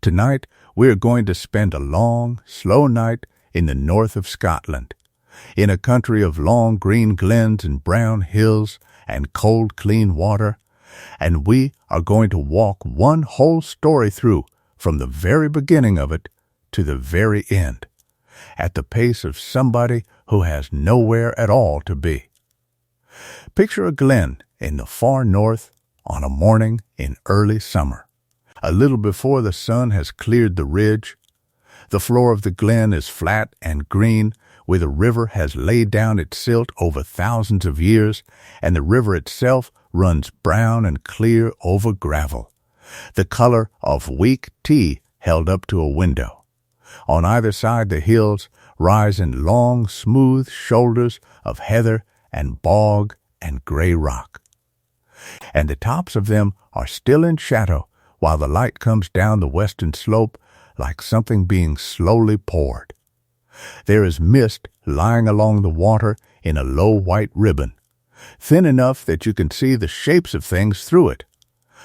Tonight, we are going to spend a long, slow night in the north of Scotland, in a country of long green glens and brown hills and cold, clean water, and we are going to walk one whole story through from the very beginning of it to the very end, at the pace of somebody who has nowhere at all to be. Picture a glen in the far north on a morning in early summer. A little before the sun has cleared the ridge, the floor of the glen is flat and green, where the river has laid down its silt over thousands of years, and the river itself runs brown and clear over gravel, the color of weak tea held up to a window. On either side the hills rise in long, smooth shoulders of heather and bog and gray rock, and the tops of them are still in shadow while the light comes down the western slope like something being slowly poured. There is mist lying along the water in a low white ribbon, thin enough that you can see the shapes of things through it.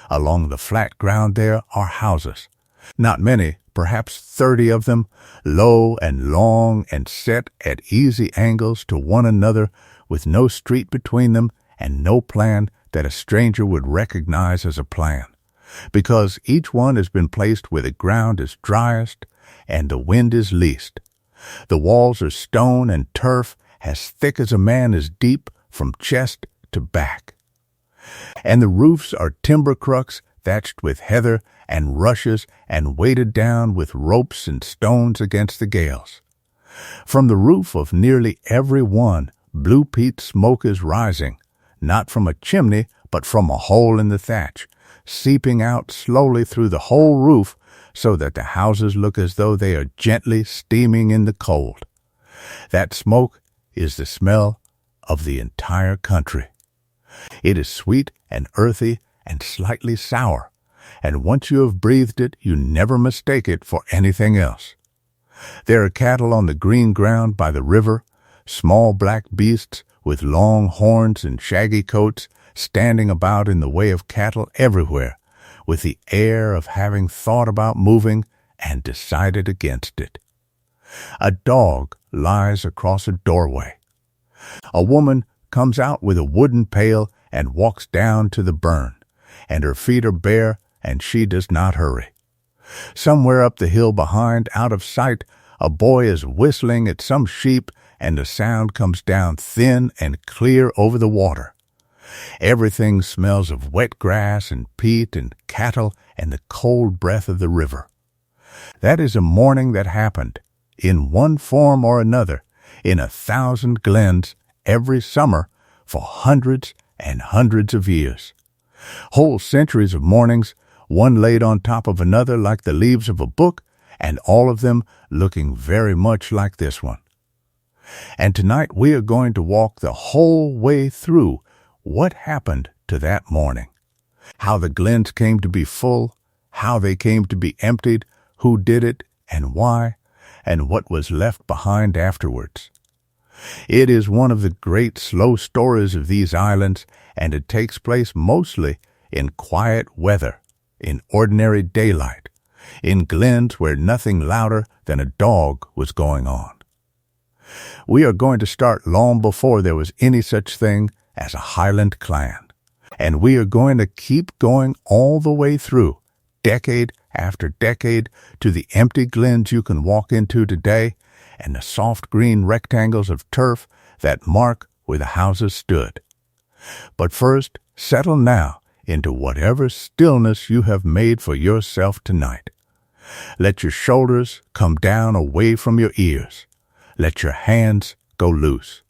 Along the flat ground there are houses, not many, perhaps 30 of them, low and long and set at easy angles to one another, with no street between them and no plan that a stranger would recognize as a plan, because each one has been placed where the ground is driest and the wind is least. The walls are stone and turf as thick as a man is deep from chest to back, and the roofs are timber crucks thatched with heather and rushes and weighted down with ropes and stones against the gales. From the roof of nearly every one, blue peat smoke is rising, not from a chimney, but from a hole in the thatch, seeping out slowly through the whole roof so that the houses look as though they are gently steaming in the cold. That smoke is the smell of the entire country. It is sweet and earthy and slightly sour, and once you have breathed it, you never mistake it for anything else. There are cattle on the green ground by the river, small black beasts with long horns and shaggy coats, standing about in the way of cattle everywhere, with the air of having thought about moving and decided against it. A dog lies across a doorway. A woman comes out with a wooden pail and walks down to the burn, and her feet are bare, and she does not hurry. Somewhere up the hill behind, out of sight, a boy is whistling at some sheep, and the sound comes down thin and clear over the water. Everything smells of wet grass and peat and cattle and the cold breath of the river. That is a morning that happened, in one form or another, in 1,000 glens every summer for hundreds and hundreds of years. Whole centuries of mornings, one laid on top of another like the leaves of a book, and all of them looking very much like this one. And tonight we are going to walk the whole way through what happened to that morning, how the glens came to be full, how they came to be emptied, who did it and why, and what was left behind afterwards. It is one of the great slow stories of these islands, and it takes place mostly in quiet weather, in ordinary daylight, in glens where nothing louder than a dog was going on. We are going to start long before there was any such thing as a Highland clan, and we are going to keep going all the way through, decade after decade, to the empty glens you can walk into today and the soft green rectangles of turf that mark where the houses stood. But first, settle now into whatever stillness you have made for yourself tonight. Let your shoulders come down away from your ears. Let your hands go loose.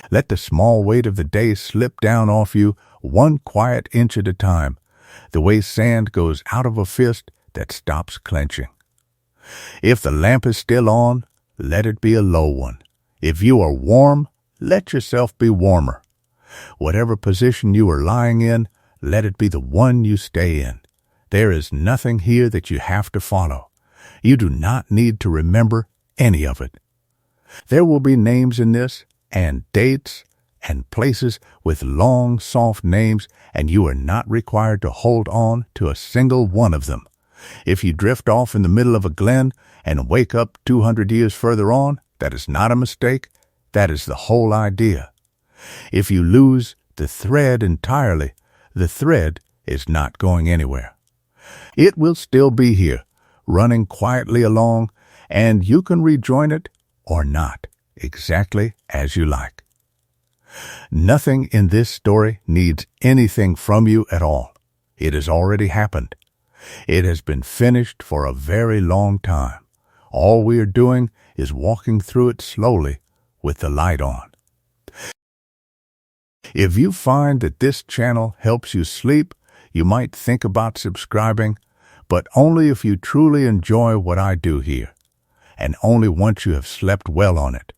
Let the small weight of the day slip down off you one quiet inch at a time, the way sand goes out of a fist that stops clenching. If the lamp is still on, let it be a low one. If you are warm, let yourself be warmer. Whatever position you are lying in, let it be the one you stay in. There is nothing here that you have to follow. You do not need to remember any of it. There will be names in this, and dates, and places with long, soft names, and you are not required to hold on to a single one of them. If you drift off in the middle of a glen and wake up 200 years further on, that is not a mistake. That is the whole idea. If you lose the thread entirely, the thread is not going anywhere. It will still be here, running quietly along, and you can rejoin it or not, exactly as you like. Nothing in this story needs anything from you at all. It has already happened. It has been finished for a very long time. All we are doing is walking through it slowly with the light on. If you find that this channel helps you sleep, you might think about subscribing, but only if you truly enjoy what I do here, and only once you have slept well on it.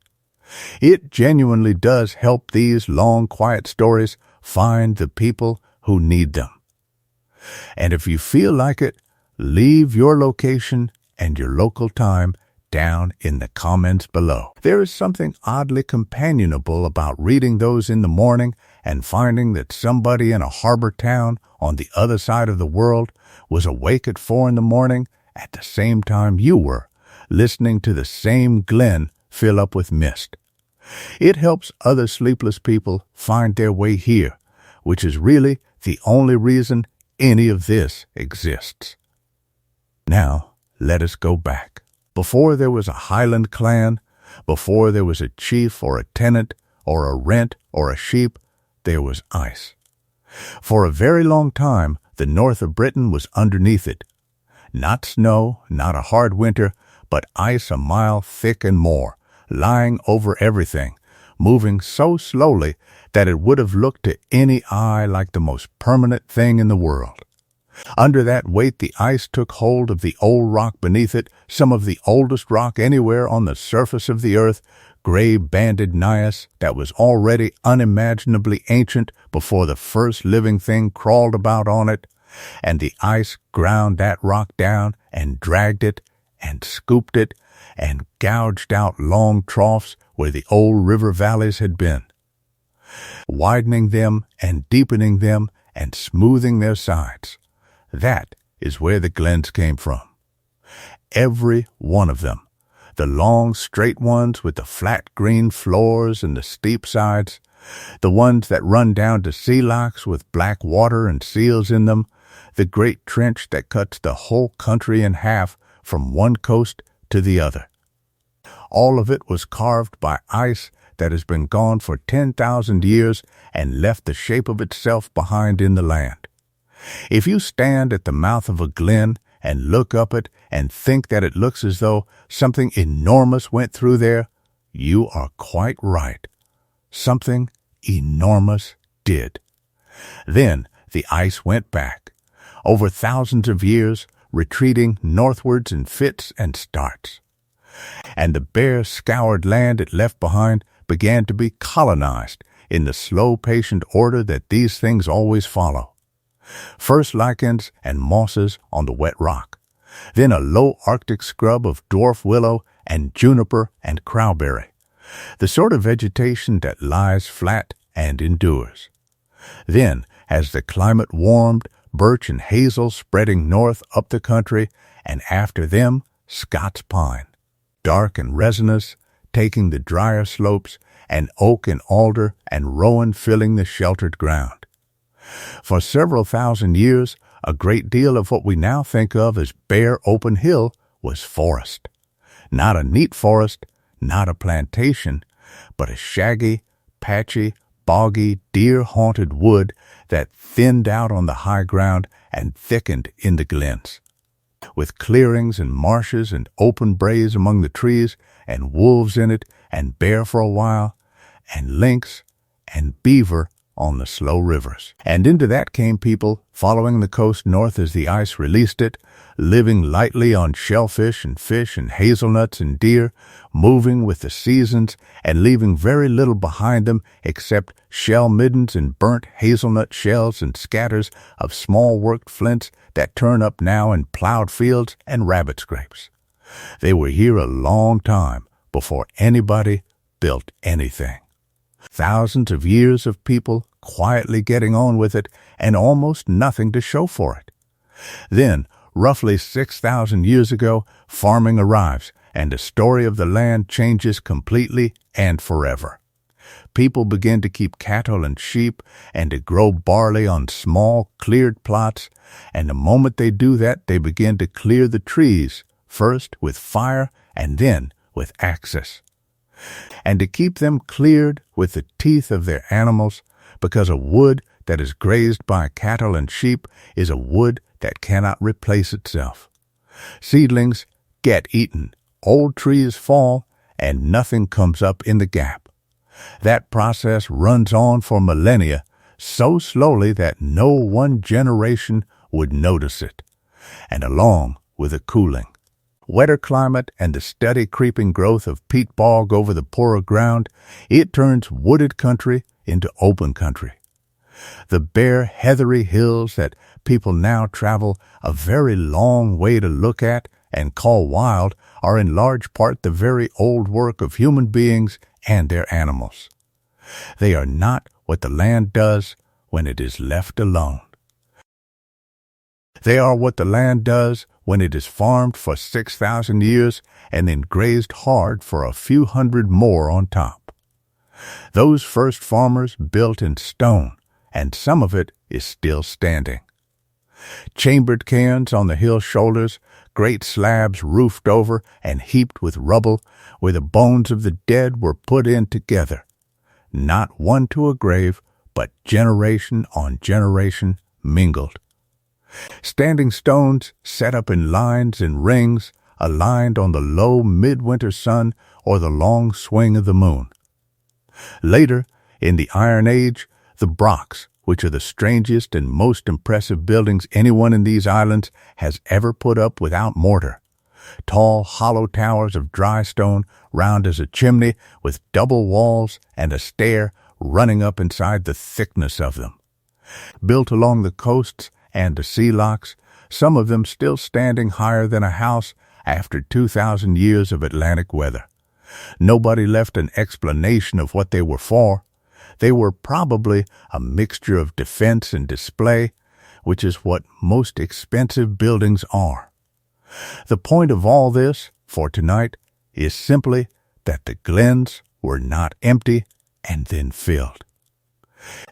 It genuinely does help these long, quiet stories find the people who need them. And if you feel like it, leave your location and your local time down in the comments below. There is something oddly companionable about reading those in the morning and finding that somebody in a harbor town on the other side of the world was awake at 4 in the morning at the same time you were, listening to the same glen fill up with mist. It helps other sleepless people find their way here, which is really the only reason any of this exists. Now, let us go back. Before there was a Highland clan, before there was a chief or a tenant or a rent or a sheep, there was ice. For a very long time, the north of Britain was underneath it. Not snow, not a hard winter, but ice a mile thick and more, lying over everything, moving so slowly that it would have looked to any eye like the most permanent thing in the world. Under that weight, the ice took hold of the old rock beneath it, some of the oldest rock anywhere on the surface of the earth, gray-banded gneiss that was already unimaginably ancient before the first living thing crawled about on it, and the ice ground that rock down and dragged it and scooped it and gouged out long troughs where the old river valleys had been, widening them and deepening them and smoothing their sides. That is where the glens came from. Every one of them. The long, straight ones with the flat green floors and the steep sides, the ones that run down to sea lochs with black water and seals in them, the great trench that cuts the whole country in half from one coast to the other. All of it was carved by ice that has been gone for 10,000 years and left the shape of itself behind in the land. If you stand at the mouth of a glen and look up it and think that it looks as though something enormous went through there, you are quite right. Something enormous did. Then the ice went back, over thousands of years, retreating northwards in fits and starts. And the bare, scoured land it left behind began to be colonized in the slow, patient order that these things always follow. First lichens and mosses on the wet rock, then a low Arctic scrub of dwarf willow and juniper and crowberry, the sort of vegetation that lies flat and endures. Then, as the climate warmed, birch and hazel spreading north up the country, and after them, Scots pine, dark and resinous, taking the drier slopes, and oak and alder and rowan filling the sheltered ground. For several thousand years, a great deal of what we now think of as bare open hill was forest. Not a neat forest, not a plantation, but a shaggy, patchy, boggy, deer-haunted wood that thinned out on the high ground and thickened in the glens, with clearings and marshes and open braes among the trees, and wolves in it, and bear for a while, and lynx and beaver on the slow rivers. And into that came people following the coast north as the ice released it, living lightly on shellfish and fish and hazelnuts and deer, moving with the seasons and leaving very little behind them except shell middens and burnt hazelnut shells and scatters of small worked flints that turn up now in plowed fields and rabbit scrapes. They were here a long time before anybody built anything. Thousands of years of people quietly getting on with it and almost nothing to show for it. Then, Roughly 6,000 years ago, farming arrives, and the story of the land changes completely and forever. People begin to keep cattle and sheep and to grow barley on small, cleared plots, and the moment they do that, they begin to clear the trees, first with fire and then with axes. And to keep them cleared with the teeth of their animals, because a wood that is grazed by cattle and sheep is a wood that cannot replace itself. Seedlings get eaten, old trees fall, and nothing comes up in the gap. That process runs on for millennia, so slowly that no one generation would notice it, and along with a cooling. Wetter climate and the steady creeping growth of peat bog over the poorer ground, it turns wooded country into open country. The bare, heathery hills that people now travel a very long way to look at and call wild are in large part the very old work of human beings and their animals. They are not what the land does when it is left alone. They are what the land does when it is farmed for 6,000 years and then grazed hard for a few hundred more on top. Those first farmers built in stone, and some of it is still standing. Chambered cairns on the hill shoulders, great slabs roofed over and heaped with rubble, where the bones of the dead were put in together, not one to a grave, but generation on generation mingled. Standing stones set up in lines and rings, aligned on the low midwinter sun or the long swing of the moon. Later, in the Iron Age, the brocks, which are the strangest and most impressive buildings anyone in these islands has ever put up without mortar. Tall, hollow towers of dry stone, round as a chimney, with double walls and a stair running up inside the thickness of them. Built along the coasts and the sea locks, some of them still standing higher than a house after 2,000 years of Atlantic weather. Nobody left an explanation of what they were for. They were probably a mixture of defense and display, which is what most expensive buildings are. The point of all this, for tonight, is simply that the Glens were not empty and then filled.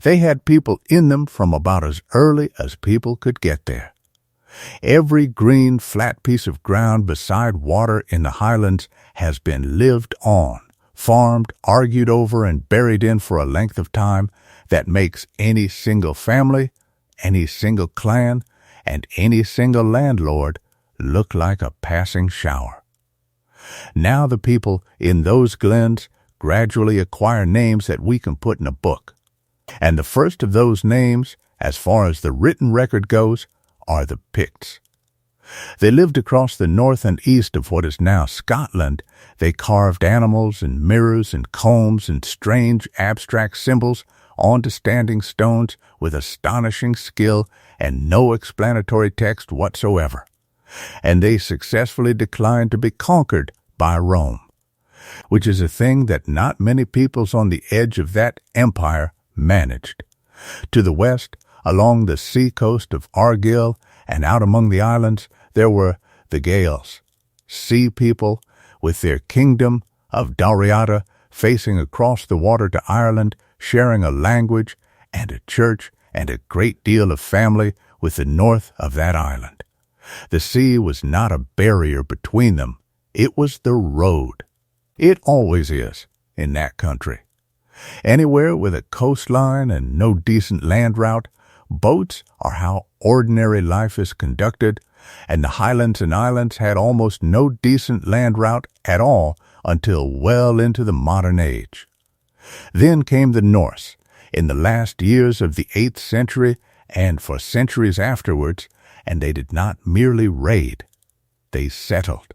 They had people in them from about as early as people could get there. Every green, flat piece of ground beside water in the Highlands has been lived on, farmed, argued over, and buried in for a length of time that makes any single family, any single clan, and any single landlord look like a passing shower. Now the people in those glens gradually acquire names that we can put in a book. And the first of those names, as far as the written record goes, are the Picts. They lived across the north and east of what is now Scotland. They carved animals and mirrors and combs and strange abstract symbols onto standing stones with astonishing skill and no explanatory text whatsoever. And they successfully declined to be conquered by Rome, which is a thing that not many peoples on the edge of that empire managed. To the west, along the sea coast of Argyll and out among the islands, there were the Gaels, sea people with their kingdom of Dalriada facing across the water to Ireland, sharing a language and a church and a great deal of family with the north of that island. The sea was not a barrier between them. It was the road. It always is in that country. Anywhere with a coastline and no decent land route, boats are how ordinary life is conducted, and the Highlands and Islands had almost no decent land route at all until well into the modern age. Then came the Norse, in the last years of the 8th century and for centuries afterwards, and they did not merely raid, they settled.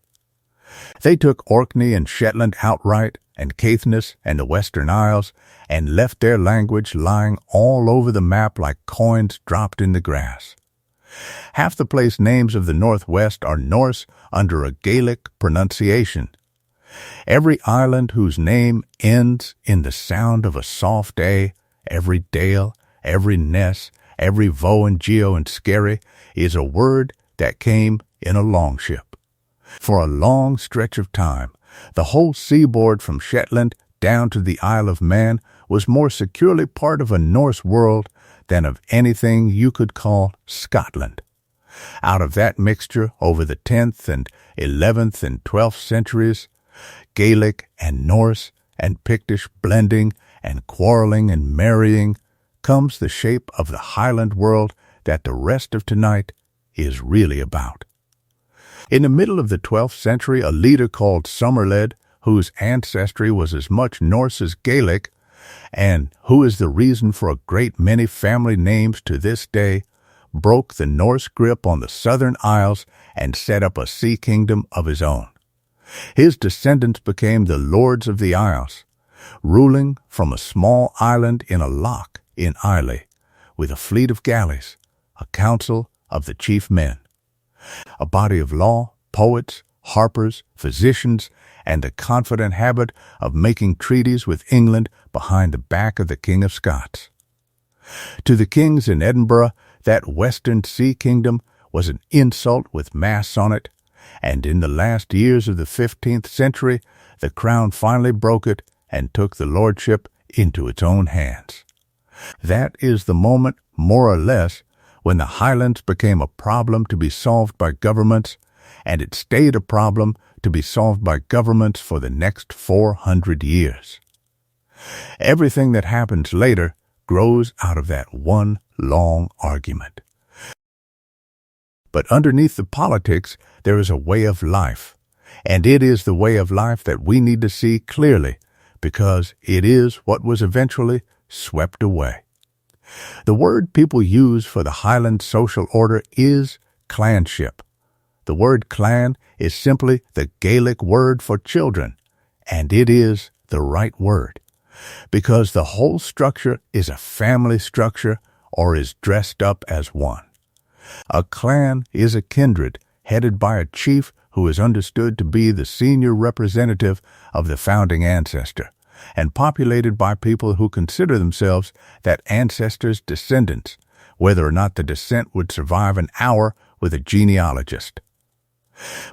They took Orkney and Shetland outright, and Caithness and the Western Isles, and left their language lying all over the map like coins dropped in the grass. Half the place names of the Northwest are Norse under a Gaelic pronunciation. Every island whose name ends in the sound of a soft A, every dale, every ness, every vo and geo and skerry, is a word that came in a longship. For a long stretch of time, the whole seaboard from Shetland down to the Isle of Man was more securely part of a Norse world than of anything you could call Scotland. Out of that mixture over the 10th and 11th and 12th centuries, Gaelic and Norse and Pictish blending and quarreling and marrying, comes the shape of the Highland world that the rest of tonight is really about. In the middle of the 12th century, a leader called Somerled, whose ancestry was as much Norse as Gaelic, and who is the reason for a great many family names to this day, broke the Norse grip on the southern isles and set up a sea kingdom of his own. His descendants became the lords of the isles, ruling from a small island in a loch in Islay, with a fleet of galleys, a council of the chief men, a body of law, poets, harpers, physicians, and the confident habit of making treaties with England behind the back of the King of Scots. To the kings in Edinburgh, that western sea kingdom was an insult with masts on it, and in the last years of the 15th century, the crown finally broke it and took the lordship into its own hands. That is the moment, more or less, when the Highlands became a problem to be solved by governments, and it stayed a problem to be solved by governments for the next 400 years. Everything that happens later grows out of that one long argument. But underneath the politics, there is a way of life, and it is the way of life that we need to see clearly, because it is what was eventually swept away. The word people use for the Highland social order is clanship. The word clan is simply the Gaelic word for children, and it is the right word, because the whole structure is a family structure or is dressed up as one. A clan is a kindred headed by a chief who is understood to be the senior representative of the founding ancestor, and populated by people who consider themselves that ancestor's descendants, whether or not the descent would survive an hour with a genealogist.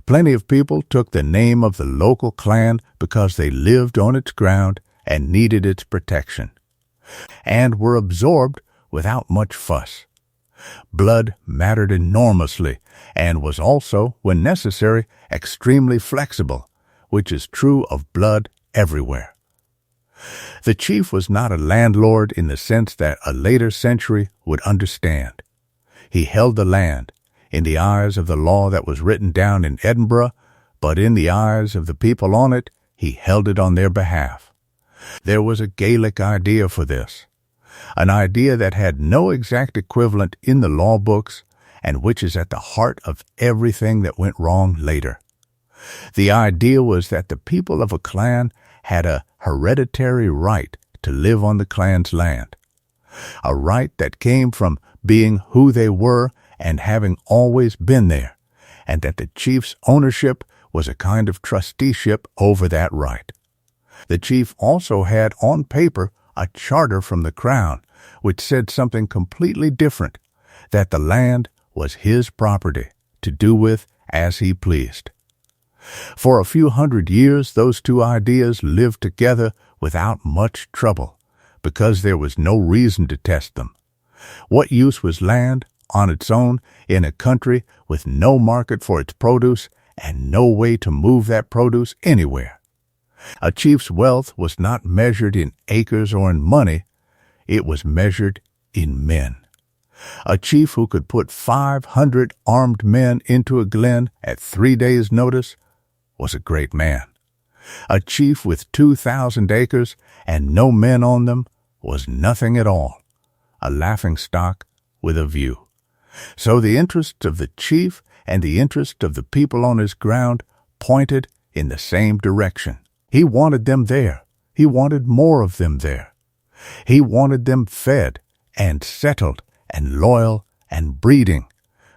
Plenty of people took the name of the local clan because they lived on its ground and needed its protection, and were absorbed without much fuss. Blood mattered enormously and was also, when necessary, extremely flexible, which is true of blood everywhere. The chief was not a landlord in the sense that a later century would understand. He held the land, in the eyes of the law that was written down in Edinburgh, but in the eyes of the people on it, he held it on their behalf. There was a Gaelic idea for this, an idea that had no exact equivalent in the law books and which is at the heart of everything that went wrong later. The idea was that the people of a clan had a hereditary right to live on the clan's land, a right that came from being who they were and having always been there, and that the chief's ownership was a kind of trusteeship over that right. The chief also had on paper a charter from the crown, which said something completely different, that the land was his property, to do with as he pleased. For a few hundred years, those two ideas lived together without much trouble, because there was no reason to test them. What use was land, on its own, in a country with no market for its produce and no way to move that produce anywhere? A chief's wealth was not measured in acres or in money, it was measured in men. A chief who could put 500 armed men into a glen at 3 days' notice was a great man. A chief with 2,000 acres and no men on them was nothing at all, a laughingstock with a view. So the interests of the chief and the interest of the people on his ground pointed in the same direction. He wanted them there. He wanted more of them there. He wanted them fed and settled and loyal and breeding,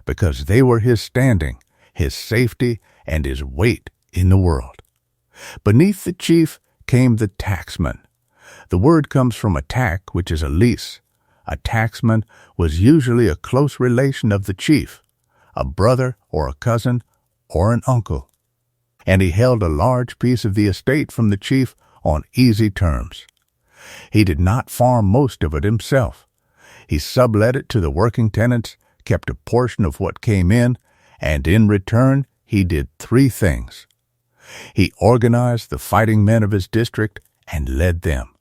because they were his standing, his safety, and his weight in the world. Beneath the chief came the tacksman. The word comes from a tack, which is a lease. A tacksman was usually a close relation of the chief, a brother or a cousin or an uncle. And he held a large piece of the estate from the chief on easy terms. He did not farm most of it himself. He sublet it to the working tenants, kept a portion of what came in, and in return he did three things. He organized the fighting men of his district and led them.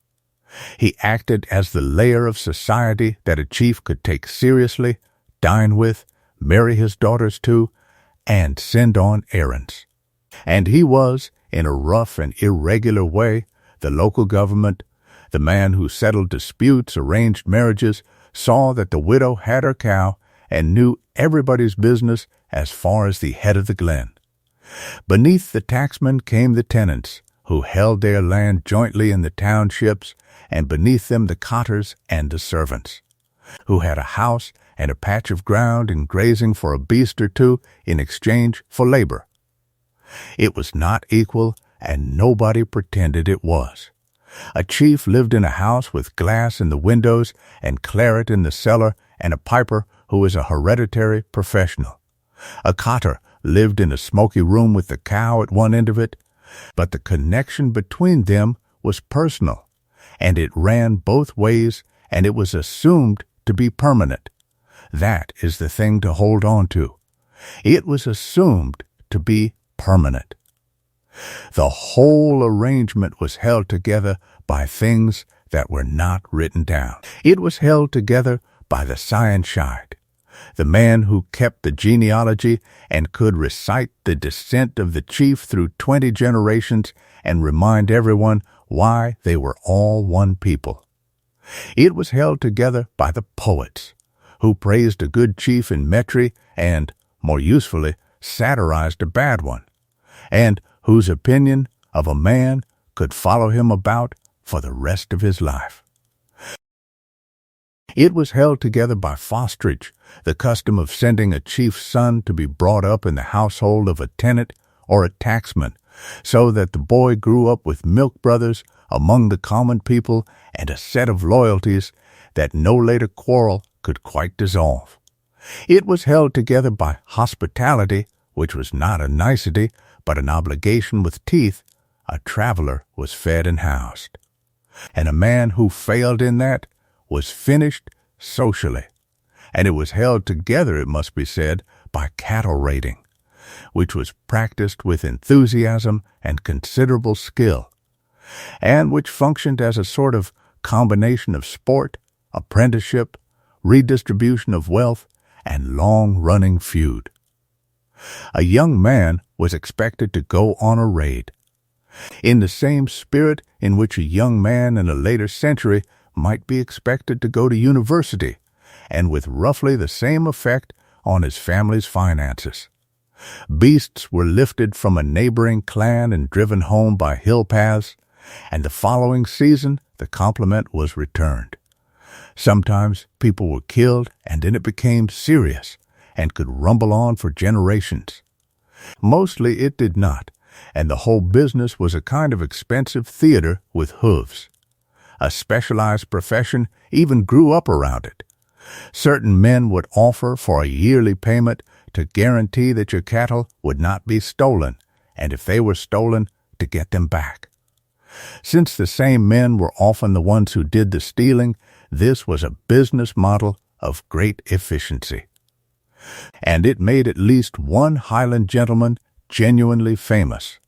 He acted as the layer of society that a chief could take seriously, dine with, marry his daughters to, and send on errands. And he was, in a rough and irregular way, the local government, the man who settled disputes, arranged marriages, saw that the widow had her cow, and knew everybody's business as far as the head of the glen. Beneath the tacksmen came the tenants, who held their land jointly in the townships, and beneath them the cotters and the servants, who had a house and a patch of ground and grazing for a beast or two in exchange for labor. It was not equal, and nobody pretended it was. A chief lived in a house with glass in the windows and claret in the cellar, and a piper who was a hereditary professional. A cotter lived in a smoky room with the cow at one end of it, but the connection between them was personal, and it ran both ways, and it was assumed to be permanent. That is the thing to hold on to. It was assumed to be permanent. The whole arrangement was held together by things that were not written down. It was held together by the sciencescheid, the man who kept the genealogy and could recite the descent of the chief through 20 generations and remind everyone why they were all one people. It was held together by the poets, who praised a good chief in metry and, more usefully, satirized a bad one, and whose opinion of a man could follow him about for the rest of his life. It was held together by fosterage, the custom of sending a chief's son to be brought up in the household of a tenant or a tacksman, so that the boy grew up with milk brothers among the common people and a set of loyalties that no later quarrel could quite dissolve. It was held together by hospitality, which was not a nicety, but an obligation with teeth. A traveler was fed and housed. And a man who failed in that was finished socially. And it was held together, it must be said, by cattle raiding, which was practiced with enthusiasm and considerable skill, and which functioned as a sort of combination of sport, apprenticeship, redistribution of wealth, and long-running feud. A young man was expected to go on a raid, in the same spirit in which a young man in a later century might be expected to go to university, and with roughly the same effect on his family's finances. Beasts were lifted from a neighboring clan and driven home by hill paths, and the following season the complement was returned. Sometimes people were killed, and then it became serious and could rumble on for generations. Mostly it did not, and the whole business was a kind of expensive theater with hooves. A specialized profession even grew up around it. Certain men would offer for a yearly payment to guarantee that your cattle would not be stolen, and if they were stolen, to get them back. Since the same men were often the ones who did the stealing, this was a business model of great efficiency. And it made at least one Highland gentleman genuinely famous.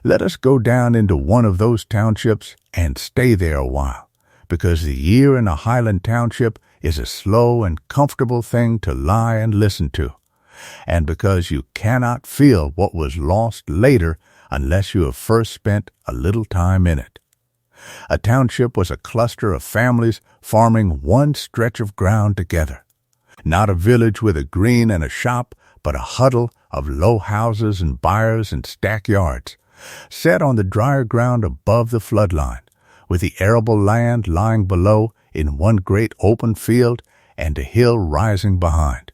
Let us go down into one of those townships and stay there a while, because the year in a Highland township is a slow and comfortable thing to lie and listen to, and because you cannot feel what was lost later unless you have first spent a little time in it. A township was a cluster of families farming one stretch of ground together. Not a village with a green and a shop, but a huddle of low houses and byres and stackyards, set on the drier ground above the flood line, with the arable land lying below in one great open field and a hill rising behind.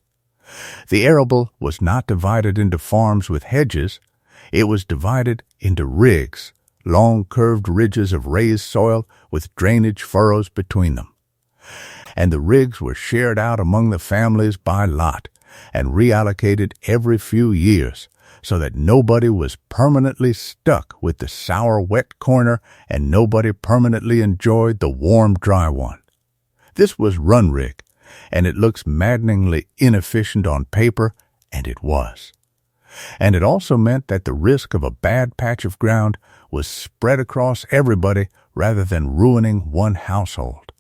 The arable was not divided into farms with hedges. It was divided into rigs, long curved ridges of raised soil with drainage furrows between them. And the rigs were shared out among the families by lot, and reallocated every few years so that nobody was permanently stuck with the sour, wet corner and nobody permanently enjoyed the warm, dry one. This was run rig, and it looks maddeningly inefficient on paper, and it was. And it also meant that the risk of a bad patch of ground was spread across everybody rather than ruining one household,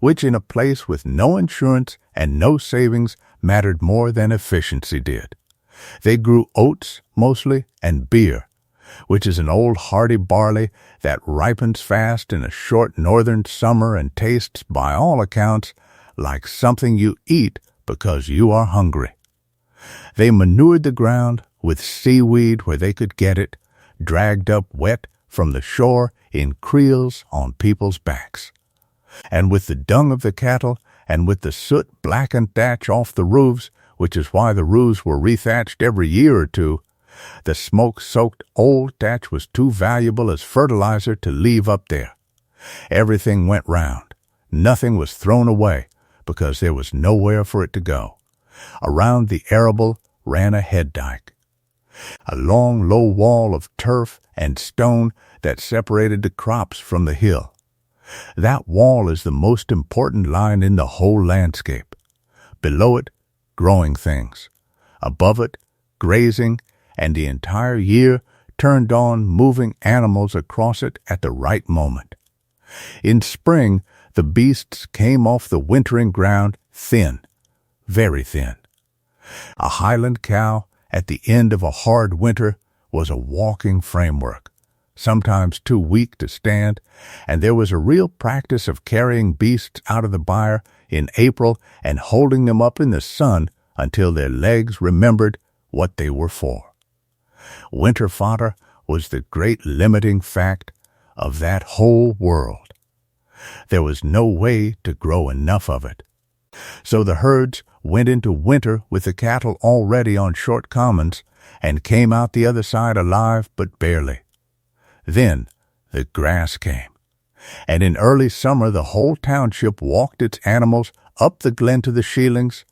which in a place with no insurance and no savings mattered more than efficiency did. They grew oats, mostly, and beer, which is an old hardy barley that ripens fast in a short northern summer and tastes, by all accounts, like something you eat because you are hungry. They manured the ground with seaweed where they could get it, dragged up wet from the shore in creels on people's backs. And with the dung of the cattle and with the soot-blackened thatch off the roofs, which is why the roofs were rethatched every year or two, the smoke-soaked old thatch was too valuable as fertilizer to leave up there. Everything went round. Nothing was thrown away because there was nowhere for it to go. Around the arable ran a head dike, a long, low wall of turf and stone that separated the crops from the hill. That wall is the most important line in the whole landscape. Below it, growing things. Above it, grazing, and the entire year turned on moving animals across it at the right moment. In spring, the beasts came off the wintering ground thin, very thin. A Highland cow at the end of a hard winter was a walking framework, sometimes too weak to stand, and there was a real practice of carrying beasts out of the byre in April and holding them up in the sun until their legs remembered what they were for. Winter fodder was the great limiting fact of that whole world. There was no way to grow enough of it. So the herds went into winter with the cattle already on short commons and came out the other side alive but barely. Then the grass came, and in early summer the whole township walked its animals up the glen to the sheilings,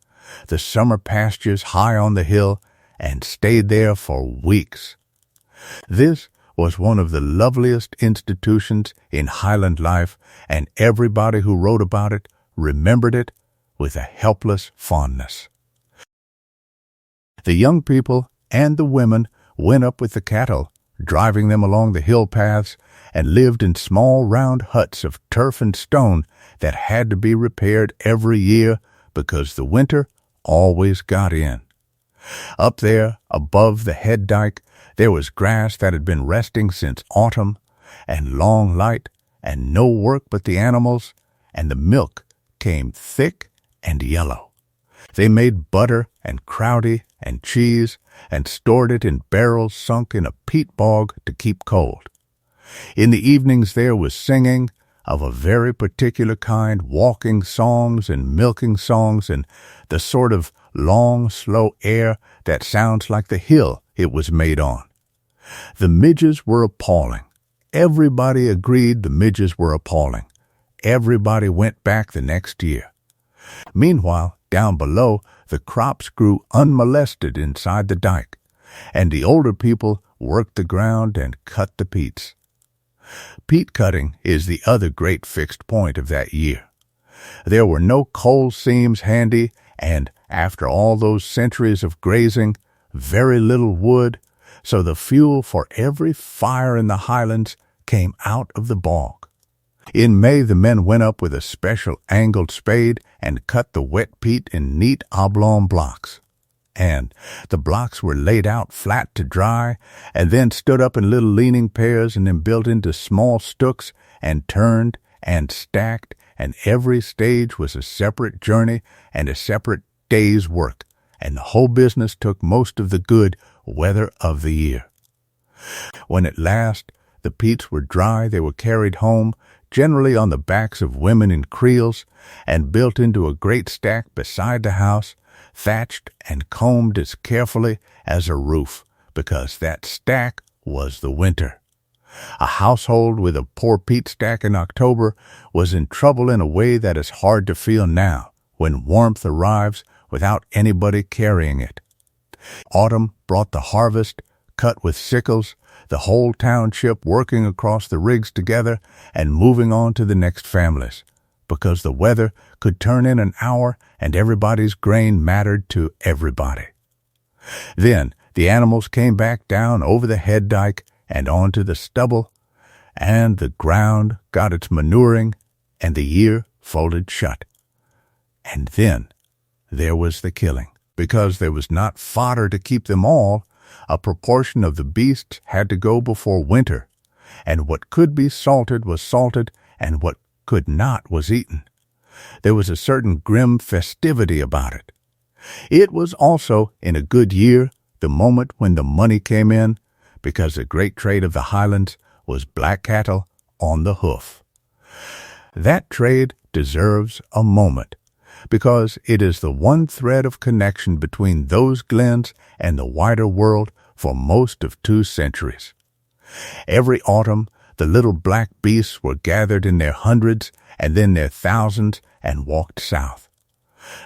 the summer pastures high on the hill, and stayed there for weeks. This was one of the loveliest institutions in Highland life, and everybody who wrote about it remembered it with a helpless fondness. The young people and the women went up with the cattle, driving them along the hill paths, and lived in small round huts of turf and stone that had to be repaired every year because the winter always got in. Up there, above the head dike, there was grass that had been resting since autumn, and long light, and no work but the animals, and the milk came thick and yellow. They made butter and crowdy and cheese, and stored it in barrels sunk in a peat bog to keep cold. In the evenings there was singing, of a very particular kind, walking songs and milking songs, and the sort of long, slow air that sounds like the hill it was made on. The midges were appalling. Everybody agreed the midges were appalling. Everybody went back the next year. Meanwhile, down below, the crops grew unmolested inside the dike, and the older people worked the ground and cut the peats. Peat cutting is the other great fixed point of that year. There were no coal seams handy, and after all those centuries of grazing, very little wood, so the fuel for every fire in the Highlands came out of the bog. In May, the men went up with a special angled spade and cut the wet peat in neat oblong blocks. And the blocks were laid out flat to dry, and then stood up in little leaning pairs and then built into small stooks and turned and stacked, and every stage was a separate journey and a separate day's work, and the whole business took most of the good weather of the year. When at last the peats were dry, they were carried home, generally on the backs of women in creels, and built into a great stack beside the house, thatched and combed as carefully as a roof, because that stack was the winter. A household with a poor peat stack in October was in trouble in a way that is hard to feel now, when warmth arrives without anybody carrying it. Autumn brought the harvest, cut with sickles, the whole township working across the rigs together and moving on to the next families, because the weather could turn in an hour and everybody's grain mattered to everybody. Then the animals came back down over the head dike and onto the stubble, and the ground got its manuring, and the year folded shut. And then there was the killing. Because there was not fodder to keep them all, a proportion of the beasts had to go before winter, and what could be salted was salted, and what could not was eaten. There was a certain grim festivity about it. It was also, in a good year, the moment when the money came in, because the great trade of the Highlands was black cattle on the hoof. That trade deserves a moment, because it is the one thread of connection between those glens and the wider world for most of 2 centuries. Every autumn, the little black beasts were gathered in their hundreds and then their thousands and walked south.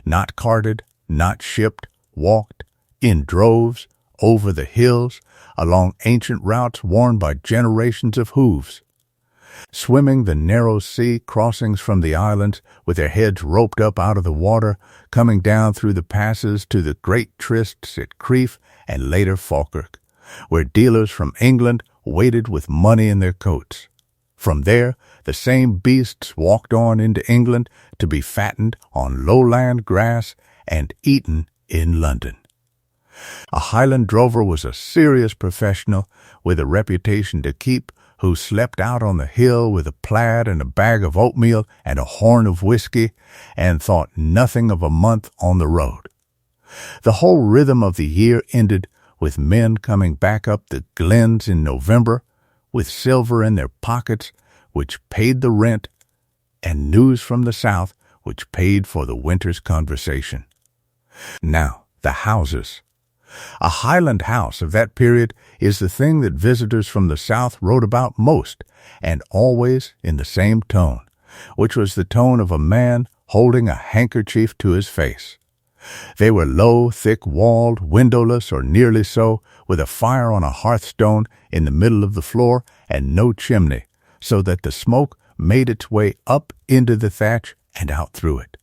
Not carted, not shipped, walked, in droves, over the hills, along ancient routes worn by generations of hooves. Swimming the narrow sea crossings from the islands with their heads roped up out of the water, coming down through the passes to the great trysts at Crieff and later Falkirk, where dealers from England waited with money in their coats. From there, the same beasts walked on into England to be fattened on lowland grass and eaten in London. A Highland drover was a serious professional with a reputation to keep, who slept out on the hill with a plaid and a bag of oatmeal and a horn of whiskey, and thought nothing of a month on the road. The whole rhythm of the year ended with men coming back up the Glens in November, with silver in their pockets, which paid the rent, and news from the south, which paid for the winter's conversation. Now, the houses. A Highland house of that period is the thing that visitors from the south wrote about most, and always in the same tone, which was the tone of a man holding a handkerchief to his face. They were low, thick-walled, windowless, or nearly so, with a fire on a hearthstone in the middle of the floor and no chimney, so that the smoke made its way up into the thatch and out through it,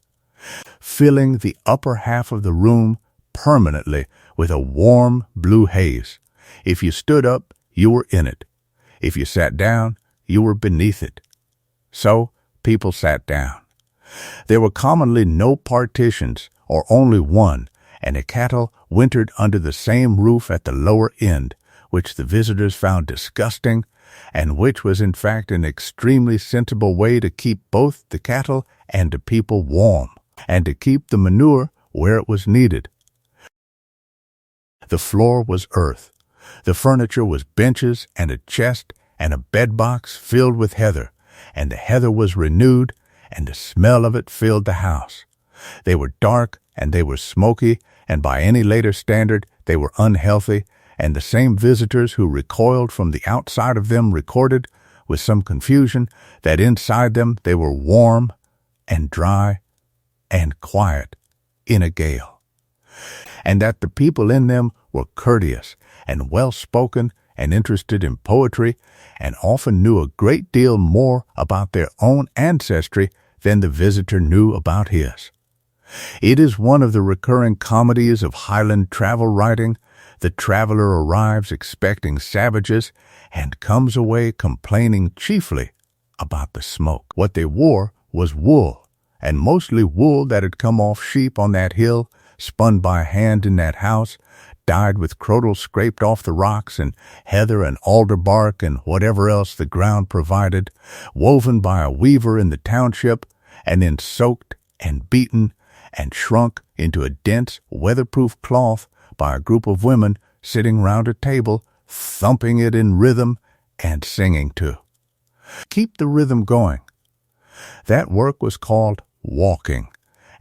filling the upper half of the room permanently with a warm blue haze. If you stood up, you were in it. If you sat down, you were beneath it. So people sat down. There were commonly no partitions, or only one, and the cattle wintered under the same roof at the lower end, which the visitors found disgusting, and which was in fact an extremely sensible way to keep both the cattle and the people warm, and to keep the manure where it was needed. The floor was earth. The furniture was benches and a chest and a bedbox filled with heather, and the heather was renewed, and the smell of it filled the house. They were dark, and they were smoky, and by any later standard they were unhealthy, and the same visitors who recoiled from the outside of them recorded, with some confusion, that inside them they were warm and dry and quiet in a gale, and that the people in them were courteous and well-spoken and interested in poetry, and often knew a great deal more about their own ancestry than the visitor knew about his. It is one of the recurring comedies of Highland travel writing. The traveler arrives expecting savages and comes away complaining chiefly about the smoke. What they wore was wool, and mostly wool that had come off sheep on that hill, spun by hand in that house, dyed with crotal scraped off the rocks, and heather and alder bark and whatever else the ground provided, woven by a weaver in the township, and then soaked and beaten and shrunk into a dense, weatherproof cloth by a group of women sitting round a table, thumping it in rhythm and singing to keep the rhythm going. That work was called walking,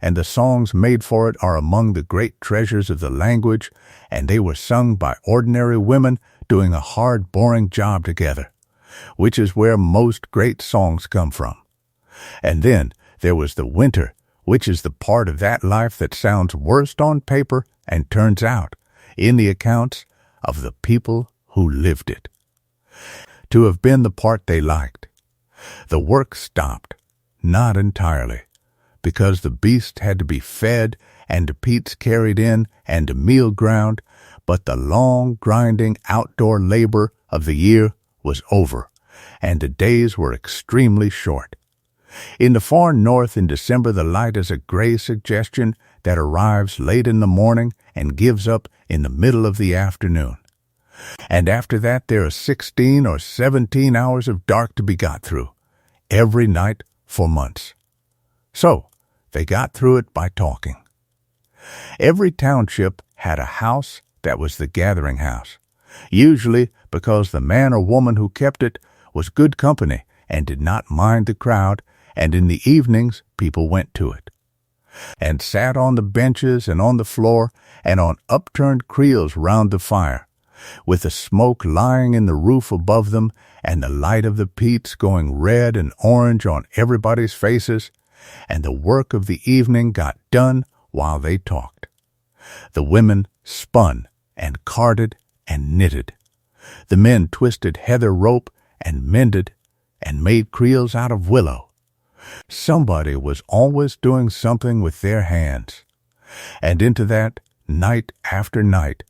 and the songs made for it are among the great treasures of the language, and they were sung by ordinary women doing a hard, boring job together, which is where most great songs come from. And then there was the winter, which is the part of that life that sounds worst on paper and turns out in the accounts of the people who lived it to have been the part they liked. The work stopped, not entirely, because the beast had to be fed and the peats carried in and the meal ground, but the long, grinding outdoor labor of the year was over, and the days were extremely short. In the far north in December, the light is a gray suggestion that arrives late in the morning and gives up in the middle of the afternoon. And after that, there are 16 or 17 hours of dark to be got through, every night for months. So, they got through it by talking. Every township had a house that was the gathering house, usually because the man or woman who kept it was good company and did not mind the crowd, and in the evenings people went to it, and sat on the benches and on the floor and on upturned creels round the fire, with the smoke lying in the roof above them and the light of the peats going red and orange on everybody's faces, and the work of the evening got done while they talked. The women spun and carded and knitted. The men twisted heather rope and mended and made creels out of willow. Somebody was always doing something with their hands. And into that, night after night,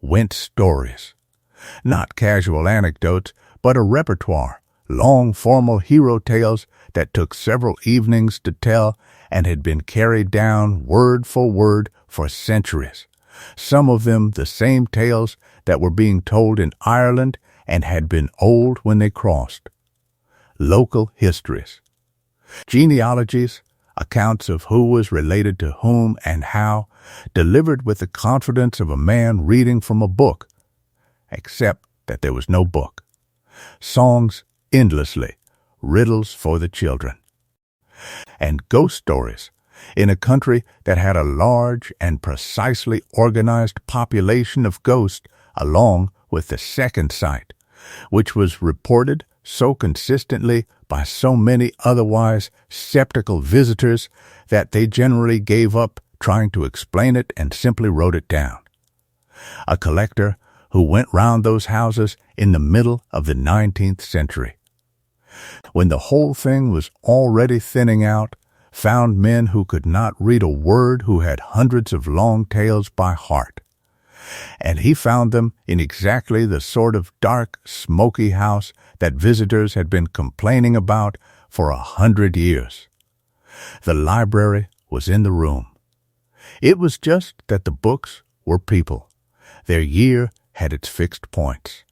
went stories. Not casual anecdotes, but a repertoire, long formal hero tales that took several evenings to tell and had been carried down word for word for centuries. Some of them the same tales that were being told in Ireland and had been old when they crossed. Local histories. Genealogies, accounts of who was related to whom and how, delivered with the confidence of a man reading from a book, except that there was no book. Songs endlessly, riddles for the children. And ghost stories in a country that had a large and precisely organized population of ghosts along with the second sight, which was reported so consistently by so many otherwise skeptical visitors that they generally gave up trying to explain it and simply wrote it down. A collector who went round those houses in the middle of the 19th century, when the whole thing was already thinning out, found men who could not read a word who had hundreds of long tales by heart. And he found them in exactly the sort of dark, smoky house that visitors had been complaining about for 100 years. The library was in the room. It was just that the books were people. Their year had its fixed points,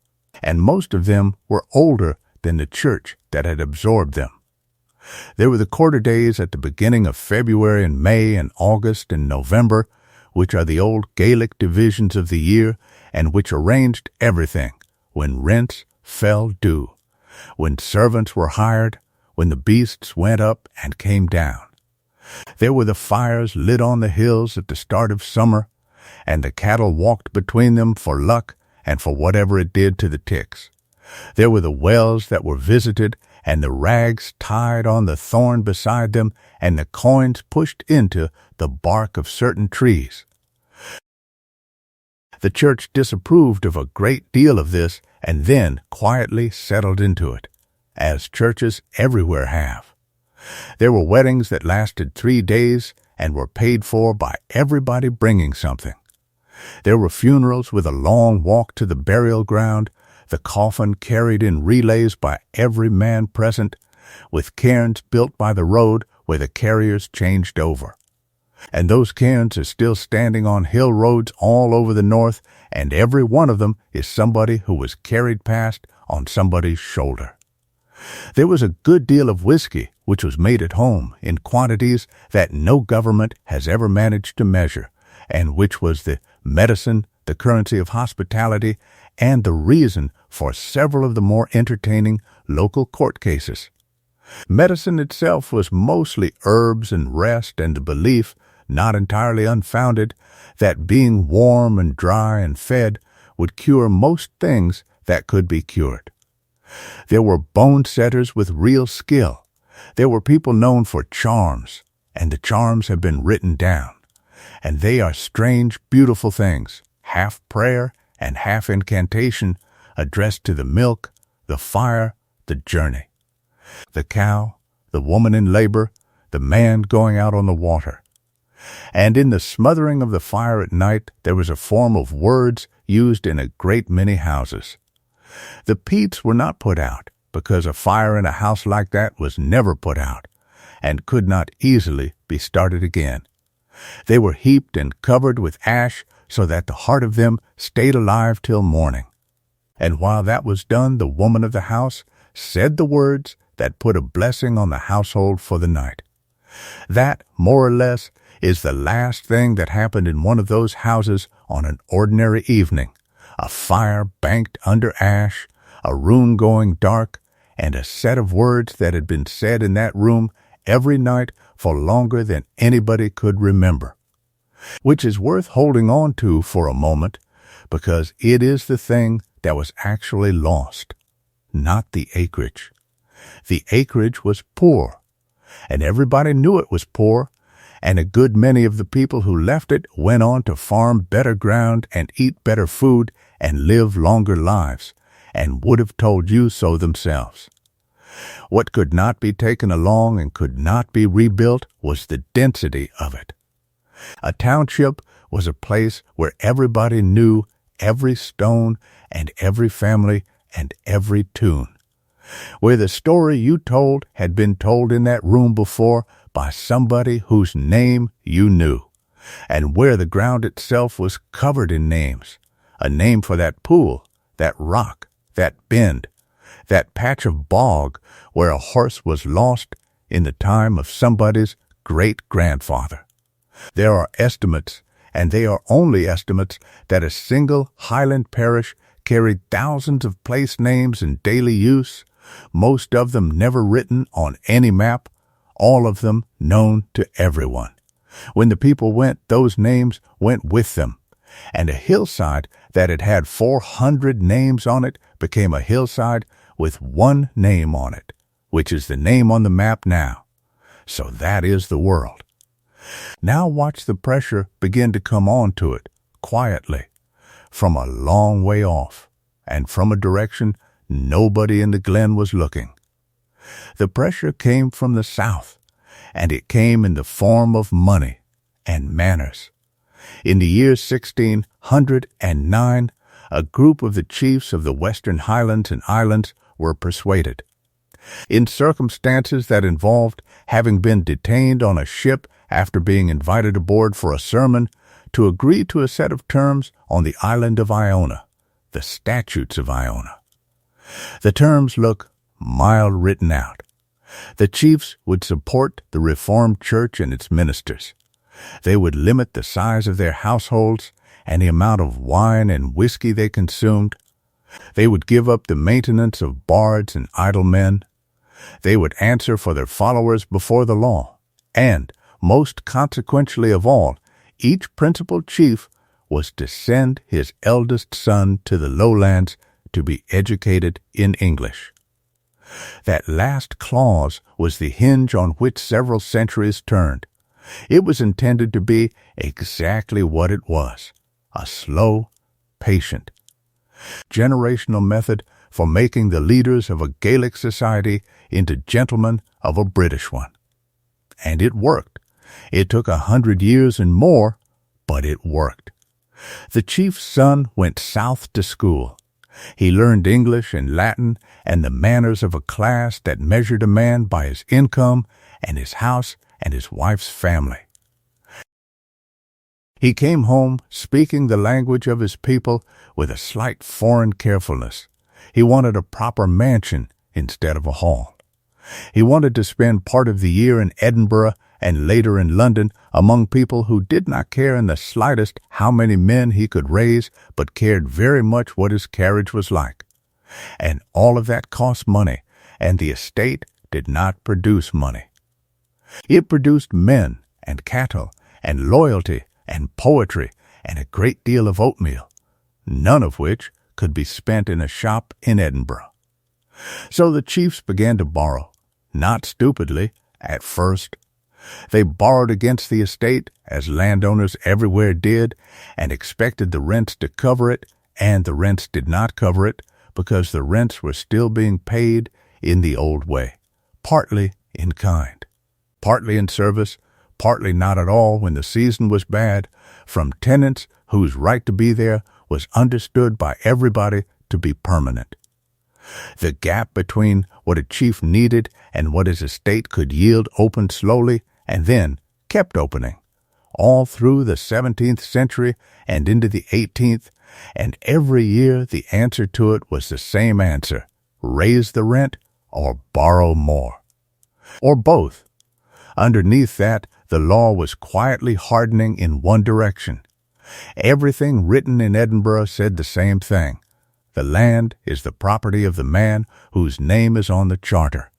and most of them were older than the church that had absorbed them. There were the quarter days at the beginning of February and May and August and November, which are the old Gaelic divisions of the year and which arranged everything, when rents fell due, when servants were hired, when the beasts went up and came down. There were the fires lit on the hills at the start of summer, and the cattle walked between them for luck and for whatever it did to the ticks. There were the wells that were visited, and the rags tied on the thorn beside them, and the coins pushed into the bark of certain trees. The church disapproved of a great deal of this and then quietly settled into it, as churches everywhere have. There were weddings that lasted 3 days and were paid for by everybody bringing something. There were funerals with a long walk to the burial ground, the coffin carried in relays by every man present, with cairns built by the road where the carriers changed over. And those cairns are still standing on hill roads all over the north, and every one of them is somebody who was carried past on somebody's shoulder. There was a good deal of whiskey, which was made at home in quantities that no government has ever managed to measure, and which was the medicine, the currency of hospitality, and the reason for several of the more entertaining local court cases. Medicine itself was mostly herbs and rest and the belief, not entirely unfounded, that being warm and dry and fed would cure most things that could be cured. There were bone setters with real skill. There were people known for charms, and the charms have been written down, and they are strange, beautiful things, half prayer and half incantation, addressed to the milk, the fire, the journey, the cow, the woman in labor, the man going out on the water. And in the smothering of the fire at night, there was a form of words used in a great many houses. The peats were not put out, because a fire in a house like that was never put out, and could not easily be started again. They were heaped and covered with ash, so that the heart of them stayed alive till morning. And while that was done, the woman of the house said the words that put a blessing on the household for the night. That, more or less, is the last thing that happened in one of those houses on an ordinary evening. A fire banked under ash, a room going dark, and a set of words that had been said in that room every night for longer than anybody could remember. Which is worth holding on to for a moment, because it is the thing that was actually lost, not the acreage. The acreage was poor, and everybody knew it was poor, and a good many of the people who left it went on to farm better ground and eat better food and live longer lives, and would have told you so themselves. What could not be taken along and could not be rebuilt was the density of it. A township was a place where everybody knew every stone and every family and every tune, where the story you told had been told in that room before by somebody whose name you knew, and where the ground itself was covered in names, a name for that pool, that rock, that bend, that patch of bog where a horse was lost in the time of somebody's great-grandfather. There are estimates, and they are only estimates, that a single Highland parish carried thousands of place names in daily use, most of them never written on any map, all of them known to everyone. When the people went, those names went with them, and a hillside that had had 400 names on it became a hillside with one name on it, which is the name on the map now. So that is the world. Now watch the pressure begin to come on to it, quietly, from a long way off, and from a direction nobody in the glen was looking. The pressure came from the south, and it came in the form of money and manners. In the year 1609, a group of the chiefs of the western Highlands and Islands were persuaded, in circumstances that involved having been detained on a ship after being invited aboard for a sermon, to agree to a set of terms on the island of Iona, the Statutes of Iona. The terms look mild written out. The chiefs would support the Reformed Church and its ministers. They would limit the size of their households and the amount of wine and whiskey they consumed. They would give up the maintenance of bards and idle men. They would answer for their followers before the law, and, most consequentially of all, each principal chief was to send his eldest son to the lowlands to be educated in English. That last clause was the hinge on which several centuries turned. It was intended to be exactly what it was, a slow, patient, generational method for making the leaders of a Gaelic society into gentlemen of a British one. And it worked. It took 100 years and more, but it worked. The chief's son went south to school. He learned English and Latin and the manners of a class that measured a man by his income and his house and his wife's family. He came home speaking the language of his people with a slight foreign carefulness. He wanted a proper mansion instead of a hall. He wanted to spend part of the year in Edinburgh and later in London among people who did not care in the slightest how many men he could raise, but cared very much what his carriage was like. And all of that cost money, and the estate did not produce money. It produced men and cattle and loyalty and poetry and a great deal of oatmeal, none of which could be spent in a shop in Edinburgh. So the chiefs began to borrow, not stupidly at first. They borrowed against the estate, as landowners everywhere did, and expected the rents to cover it, and the rents did not cover it because the rents were still being paid in the old way, partly in kind, partly in service, partly not at all when the season was bad, from tenants whose right to be there was understood by everybody to be permanent. The gap between what a chief needed and what his estate could yield opened slowly and then kept opening, all through the 17th century and into the 18th, and every year the answer to it was the same answer: raise the rent or borrow more. Or both. Underneath that, the law was quietly hardening in one direction. Everything written in Edinburgh said the same thing: the land is the property of the man whose name is on the charter.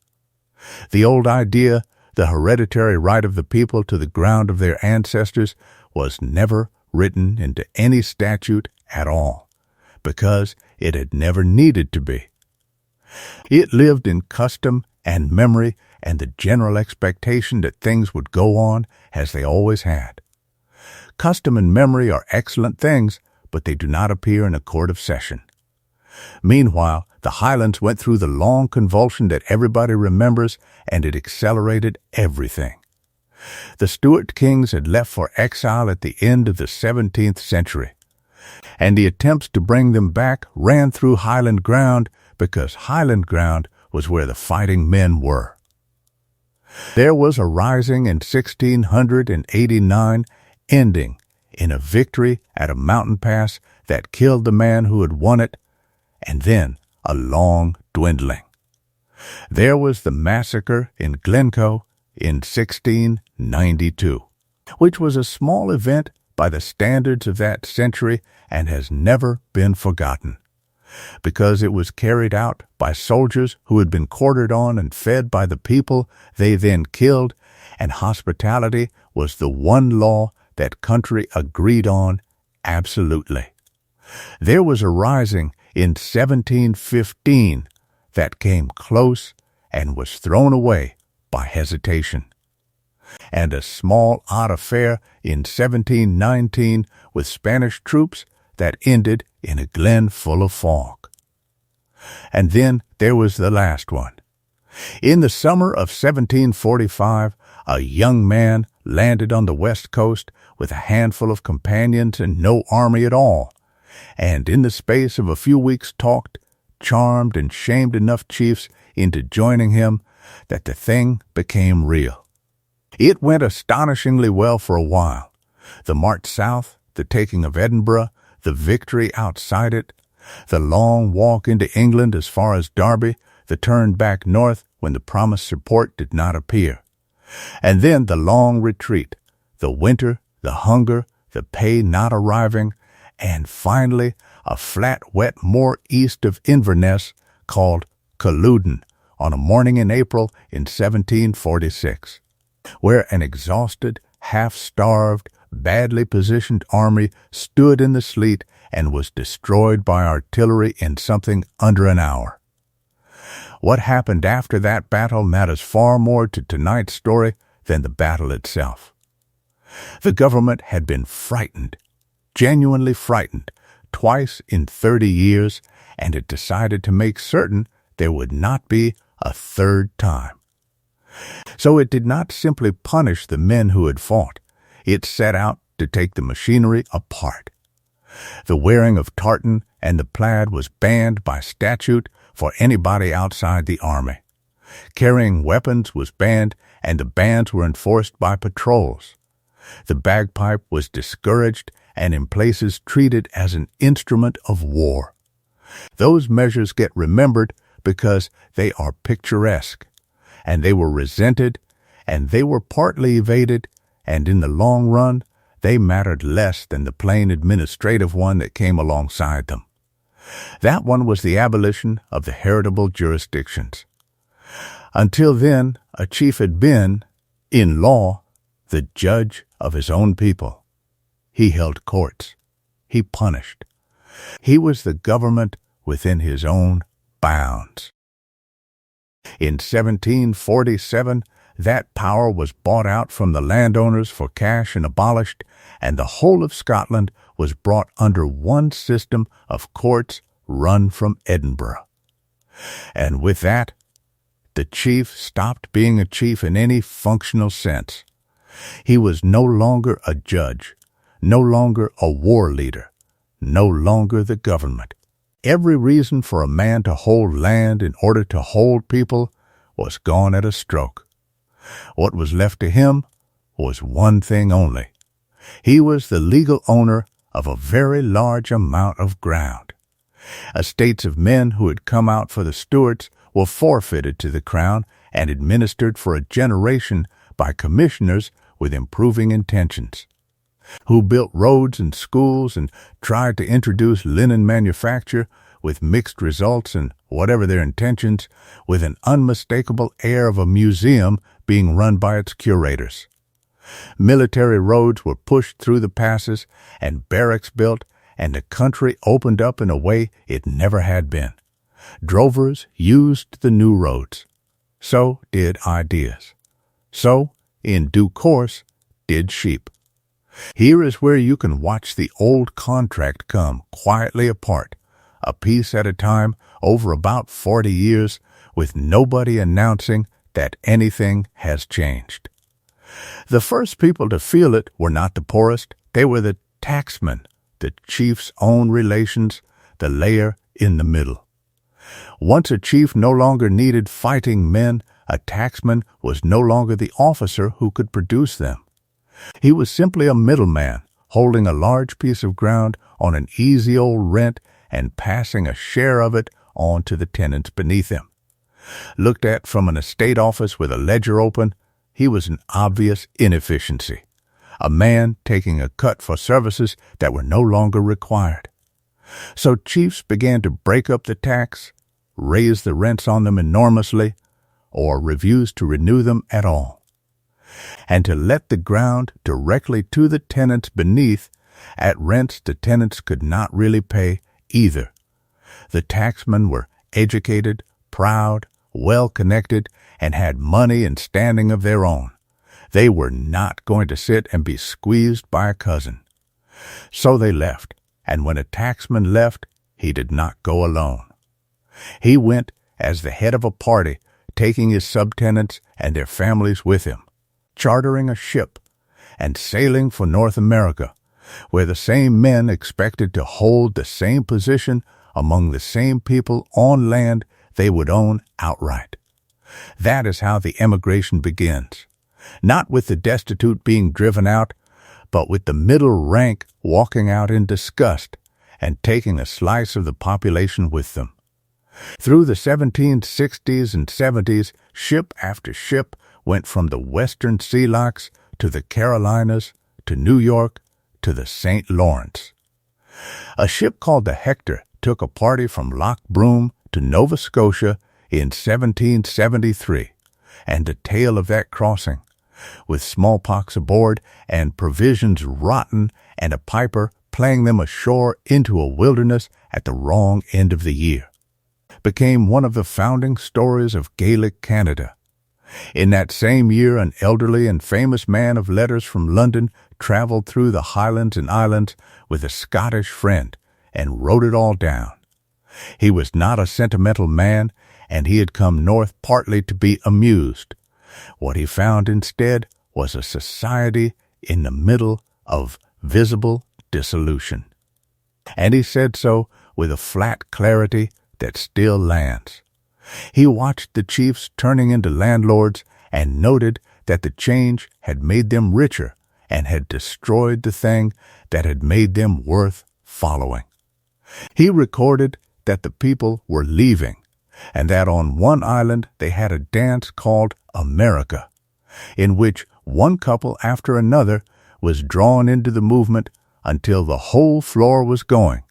The old idea, the hereditary right of the people to the ground of their ancestors, was never written into any statute at all, because it had never needed to be. It lived in custom and memory and the general expectation that things would go on as they always had. Custom and memory are excellent things, but they do not appear in a court of session. Meanwhile, the Highlands went through the long convulsion that everybody remembers, and it accelerated everything. The Stuart kings had left for exile at the end of the 17th century, and the attempts to bring them back ran through Highland ground because Highland ground was where the fighting men were. There was a rising in 1689, ending in a victory at a mountain pass that killed the man who had won it, and then a long dwindling. There was the massacre in Glencoe in 1692, which was a small event by the standards of that century and has never been forgotten, because it was carried out by soldiers who had been quartered on and fed by the people they then killed, and hospitality was the one law that country agreed on absolutely. There was a rising in 1715 that came close and was thrown away by hesitation, and a small odd affair in 1719 with Spanish troops that ended in a glen full of fog. And then there was the last one. In the summer of 1745, a young man landed on the west coast with a handful of companions and no army at all, and in the space of a few weeks talked, charmed, and shamed enough chiefs into joining him that the thing became real. It went astonishingly well for a while. The march south, the taking of Edinburgh, the victory outside it, the long walk into England as far as Derby, the turn back north when the promised support did not appear, and then the long retreat, the winter, the hunger, the pay not arriving, and finally a flat wet moor east of Inverness called Culloden on a morning in April in 1746, where an exhausted, half-starved, badly positioned army stood in the sleet and was destroyed by artillery in something under an hour. What happened after that battle matters far more to tonight's story than the battle itself. The government had been frightened, genuinely frightened, twice in 30 years, and it decided to make certain there would not be a third time. So it did not simply punish the men who had fought. It set out to take the machinery apart. The wearing of tartan and the plaid was banned by statute for anybody outside the army. Carrying weapons was banned, and the bans were enforced by patrols. The bagpipe was discouraged and in places treated as an instrument of war. Those measures get remembered because they are picturesque, and they were resented, and they were partly evaded, and in the long run, they mattered less than the plain administrative one that came alongside them. That one was the abolition of the heritable jurisdictions. Until then, a chief had been, in law, the judge of his own people. He held courts. He punished. He was the government within his own bounds. In 1747, That power was bought out from the landowners for cash and abolished, and the whole of Scotland was brought under one system of courts run from Edinburgh. And with that, the chief stopped being a chief in any functional sense. He was no longer a judge, no longer a war leader, no longer the government. Every reason for a man to hold land in order to hold people was gone at a stroke. What was left to him was one thing only. He was the legal owner of a very large amount of ground. Estates of men who had come out for the Stuarts were forfeited to the crown and administered for a generation by commissioners with improving intentions, who built roads and schools and tried to introduce linen manufacture with mixed results and, whatever their intentions, with an unmistakable air of a museum being run by its curators. Military roads were pushed through the passes and barracks built, and the country opened up in a way it never had been. Drovers used the new roads. So did ideas. So, in due course, did sheep. Here is where you can watch the old contract come quietly apart, a piece at a time, over about 40 years, with nobody announcing that anything has changed. The first people to feel it were not the poorest, they were the tacksmen, the chief's own relations, the layer in the middle. Once a chief no longer needed fighting men, a tacksman was no longer the officer who could produce them. He was simply a middleman, holding a large piece of ground on an easy old rent and passing a share of it on to the tenants beneath him. Looked at from an estate office with a ledger open, he was an obvious inefficiency, a man taking a cut for services that were no longer required. So chiefs began to break up the tax, raise the rents on them enormously, or refuse to renew them at all, and to let the ground directly to the tenants beneath at rents the tenants could not really pay either. The tacksmen were educated, proud, well-connected, and had money and standing of their own. They were not going to sit and be squeezed by a cousin. So they left, and when a tacksman left, he did not go alone. He went as the head of a party, taking his subtenants and their families with him, chartering a ship, and sailing for North America, where the same men expected to hold the same position among the same people on land they would own outright. That is how the emigration begins, not with the destitute being driven out, but with the middle rank walking out in disgust and taking a slice of the population with them. Through the 1760s and 70s, ship after ship went from the western sea locks to the Carolinas to New York to the St. Lawrence. A ship called the Hector took a party from Loch Broom to Nova Scotia in 1773, and the tale of that crossing, with smallpox aboard and provisions rotten and a piper playing them ashore into a wilderness at the wrong end of the year, became one of the founding stories of Gaelic Canada. In that same year, an elderly and famous man of letters from London traveled through the Highlands and Islands with a Scottish friend and wrote it all down. He was not a sentimental man, and he had come north partly to be amused. What he found instead was a society in the middle of visible dissolution. And he said so with a flat clarity that still lands. He watched the chiefs turning into landlords and noted that the change had made them richer and had destroyed the thing that had made them worth following. He recorded that the people were leaving, and that on one island they had a dance called America, in which one couple after another was drawn into the movement until the whole floor was going,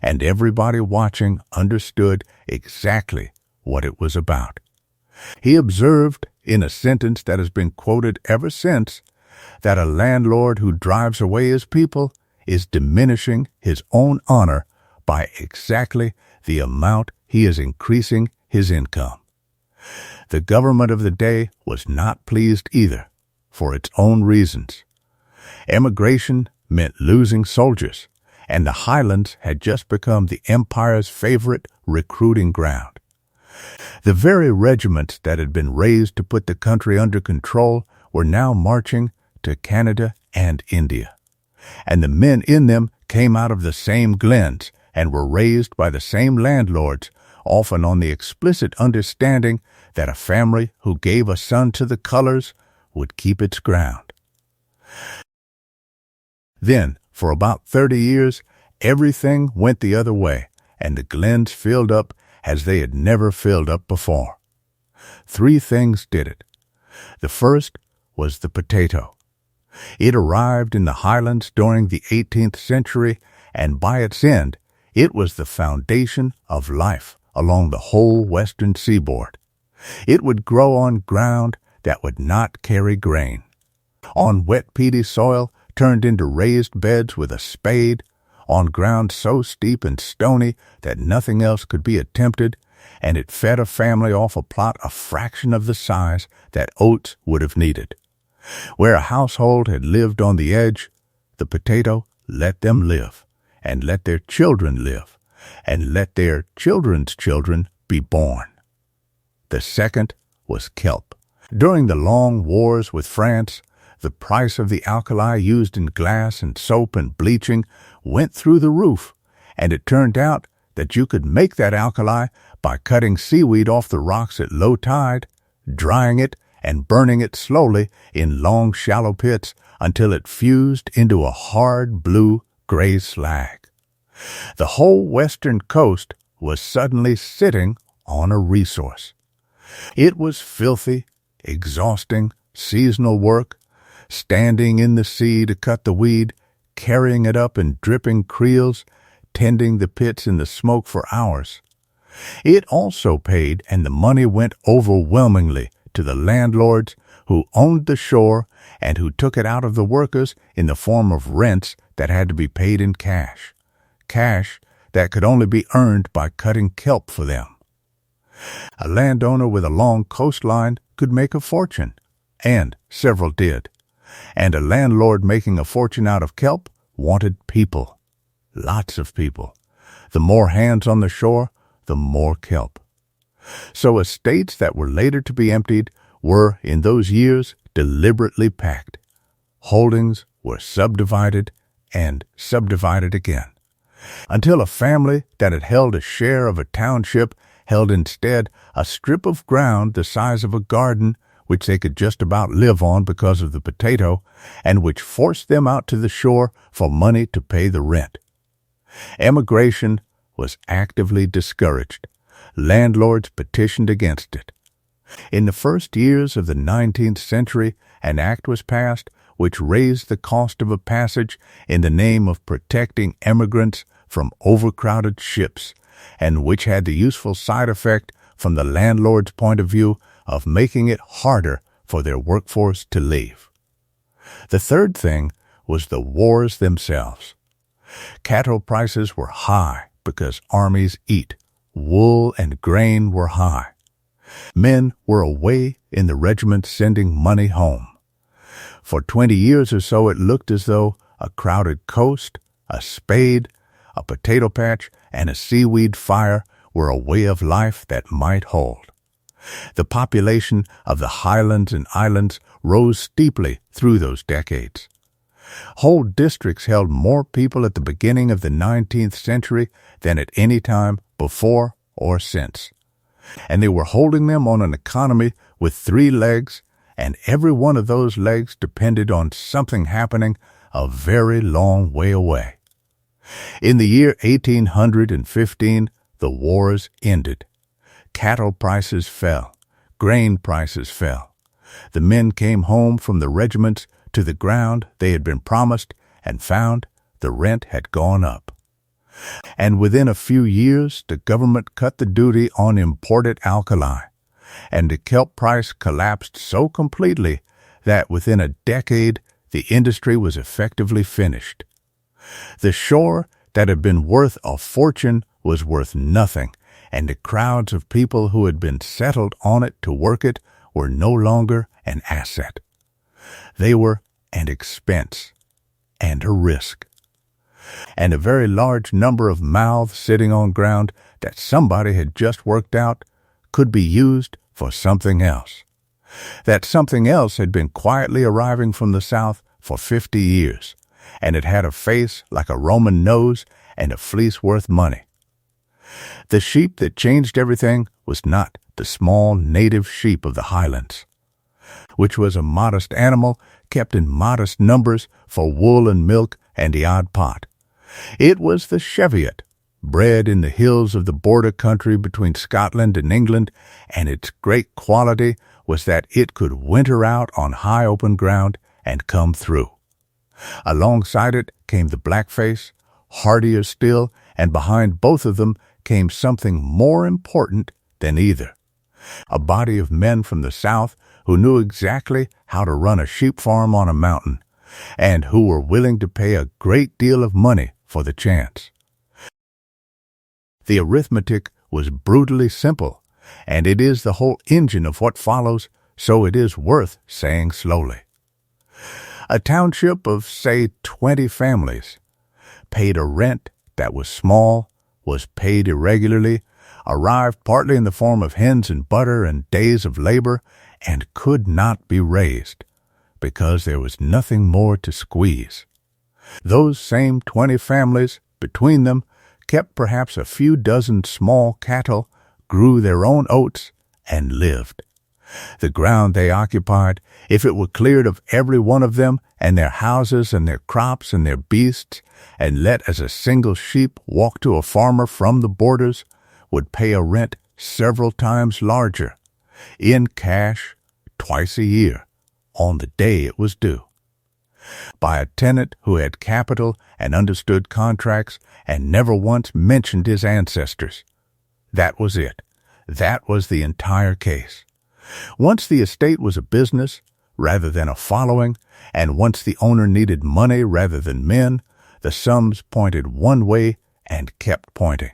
and everybody watching understood exactly what it was about. He observed, in a sentence that has been quoted ever since, that a landlord who drives away his people is diminishing his own honor by exactly the amount he is increasing his income. The government of the day was not pleased either, for its own reasons. Emigration meant losing soldiers, and the Highlands had just become the Empire's favorite recruiting ground. The very regiments that had been raised to put the country under control were now marching to Canada and India, and the men in them came out of the same Glens and were raised by the same landlords, often on the explicit understanding that a family who gave a son to the colors would keep its ground. Then, for about 30 years, everything went the other way, and the Glens filled up as they had never filled up before. 3 things did it. The first was the potato. It arrived in the Highlands during the 18th century, and by its end, it was the foundation of life along the whole western seaboard. It would grow on ground that would not carry grain, on wet peaty soil turned into raised beds with a spade, on ground so steep and stony that nothing else could be attempted, and it fed a family off a plot a fraction of the size that oats would have needed. Where a household had lived on the edge, the potato let them live, and let their children live, and let their children's children be born. The second was kelp. During the long wars with France, the price of the alkali used in glass and soap and bleaching went through the roof, and it turned out that you could make that alkali by cutting seaweed off the rocks at low tide, drying it, and burning it slowly in long shallow pits until it fused into a hard blue-gray slag. The whole western coast was suddenly sitting on a resource. It was filthy, exhausting, seasonal work, standing in the sea to cut the weed, carrying it up in dripping creels, tending the pits in the smoke for hours. It also paid, and the money went overwhelmingly to the landlords who owned the shore and who took it out of the workers in the form of rents that had to be paid in cash that could only be earned by cutting kelp for them. A landowner with a long coastline could make a fortune, and several did, and a landlord making a fortune out of kelp wanted people, lots of people. The more hands on the shore, the more kelp. So estates that were later to be emptied were, in those years, deliberately packed. Holdings were subdivided and subdivided again, until a family that had held a share of a township held instead a strip of ground the size of a garden which they could just about live on because of the potato, and which forced them out to the shore for money to pay the rent. Emigration was actively discouraged. Landlords petitioned against it. In the first years of the 19th century, an act was passed which raised the cost of a passage in the name of protecting emigrants from overcrowded ships, and which had the useful side effect, from the landlord's point of view, of making it harder for their workforce to leave. The third thing was the wars themselves. Cattle prices were high because armies eat. Wool and grain were high. Men were away in the regiment sending money home. For 20 years or so it looked as though a crowded coast, a spade, a potato patch, and a seaweed fire were a way of life that might hold. The population of the Highlands and Islands rose steeply through those decades. Whole districts held more people at the beginning of the 19th century than at any time before or since. And they were holding them on an economy with 3 legs, and every one of those legs depended on something happening a very long way away. In the year 1815, the wars ended. Cattle prices fell. Grain prices fell. The men came home from the regiments to the ground they had been promised and found the rent had gone up. And within a few years, the government cut the duty on imported alkali, and the kelp price collapsed so completely that within a decade the industry was effectively finished. The shore that had been worth a fortune was worth nothing, and the crowds of people who had been settled on it to work it were no longer an asset. They were an expense and a risk, and a very large number of mouths sitting on ground that somebody had just worked out could be used for something else. That something else had been quietly arriving from the south for 50 years, and it had a face like a Roman nose and a fleece worth money. The sheep that changed everything was not the small native sheep of the Highlands, which was a modest animal kept in modest numbers for wool and milk and the odd pot. It was the Cheviot, bred in the hills of the border country between Scotland and England, and its great quality was that it could winter out on high open ground and come through. Alongside it came the blackface, hardier still, and behind both of them came something more important than either. A body of men from the south who knew exactly how to run a sheep farm on a mountain, and who were willing to pay a great deal of money for the chance. The arithmetic was brutally simple, and it is the whole engine of what follows, so it is worth saying slowly. A township of, say, 20 families paid a rent that was small, was paid irregularly, arrived partly in the form of hens and butter and days of labor, and could not be raised, because there was nothing more to squeeze. Those same 20 families, between them, kept perhaps a few dozen small cattle, grew their own oats, and lived. The ground they occupied, if it were cleared of every one of them, and their houses and their crops and their beasts, and let as a single sheep walk to a farmer from the borders, would pay a rent several times larger, in cash, twice a year, on the day it was due, by a tenant who had capital and understood contracts and never once mentioned his ancestors. That was it. That was the entire case. Once the estate was a business rather than a following, and once the owner needed money rather than men, the sums pointed one way and kept pointing.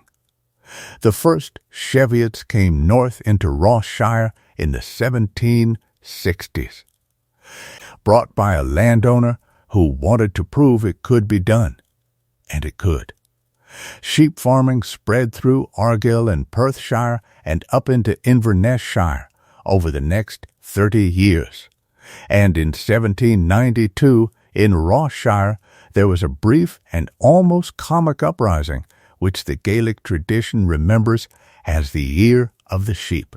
The first Cheviots came north into Ross-shire in the 1760s, brought by a landowner who wanted to prove it could be done, and it could. Sheep farming spread through Argyll and Perthshire and up into Inverness-shire over the next 30 years. And in 1792, in Ross-shire, there was a brief and almost comic uprising, which the Gaelic tradition remembers as the Year of the Sheep.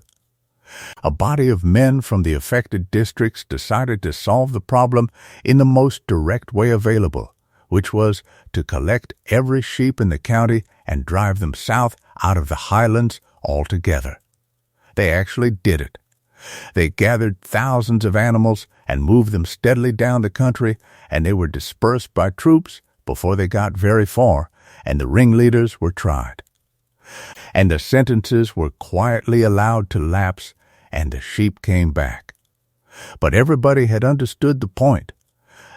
A body of men from the affected districts decided to solve the problem in the most direct way available, which was to collect every sheep in the county and drive them south out of the Highlands altogether. They actually did it. They gathered thousands of animals and moved them steadily down the country, and they were dispersed by troops before they got very far, and the ringleaders were tried. And the sentences were quietly allowed to lapse, and the sheep came back. But everybody had understood the point.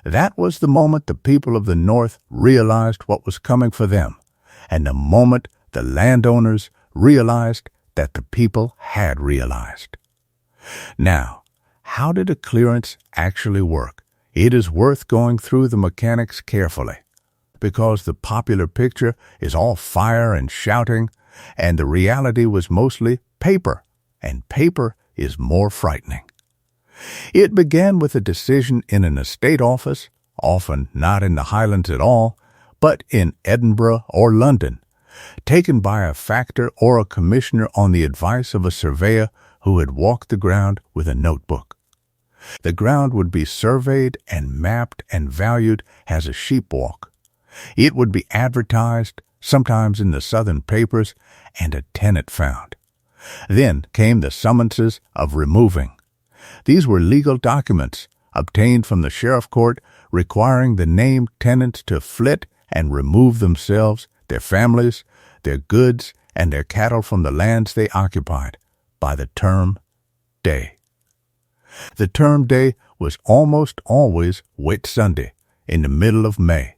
That was the moment the people of the North realized what was coming for them, and the moment the landowners realized that the people had realized. Now, how did a clearance actually work? It is worth going through the mechanics carefully, because the popular picture is all fire and shouting, and the reality was mostly paper, and paper is more frightening. It began with a decision in an estate office, often not in the Highlands at all, but in Edinburgh or London, taken by a factor or a commissioner on the advice of a surveyor who had walked the ground with a notebook. The ground would be surveyed and mapped and valued as a sheep walk. It would be advertised, sometimes in the southern papers, and a tenant found. Then came the summonses of removing. These were legal documents obtained from the sheriff court requiring the named tenants to flit and remove themselves, their families, their goods, and their cattle from the lands they occupied by the term day. The term day was almost always Whit Sunday in the middle of May,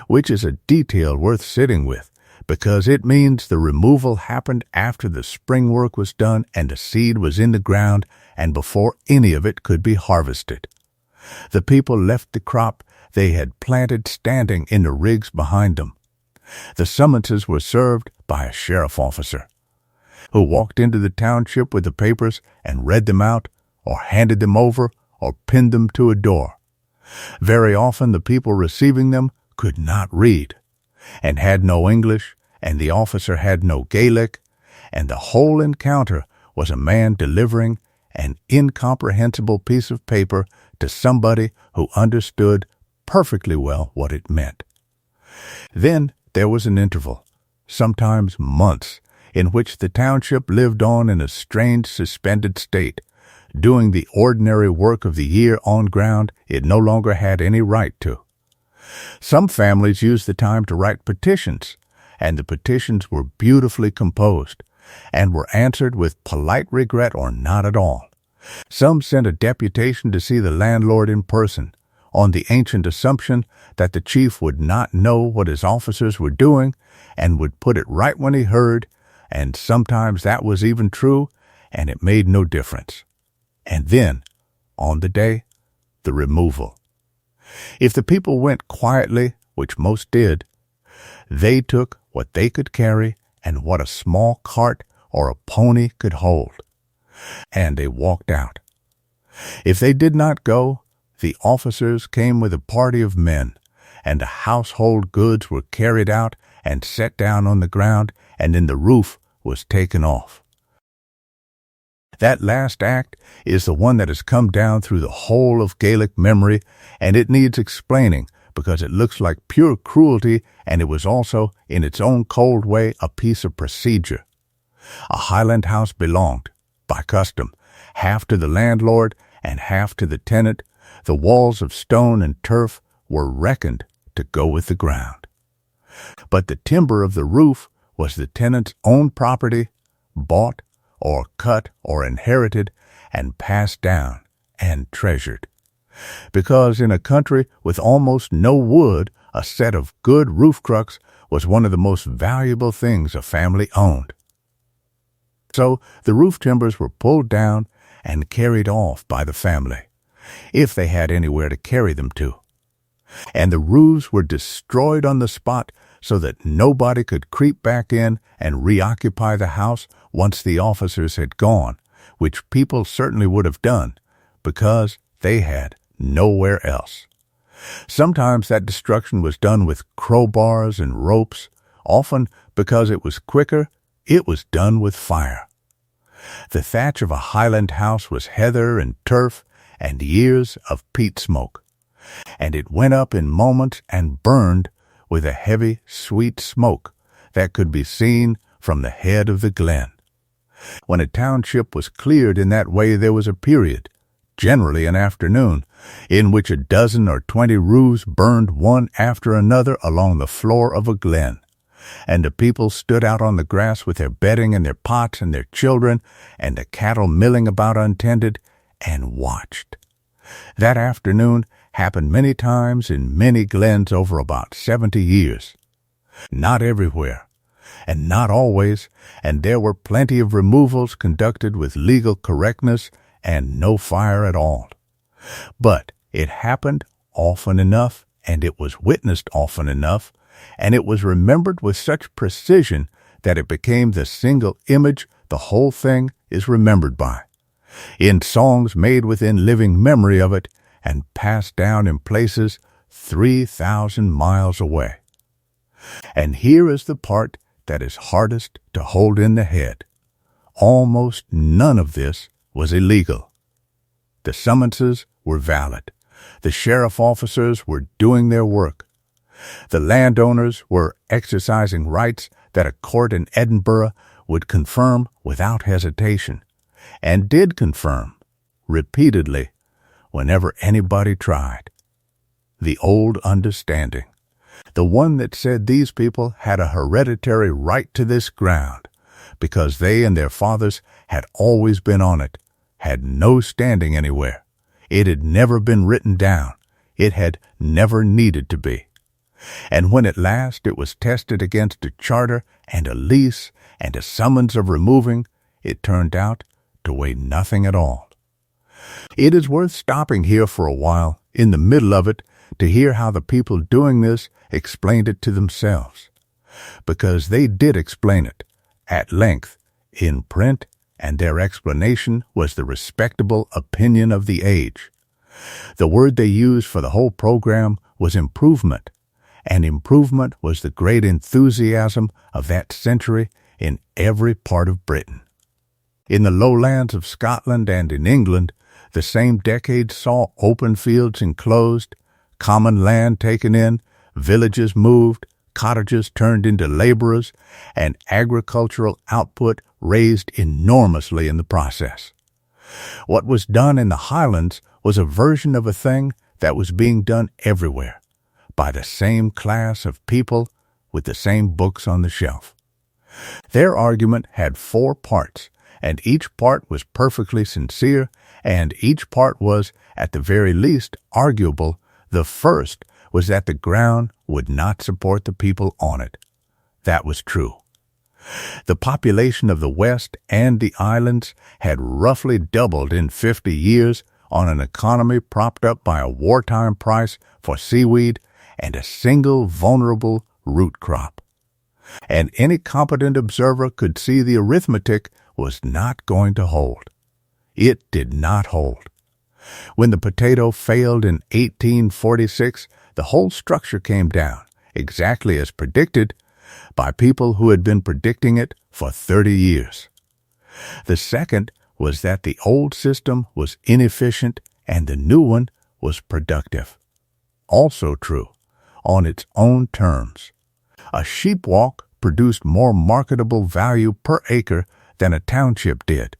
which is a detail worth sitting with, because it means the removal happened after the spring work was done and the seed was in the ground and before any of it could be harvested. The people left the crop they had planted standing in the rigs behind them. The summonses were served by a sheriff officer, who walked into the township with the papers and read them out, or handed them over, or pinned them to a door. Very often the people receiving them could not read, and had no English, and the officer had no Gaelic, and the whole encounter was a man delivering an incomprehensible piece of paper to somebody who understood perfectly well what it meant. Then there was an interval, sometimes months, in which the township lived on in a strange suspended state, doing the ordinary work of the year on ground it no longer had any right to. Some families used the time to write petitions, and the petitions were beautifully composed, and were answered with polite regret or not at all. Some sent a deputation to see the landlord in person, on the ancient assumption that the chief would not know what his officers were doing and would put it right when he heard, and sometimes that was even true, and it made no difference. And then, on the day, the removal. If the people went quietly, which most did, they took what they could carry and what a small cart or a pony could hold, and they walked out. If they did not go, the officers came with a party of men, and the household goods were carried out and set down on the ground, and then the roof was taken off. That last act is the one that has come down through the whole of Gaelic memory, and it needs explaining because it looks like pure cruelty, and it was also, in its own cold way, a piece of procedure. A Highland house belonged, by custom, half to the landlord and half to the tenant. The walls of stone and turf were reckoned to go with the ground. But the timber of the roof was the tenant's own property, bought or cut or inherited and passed down and treasured. Because in a country with almost no wood, a set of good roof trucks was one of the most valuable things a family owned. So the roof timbers were pulled down and carried off by the family, if they had anywhere to carry them to. And the roofs were destroyed on the spot so that nobody could creep back in and reoccupy the house once the officers had gone, which people certainly would have done, because they had nowhere else. Sometimes that destruction was done with crowbars and ropes. Often, because it was quicker, it was done with fire. The thatch of a Highland house was heather and turf and years of peat smoke, and it went up in moments and burned with a heavy, sweet smoke that could be seen from the head of the glen. When a township was cleared in that way, there was a period, generally an afternoon, in which a dozen or 20 roofs burned one after another along the floor of a glen, and the people stood out on the grass with their bedding and their pots and their children and the cattle milling about untended, and watched. That afternoon happened many times in many glens over about 70 years. Not everywhere, and not always, and there were plenty of removals conducted with legal correctness and no fire at all. But it happened often enough, and it was witnessed often enough, and it was remembered with such precision that it became the single image the whole thing is remembered by, in songs made within living memory of it and passed down in places 3,000 miles away. And here is the part that is hardest to hold in the head. Almost none of this was illegal. The summonses were valid. The sheriff officers were doing their work. The landowners were exercising rights that a court in Edinburgh would confirm without hesitation, and did confirm repeatedly whenever anybody tried. The old understanding, the one that said these people had a hereditary right to this ground, because they and their fathers had always been on it, had no standing anywhere. It had never been written down. It had never needed to be. And when at last it was tested against a charter and a lease and a summons of removing, it turned out to weigh nothing at all. It is worth stopping here for a while, in the middle of it, to hear how the people doing this explained it to themselves. Because they did explain it, at length, in print, and their explanation was the respectable opinion of the age. The word they used for the whole program was improvement, and improvement was the great enthusiasm of that century in every part of Britain. In the lowlands of Scotland and in England, the same decade saw open fields enclosed, common land taken in, villages moved, cottages turned into laborers, and agricultural output raised enormously in the process. What was done in the Highlands was a version of a thing that was being done everywhere, by the same class of people with the same books on the shelf. Their argument had 4 parts, and each part was perfectly sincere, and each part was, at the very least, arguable. The first was that the ground would not support the people on it. That was true. The population of the West and the islands had roughly doubled in 50 years on an economy propped up by a wartime price for seaweed and a single vulnerable root crop. And any competent observer could see the arithmetic was not going to hold. It did not hold. When the potato failed in 1846, the whole structure came down, exactly as predicted, by people who had been predicting it for 30 years. The second was that the old system was inefficient and the new one was productive. Also true, on its own terms. A sheep walk produced more marketable value per acre than a township did,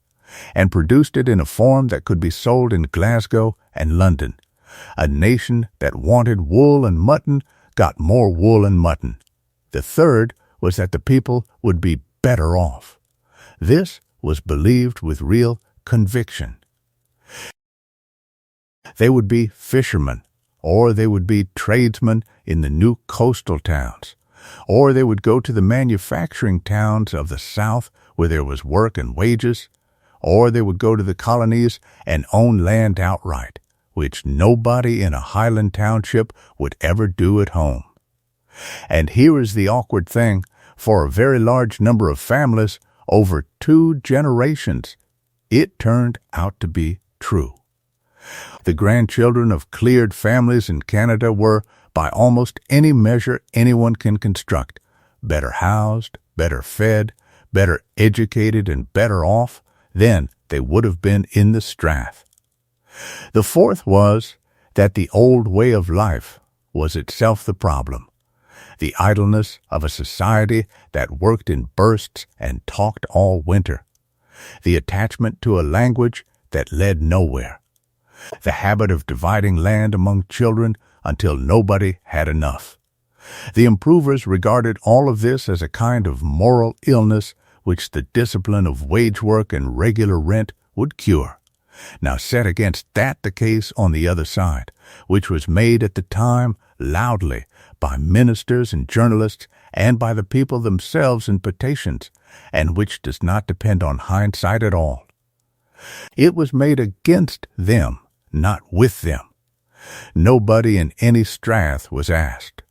and produced it in a form that could be sold in Glasgow and London. A nation that wanted wool and mutton got more wool and mutton. The third was that the people would be better off. This was believed with real conviction. They would be fishermen, or they would be tradesmen in the new coastal towns, or they would go to the manufacturing towns of the South where there was work and wages, or they would go to the colonies and own land outright, which nobody in a Highland township would ever do at home. And here is the awkward thing, for a very large number of families, over 2 generations, it turned out to be true. The grandchildren of cleared families in Canada were, by almost any measure anyone can construct, better housed, better fed, better educated, and better off than they would have been in the Strath. The fourth was that the old way of life was itself the problem. The idleness of a society that worked in bursts and talked all winter. The attachment to a language that led nowhere. The habit of dividing land among children until nobody had enough. The improvers regarded all of this as a kind of moral illness which the discipline of wage work and regular rent would cure. Now set against that the case on the other side, which was made at the time loudly by ministers and journalists and by the people themselves in petitions, and which does not depend on hindsight at all. It was made against them, not with them. Nobody in any strath was asked.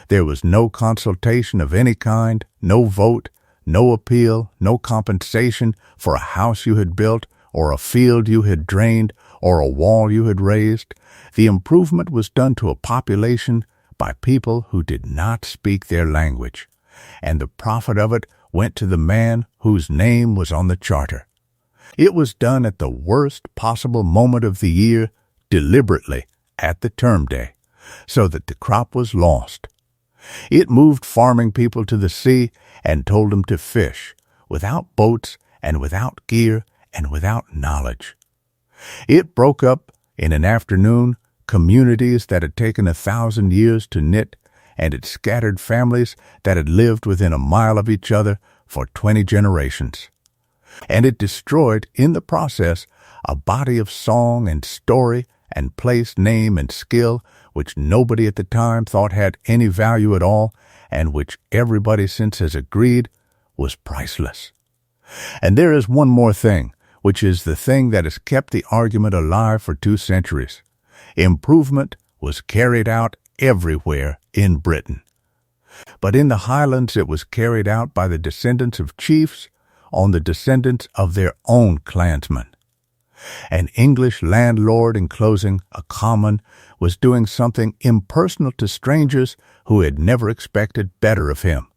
There was no consultation of any kind, no vote, no appeal, no compensation for a house you had built, or a field you had drained, or a wall you had raised. The improvement was done to a population by people who did not speak their language, and the profit of it went to the man whose name was on the charter. It was done at the worst possible moment of the year, deliberately, at the term day, so that the crop was lost. It moved farming people to the sea and told them to fish, without boats and without gear and without knowledge. It broke up, in an afternoon, communities that had taken 1,000 years to knit, and it scattered families that had lived within a mile of each other for 20 generations. And it destroyed, in the process, a body of song and story and place, name, and skill which nobody at the time thought had any value at all, and which everybody since has agreed was priceless. And there is one more thing, which is the thing that has kept the argument alive for 2 centuries. Improvement was carried out everywhere in Britain. But in the Highlands it was carried out by the descendants of chiefs on the descendants of their own clansmen. An English landlord enclosing a common was doing something impersonal to strangers who had never expected better of him.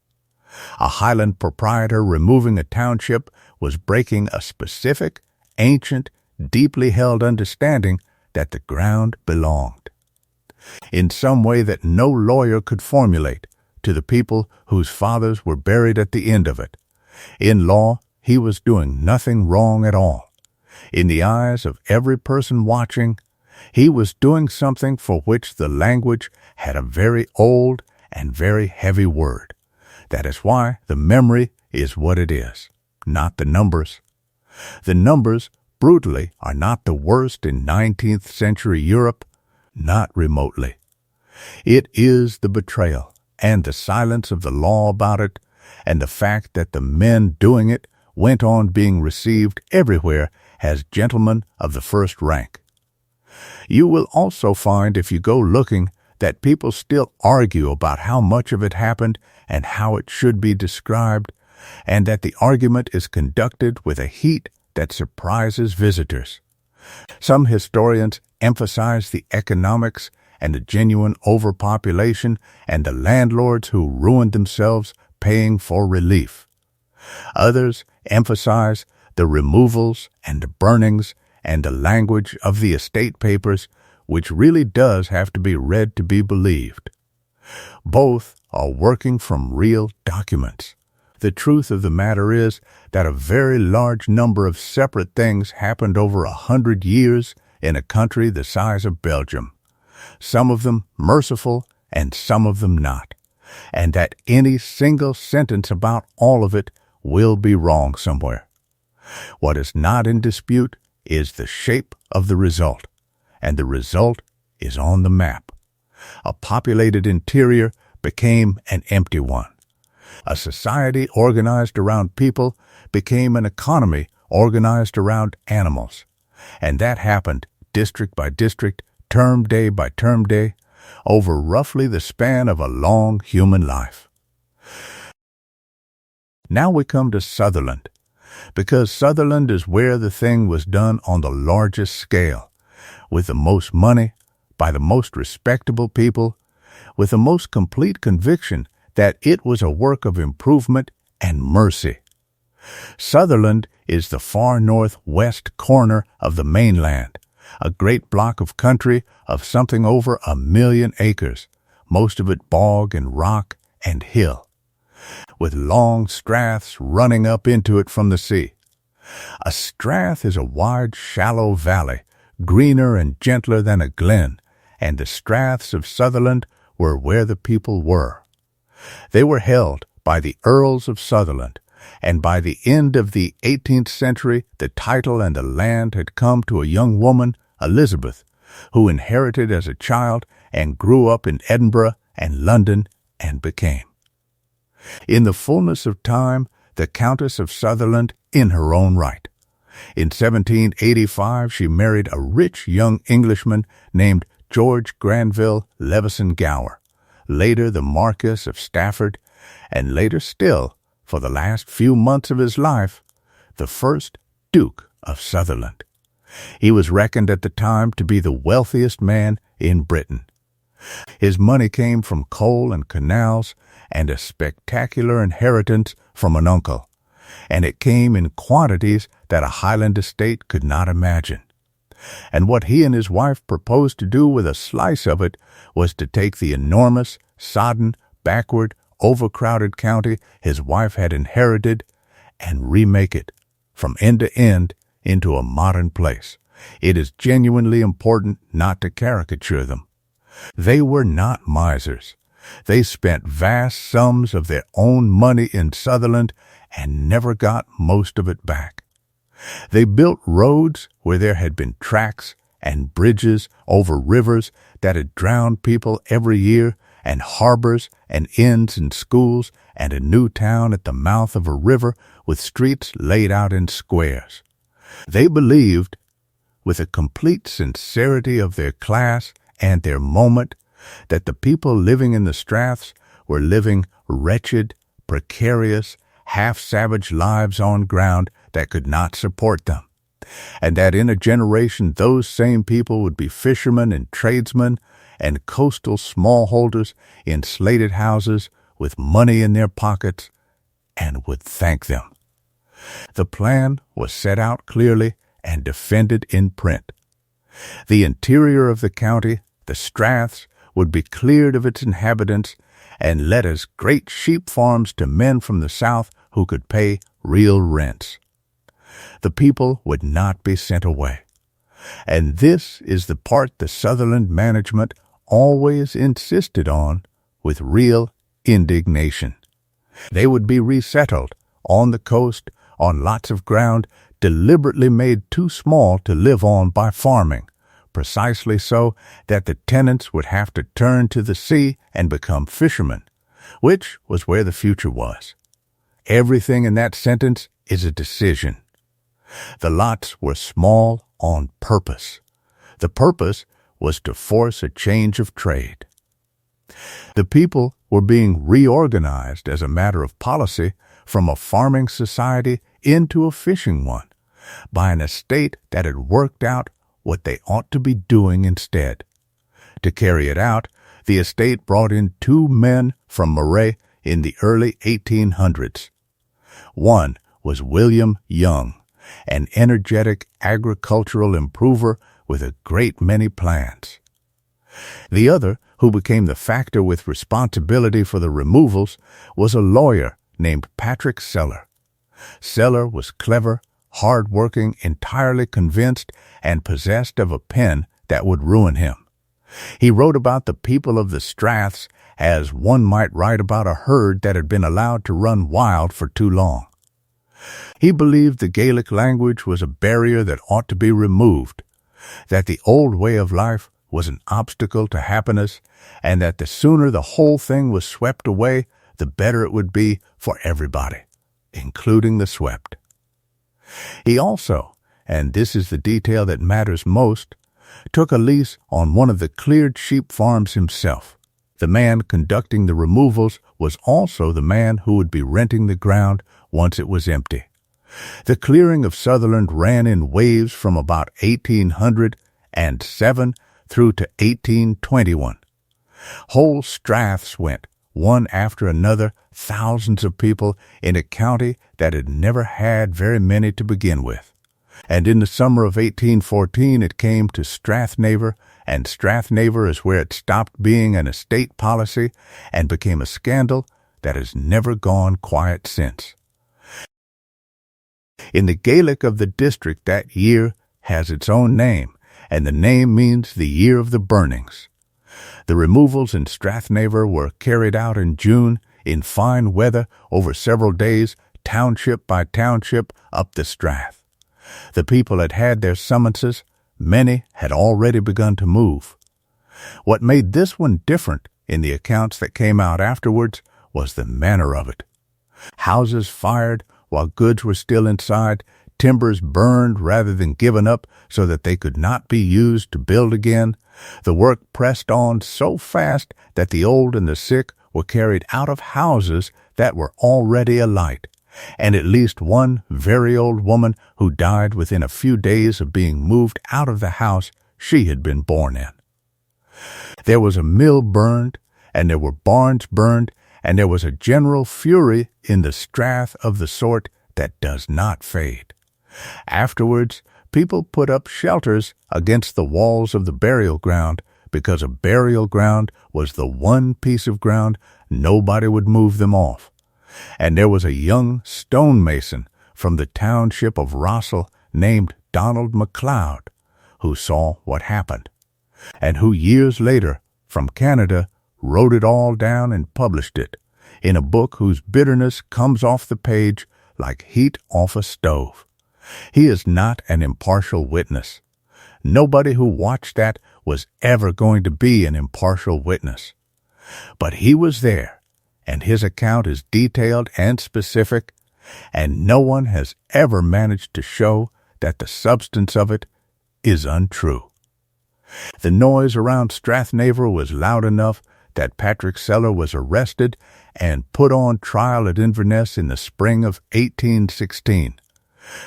A Highland proprietor removing a township was breaking a specific, ancient, deeply held understanding that the ground belonged, in some way that no lawyer could formulate, to the people whose fathers were buried at the end of it. In law, he was doing nothing wrong at all. In the eyes of every person watching, he was doing something for which the language had a very old and very heavy word. That is why the memory is what it is, not the numbers. The numbers, brutally, are not the worst in 19th century Europe, not remotely. It is the betrayal and the silence of the law about it, and the fact that the men doing it went on being received everywhere as gentlemen of the first rank. You will also find, if you go looking, that people still argue about how much of it happened and how it should be described, and that the argument is conducted with a heat that surprises visitors. Some historians emphasize the economics and the genuine overpopulation and the landlords who ruined themselves paying for relief. Others emphasize the removals and the burnings and the language of the estate papers, which really does have to be read to be believed. Both are working from real documents. The truth of the matter is that a very large number of separate things happened over 100 years in a country the size of Belgium, some of them merciful and some of them not, and that any single sentence about all of it will be wrong somewhere. What is not in dispute is the shape of the result, and the result is on the map. A populated interior became an empty one. A society organized around people became an economy organized around animals. And that happened district by district, term day by term day, over roughly the span of a long human life. Now we come to Sutherland, because Sutherland is where the thing was done on the largest scale, with the most money, by the most respectable people, with the most complete conviction that it was a work of improvement and mercy. Sutherland is the far northwest corner of the mainland, a great block of country of something over 1 million acres, most of it bog and rock and hill, with long straths running up into it from the sea. A strath is a wide, shallow valley, greener and gentler than a glen, and the straths of Sutherland were where the people were. They were held by the Earls of Sutherland, and by the end of the 18th century the title and the land had come to a young woman, Elizabeth, who inherited as a child and grew up in Edinburgh and London and became, in the fullness of time, the Countess of Sutherland in her own right. In 1785 she married a rich young Englishman named George Granville Levison Gower, later the Marquess of Stafford, and later still, for the last few months of his life, the first Duke of Sutherland. He was reckoned at the time to be the wealthiest man in Britain. His money came from coal and canals and a spectacular inheritance from an uncle, and it came in quantities that a Highland estate could not imagine. And what he and his wife proposed to do with a slice of it was to take the enormous, sodden, backward, overcrowded county his wife had inherited and remake it, from end to end, into a modern place. It is genuinely important not to caricature them. They were not misers. They spent vast sums of their own money in Sutherland and never got most of it back. They built roads where there had been tracks and bridges over rivers that had drowned people every year, and harbors and inns and schools, and a new town at the mouth of a river with streets laid out in squares. They believed, with a complete sincerity of their class and their moment, that the people living in the Straths were living wretched, precarious, half-savage lives on ground that could not support them, and that in a generation those same people would be fishermen and tradesmen and coastal smallholders in slated houses with money in their pockets, and would thank them. The plan was set out clearly and defended in print. The interior of the county, the Straths, would be cleared of its inhabitants and let as great sheep farms to men from the South who could pay real rents. The people would not be sent away. And this is the part the Sutherland management always insisted on with real indignation. They would be resettled on the coast on lots of ground deliberately made too small to live on by farming, precisely so that the tenants would have to turn to the sea and become fishermen, which was where the future was. Everything in that sentence is a decision. The lots were small on purpose. The purpose was to force a change of trade. The people were being reorganized as a matter of policy from a farming society into a fishing one by an estate that had worked out what they ought to be doing instead. To carry it out, the estate brought in 2 men from Moray in the early 1800s. One was William Young, an energetic agricultural improver with a great many plans. The other, who became the factor with responsibility for the removals, was a lawyer named Patrick Seller. Seller was clever, hard-working, entirely convinced, and possessed of a pen that would ruin him. He wrote about the people of the Straths as one might write about a herd that had been allowed to run wild for too long. He believed the Gaelic language was a barrier that ought to be removed, that the old way of life was an obstacle to happiness, and that the sooner the whole thing was swept away, the better it would be for everybody, including the swept. He also, and this is the detail that matters most, took a lease on one of the cleared sheep farms himself. The man conducting the removals was also the man who would be renting the ground once it was empty. The clearing of Sutherland ran in waves from about 1807 through to 1821. Whole straths went, one after another, thousands of people in a county that had never had very many to begin with. And in the summer of 1814 it came to Strathnaver, and Strathnaver is where it stopped being an estate policy and became a scandal that has never gone quiet since. In the Gaelic of the district, that year has its own name, and the name means the year of the burnings. The removals in Strathnaver were carried out in June in fine weather over several days, township by township, up the Strath. The people had had their summonses. Many had already begun to move. What made this one different in the accounts that came out afterwards was the manner of it. Houses fired while goods were still inside, timbers burned rather than given up so that they could not be used to build again. The work pressed on so fast that the old and the sick were carried out of houses that were already alight, and at least one very old woman who died within a few days of being moved out of the house she had been born in. There was a mill burned, and there were barns burned, and there was a general fury in the Strath of the sort that does not fade. Afterwards, people put up shelters against the walls of the burial ground, because a burial ground was the one piece of ground nobody would move them off. And there was a young stonemason from the township of Rossall named Donald MacLeod, who saw what happened, and who years later, from Canada, wrote it all down and published it in a book whose bitterness comes off the page like heat off a stove. He is not an impartial witness. Nobody who watched that was ever going to be an impartial witness. But he was there, and his account is detailed and specific, and no one has ever managed to show that the substance of it is untrue. The noise around Strathnaver was loud enough that Patrick Seller was arrested and put on trial at Inverness in the spring of 1816,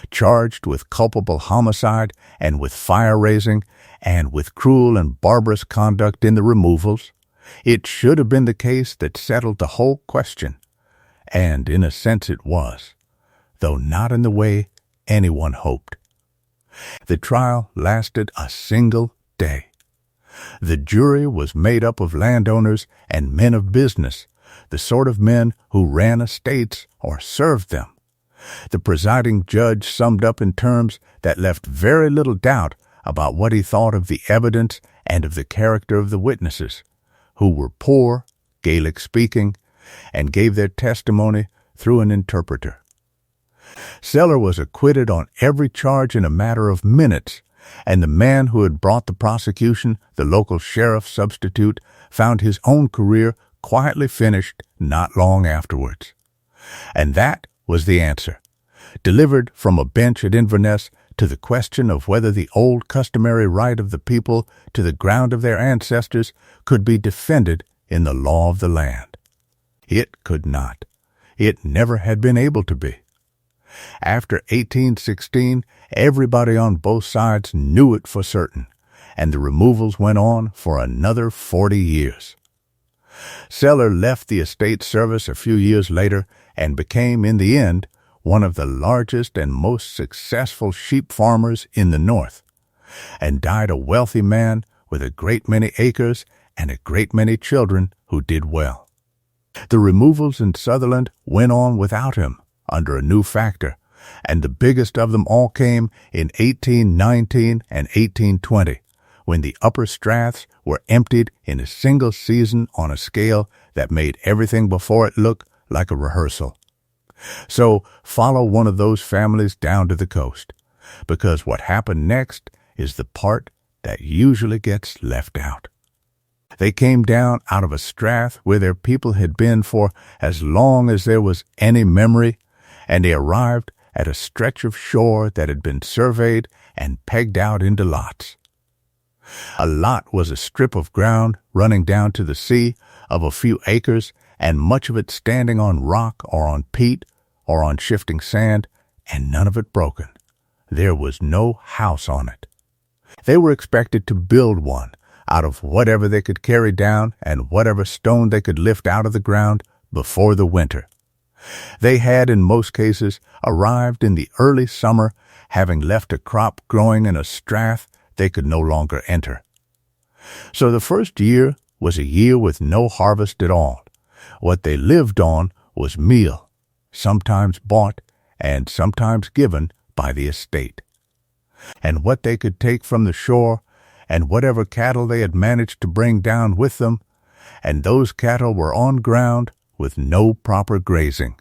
charged with culpable homicide and with fire-raising and with cruel and barbarous conduct in the removals. It should have been the case that settled the whole question, and in a sense it was, though not in the way anyone hoped. The trial lasted a single day. The jury was made up of landowners and men of business, the sort of men who ran estates or served them. The presiding judge summed up in terms that left very little doubt about what he thought of the evidence and of the character of the witnesses, who were poor, Gaelic-speaking, and gave their testimony through an interpreter. Seller was acquitted on every charge in a matter of minutes, and the man who had brought the prosecution, the local sheriff substitute, found his own career quietly finished not long afterwards. And that was the answer, delivered from a bench at Inverness, to the question of whether the old customary right of the people to the ground of their ancestors could be defended in the law of the land. It could not. It never had been able to be. After 1816, everybody on both sides knew it for certain, and the removals went on for another 40 years. Seller left the estate service a few years later and became, in the end, one of the largest and most successful sheep farmers in the North, and died a wealthy man with a great many acres and a great many children who did well. The removals in Sutherland went on without him, under a new factor, and the biggest of them all came in 1819 and 1820, when the upper straths were emptied in a single season on a scale that made everything before it look like a rehearsal. So follow one of those families down to the coast, because what happened next is the part that usually gets left out. They came down out of a strath where their people had been for as long as there was any memory, and they arrived at a stretch of shore that had been surveyed and pegged out into lots. A lot was a strip of ground running down to the sea of a few acres, and much of it standing on rock or on peat or on shifting sand, and none of it broken. There was no house on it. They were expected to build one out of whatever they could carry down and whatever stone they could lift out of the ground before the winter. They had, in most cases, arrived in the early summer, having left a crop growing in a strath they could no longer enter. So the first year was a year with no harvest at all. What they lived on was meal, sometimes bought and sometimes given by the estate, and what they could take from the shore, and whatever cattle they had managed to bring down with them, and those cattle were on ground with no proper grazing.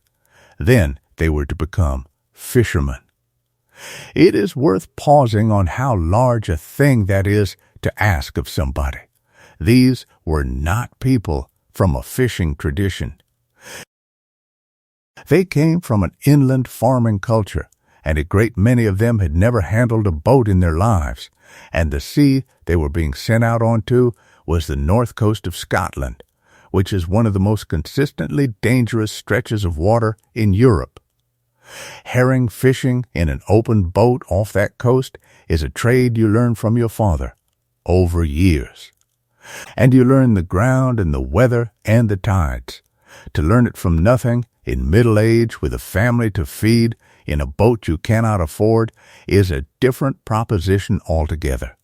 Then they were to become fishermen. It is worth pausing on how large a thing that is to ask of somebody. These were not people from a fishing tradition. They came from an inland farming culture, and a great many of them had never handled a boat in their lives, and the sea they were being sent out onto was the north coast of Scotland, which is one of the most consistently dangerous stretches of water in Europe. Herring fishing in an open boat off that coast is a trade you learn from your father over years. And you learn the ground and the weather and the tides. To learn it from nothing, in middle age, with a family to feed, in a boat you cannot afford, is a different proposition altogether.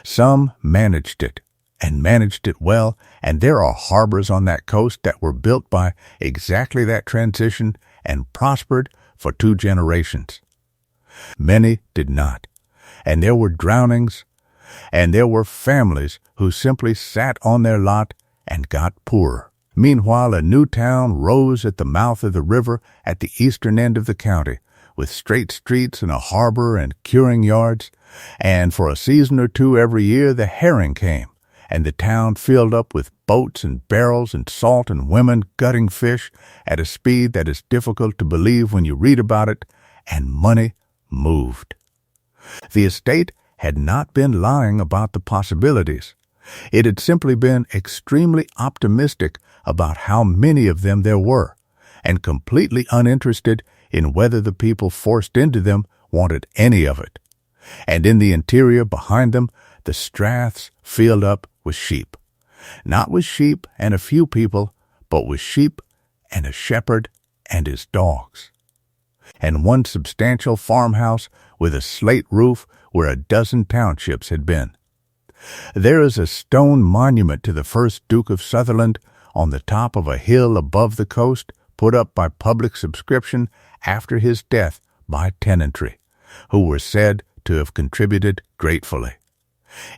Some managed it, and managed it well, and there are harbors on that coast that were built by exactly that transition and prospered for 2 generations. Many did not, and there were drownings, and there were families who simply sat on their lot and got poorer. Meanwhile, a new town rose at the mouth of the river at the eastern end of the county, with straight streets and a harbor and curing yards, and for a season or two every year the herring came, and the town filled up with boats and barrels and salt and women gutting fish at a speed that is difficult to believe when you read about it, and money moved. The estate had not been lying about the possibilities. It had simply been extremely optimistic about how many of them there were, and completely uninterested in whether the people forced into them wanted any of it. And in the interior behind them, the straths filled up with sheep. Not with sheep and a few people, but with sheep and a shepherd and his dogs. And one substantial farmhouse with a slate roof where a dozen townships had been. There is a stone monument to the first Duke of Sutherland on the top of a hill above the coast, put up by public subscription after his death by tenantry, who were said to have contributed gratefully.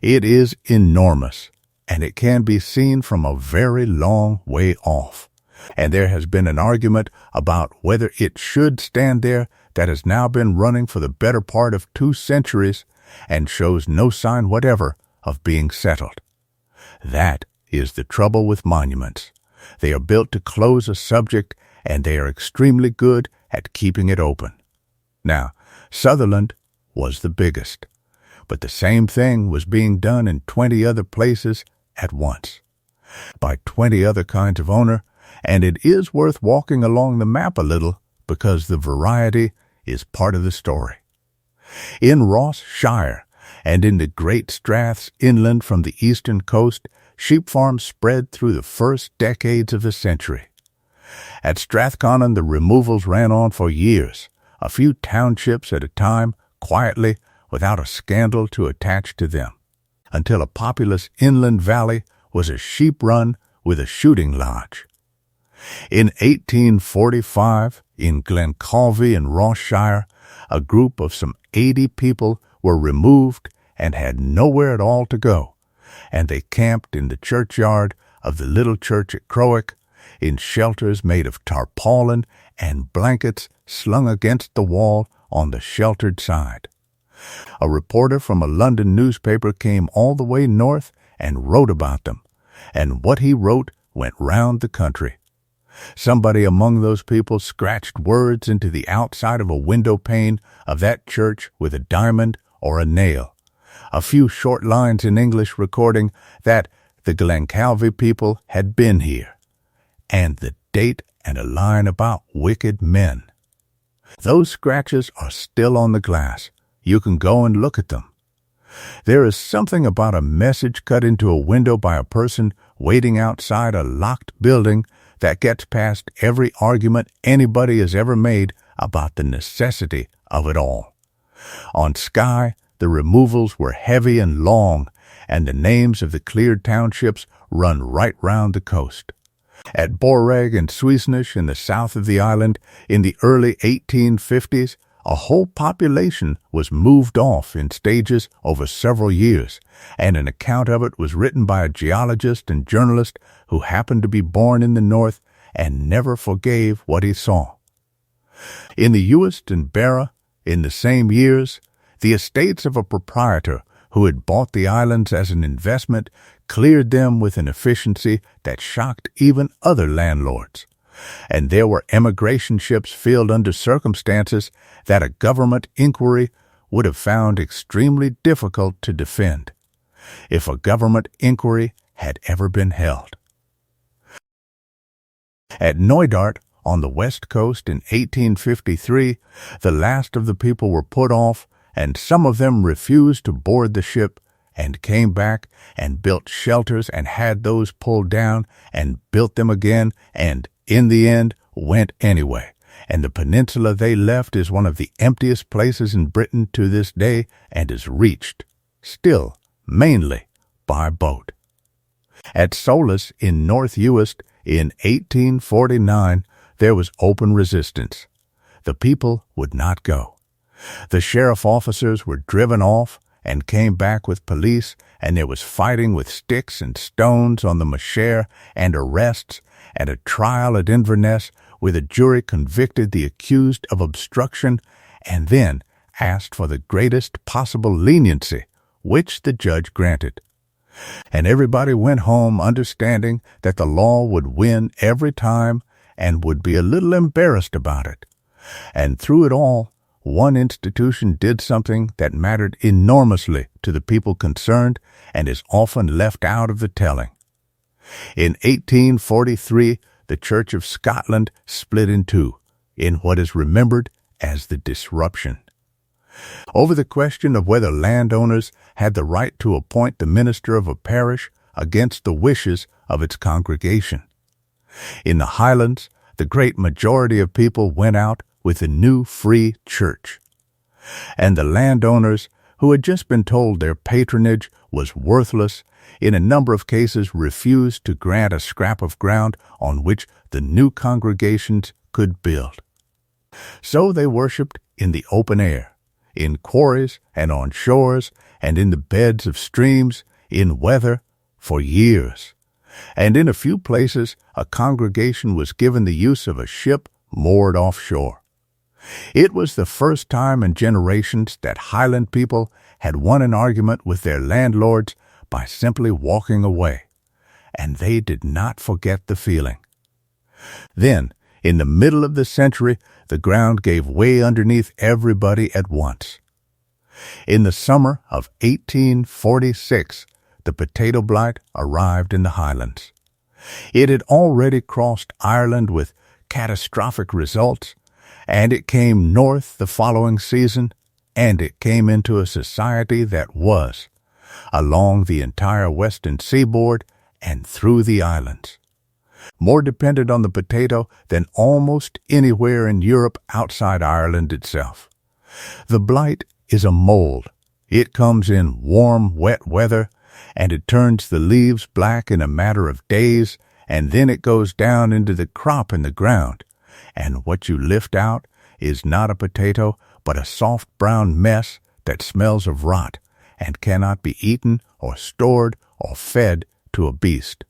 It is enormous, and it can be seen from a very long way off. And there has been an argument about whether it should stand there that has now been running for the better part of 2 centuries and shows no sign whatever of being settled. That is the trouble with monuments. They are built to close a subject, and they are extremely good at keeping it open. Now, Sutherland was the biggest, but the same thing was being done in 20 other places at once, by 20 other kinds of owner, and it is worth walking along the map a little because the variety is part of the story. In Ross Shire and in the great straths inland from the eastern coast, sheep farms spread through the first decades of the century. At Strathconnell, the removals ran on for years, a few townships at a time, quietly, without a scandal to attach to them, until a populous inland valley was a sheep run with a shooting lodge. In 1845, in Glencalvy in Ross Shire, a group of some 80 people were removed and had nowhere at all to go, and they camped in the churchyard of the little church at Crowick, in shelters made of tarpaulin and blankets slung against the wall on the sheltered side. A reporter from a London newspaper came all the way north and wrote about them, and what he wrote went round the country. Somebody among those people scratched words into the outside of a window pane of that church with a diamond or a nail, a few short lines in English recording that the Glencalvy people had been here, and the date and a line about wicked men. Those scratches are still on the glass. You can go and look at them. There is something about a message cut into a window by a person waiting outside a locked building that gets past every argument anybody has ever made about the necessity of it all. On Skye, the removals were heavy and long, and the names of the cleared townships run right round the coast. At Borreg and Suisnish in the south of the island, in the early 1850s, a whole population was moved off in stages over several years, and an account of it was written by a geologist and journalist who happened to be born in the north and never forgave what he saw. In the Uist and Barra, in the same years, the estates of a proprietor who had bought the islands as an investment cleared them with an efficiency that shocked even other landlords. And there were emigration ships filled under circumstances that a government inquiry would have found extremely difficult to defend, if a government inquiry had ever been held. At Knoydart, on the west coast in 1853, the last of the people were put off, and some of them refused to board the ship and came back and built shelters and had those pulled down and built them again and, in the end, went anyway. And the peninsula they left is one of the emptiest places in Britain to this day and is reached, still, mainly by boat. At Solus in North Uist in 1849, there was open resistance. The people would not go. The sheriff officers were driven off and came back with police, and there was fighting with sticks and stones on the Machair, and arrests, and a trial at Inverness where the jury convicted the accused of obstruction, and then asked for the greatest possible leniency, which the judge granted. And everybody went home understanding that the law would win every time and would be a little embarrassed about it. And through it all, one institution did something that mattered enormously to the people concerned and is often left out of the telling. In 1843, the Church of Scotland split in two, in what is remembered as the Disruption, over the question of whether landowners had the right to appoint the minister of a parish against the wishes of its congregation. In the Highlands, the great majority of people went out with the new free church, and the landowners, who had just been told their patronage was worthless, in a number of cases refused to grant a scrap of ground on which the new congregations could build. So they worshipped in the open air, in quarries and on shores and in the beds of streams, in weather, for years. And in a few places a congregation was given the use of a ship moored offshore. It was the first time in generations that Highland people had won an argument with their landlords by simply walking away, and they did not forget the feeling. Then, in the middle of the century, the ground gave way underneath everybody at once. In the summer of 1846, the potato blight arrived in the Highlands. It had already crossed Ireland with catastrophic results, and it came north the following season, and it came into a society that was, along the entire western seaboard and through the islands, more dependent on the potato than almost anywhere in Europe outside Ireland itself. The blight is a mold. It comes in warm, wet weather, and it turns the leaves black in a matter of days, and then it goes down into the crop in the ground, and what you lift out is not a potato, but a soft brown mess that smells of rot and cannot be eaten or stored or fed to a beast.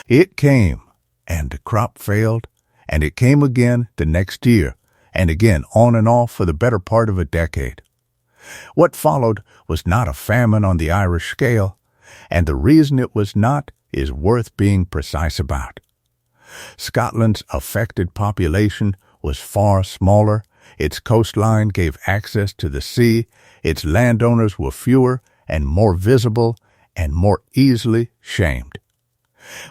It came, and the crop failed, and it came again the next year, and again on and off for the better part of a decade. What followed was not a famine on the Irish scale, and the reason it was not is worth being precise about. Scotland's affected population was far smaller, its coastline gave access to the sea, its landowners were fewer and more visible and more easily shamed.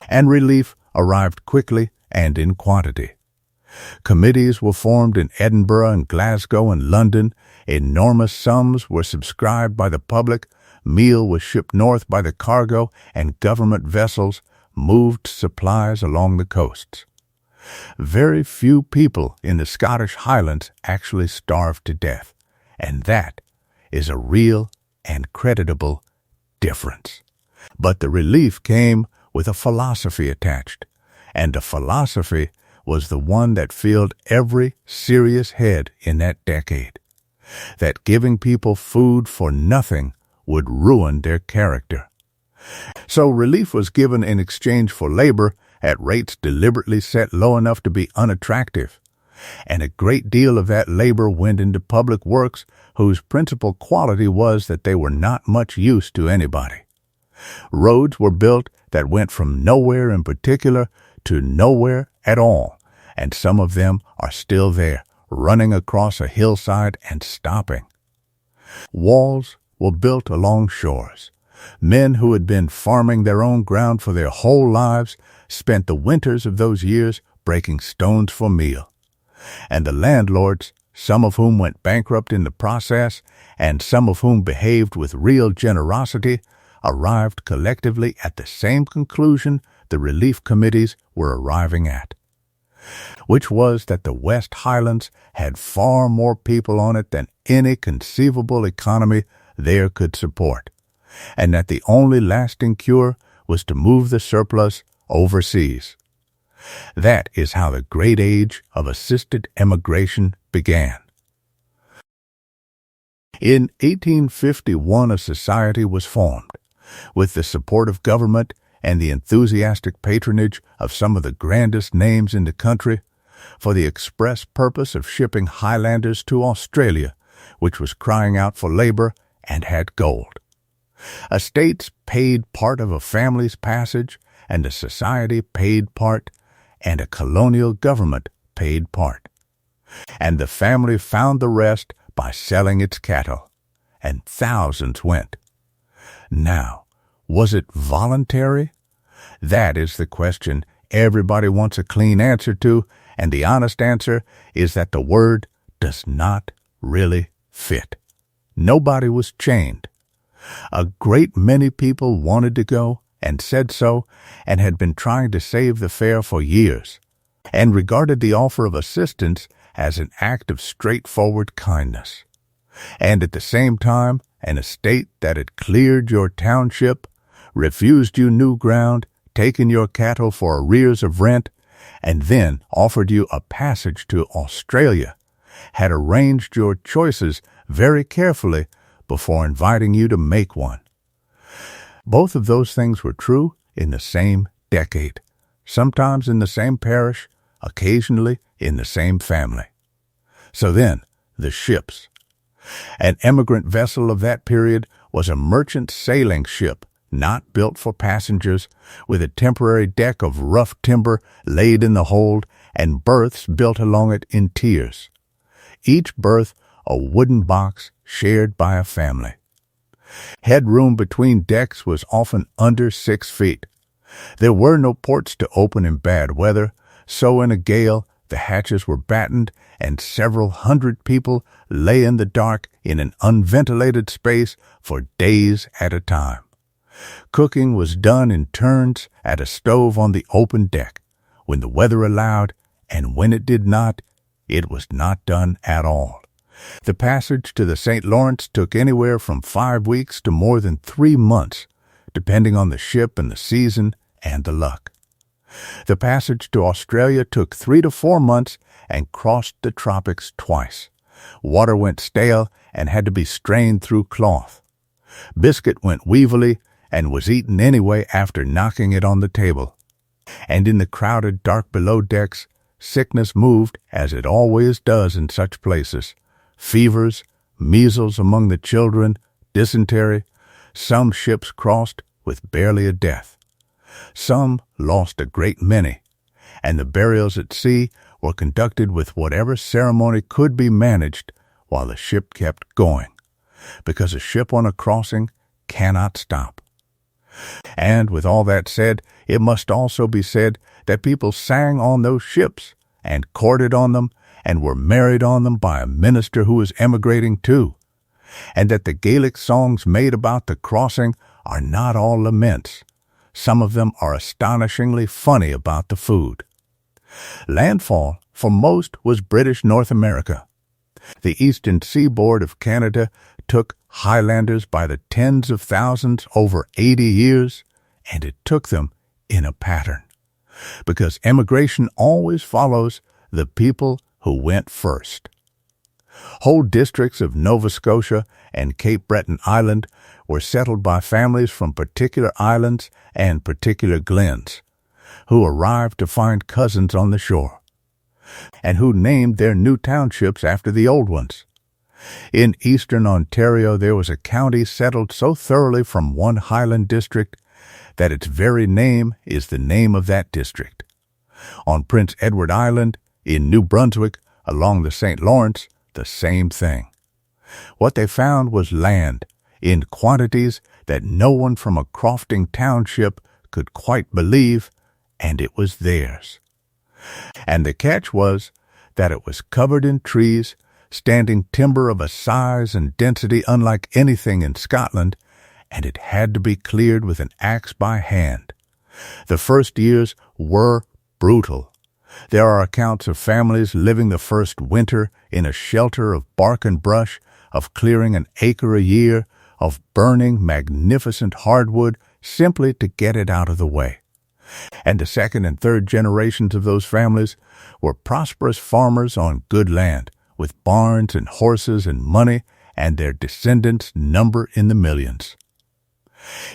And relief arrived quickly and in quantity. Committees were formed in Edinburgh and Glasgow and London, enormous sums were subscribed by the public, meal was shipped north by the cargo, and government vessels moved supplies along the coasts. Very few people in the Scottish Highlands actually starved to death, and that is a real and creditable difference. But the relief came with a philosophy attached, and the philosophy was the one that filled every serious head in that decade, that giving people food for nothing would ruin their character. So relief was given in exchange for labor at rates deliberately set low enough to be unattractive, and a great deal of that labor went into public works whose principal quality was that they were not much use to anybody. Roads were built that went from nowhere in particular to nowhere at all, and some of them are still there, running across a hillside and stopping. Walls were built along shores. Men who had been farming their own ground for their whole lives spent the winters of those years breaking stones for meal. And the landlords, some of whom went bankrupt in the process, and some of whom behaved with real generosity, arrived collectively at the same conclusion the relief committees were arriving at, which was that the West Highlands had far more people on it than any conceivable economy there could support, and that the only lasting cure was to move the surplus overseas. That is how the great age of assisted emigration began. In 1851 a society was formed, with the support of government and the enthusiastic patronage of some of the grandest names in the country, for the express purpose of shipping Highlanders to Australia, which was crying out for labor and had gold. Estates paid part of a family's passage, and a society paid part, and a colonial government paid part. And the family found the rest by selling its cattle, and thousands went. Now, was it voluntary? That is the question everybody wants a clean answer to, and the honest answer is that the word does not really fit. Nobody was chained. A great many people wanted to go and said so, and had been trying to save the fare for years, and regarded the offer of assistance as an act of straightforward kindness. And at the same time, an estate that had cleared your township, refused you new ground, taken your cattle for arrears of rent, and then offered you a passage to Australia, had arranged your choices very carefully before inviting you to make one. Both of those things were true in the same decade, sometimes in the same parish, occasionally in the same family. So then, the ships. An emigrant vessel of that period was a merchant sailing ship, not built for passengers, with a temporary deck of rough timber laid in the hold and berths built along it in tiers. Each berth a wooden box shared by a family. Headroom between decks was often under 6 feet. There were no ports to open in bad weather, so in a gale the hatches were battened and several hundred people lay in the dark in an unventilated space for days at a time. Cooking was done in turns at a stove on the open deck, when the weather allowed, and when it did not, it was not done at all. The passage to the St. Lawrence took anywhere from 5 weeks to more than 3 months, depending on the ship and the season and the luck. The passage to Australia took 3 to 4 months and crossed the tropics twice. Water went stale and had to be strained through cloth. Biscuit went weevily and was eaten anyway after knocking it on the table. And in the crowded dark below decks, sickness moved as it always does in such places. Fevers, measles among the children, dysentery. Some ships crossed with barely a death. Some lost a great many, and the burials at sea were conducted with whatever ceremony could be managed while the ship kept going, because a ship on a crossing cannot stop. And with all that said, it must also be said that people sang on those ships and courted on them and were married on them by a minister who was emigrating too, and that the Gaelic songs made about the crossing are not all laments. Some of them are astonishingly funny about the food. Landfall, for most, was British North America. The eastern seaboard of Canada took Highlanders by the tens of thousands over 80 years, and it took them in a pattern, because emigration always follows the people who went first. Whole districts of Nova Scotia and Cape Breton Island were settled by families from particular islands and particular glens, who arrived to find cousins on the shore, and who named their new townships after the old ones. In eastern Ontario there was a county settled so thoroughly from one Highland district that its very name is the name of that district. On Prince Edward Island, in New Brunswick, along the St. Lawrence, the same thing. What they found was land, in quantities that no one from a crofting township could quite believe, and it was theirs. And the catch was that it was covered in trees, standing timber of a size and density unlike anything in Scotland, and it had to be cleared with an axe by hand. The first years were brutal. There are accounts of families living the first winter in a shelter of bark and brush, of clearing an acre a year, of burning magnificent hardwood simply to get it out of the way. And the second and third generations of those families were prosperous farmers on good land, with barns and horses and money, and their descendants number in the millions.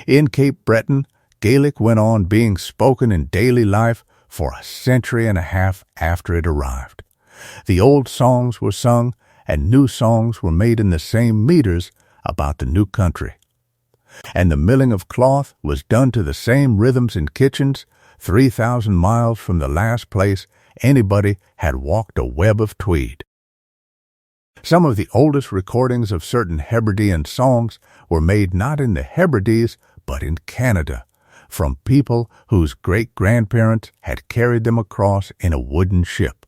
In Cape Breton, Gaelic went on being spoken in daily life for a century and a half after it arrived. The old songs were sung, and new songs were made in the same meters about the new country. And the milling of cloth was done to the same rhythms in kitchens 3,000 miles from the last place anybody had walked a web of tweed. Some of the oldest recordings of certain Hebridean songs were made not in the Hebrides, but in Canada, from people whose great-grandparents had carried them across in a wooden ship.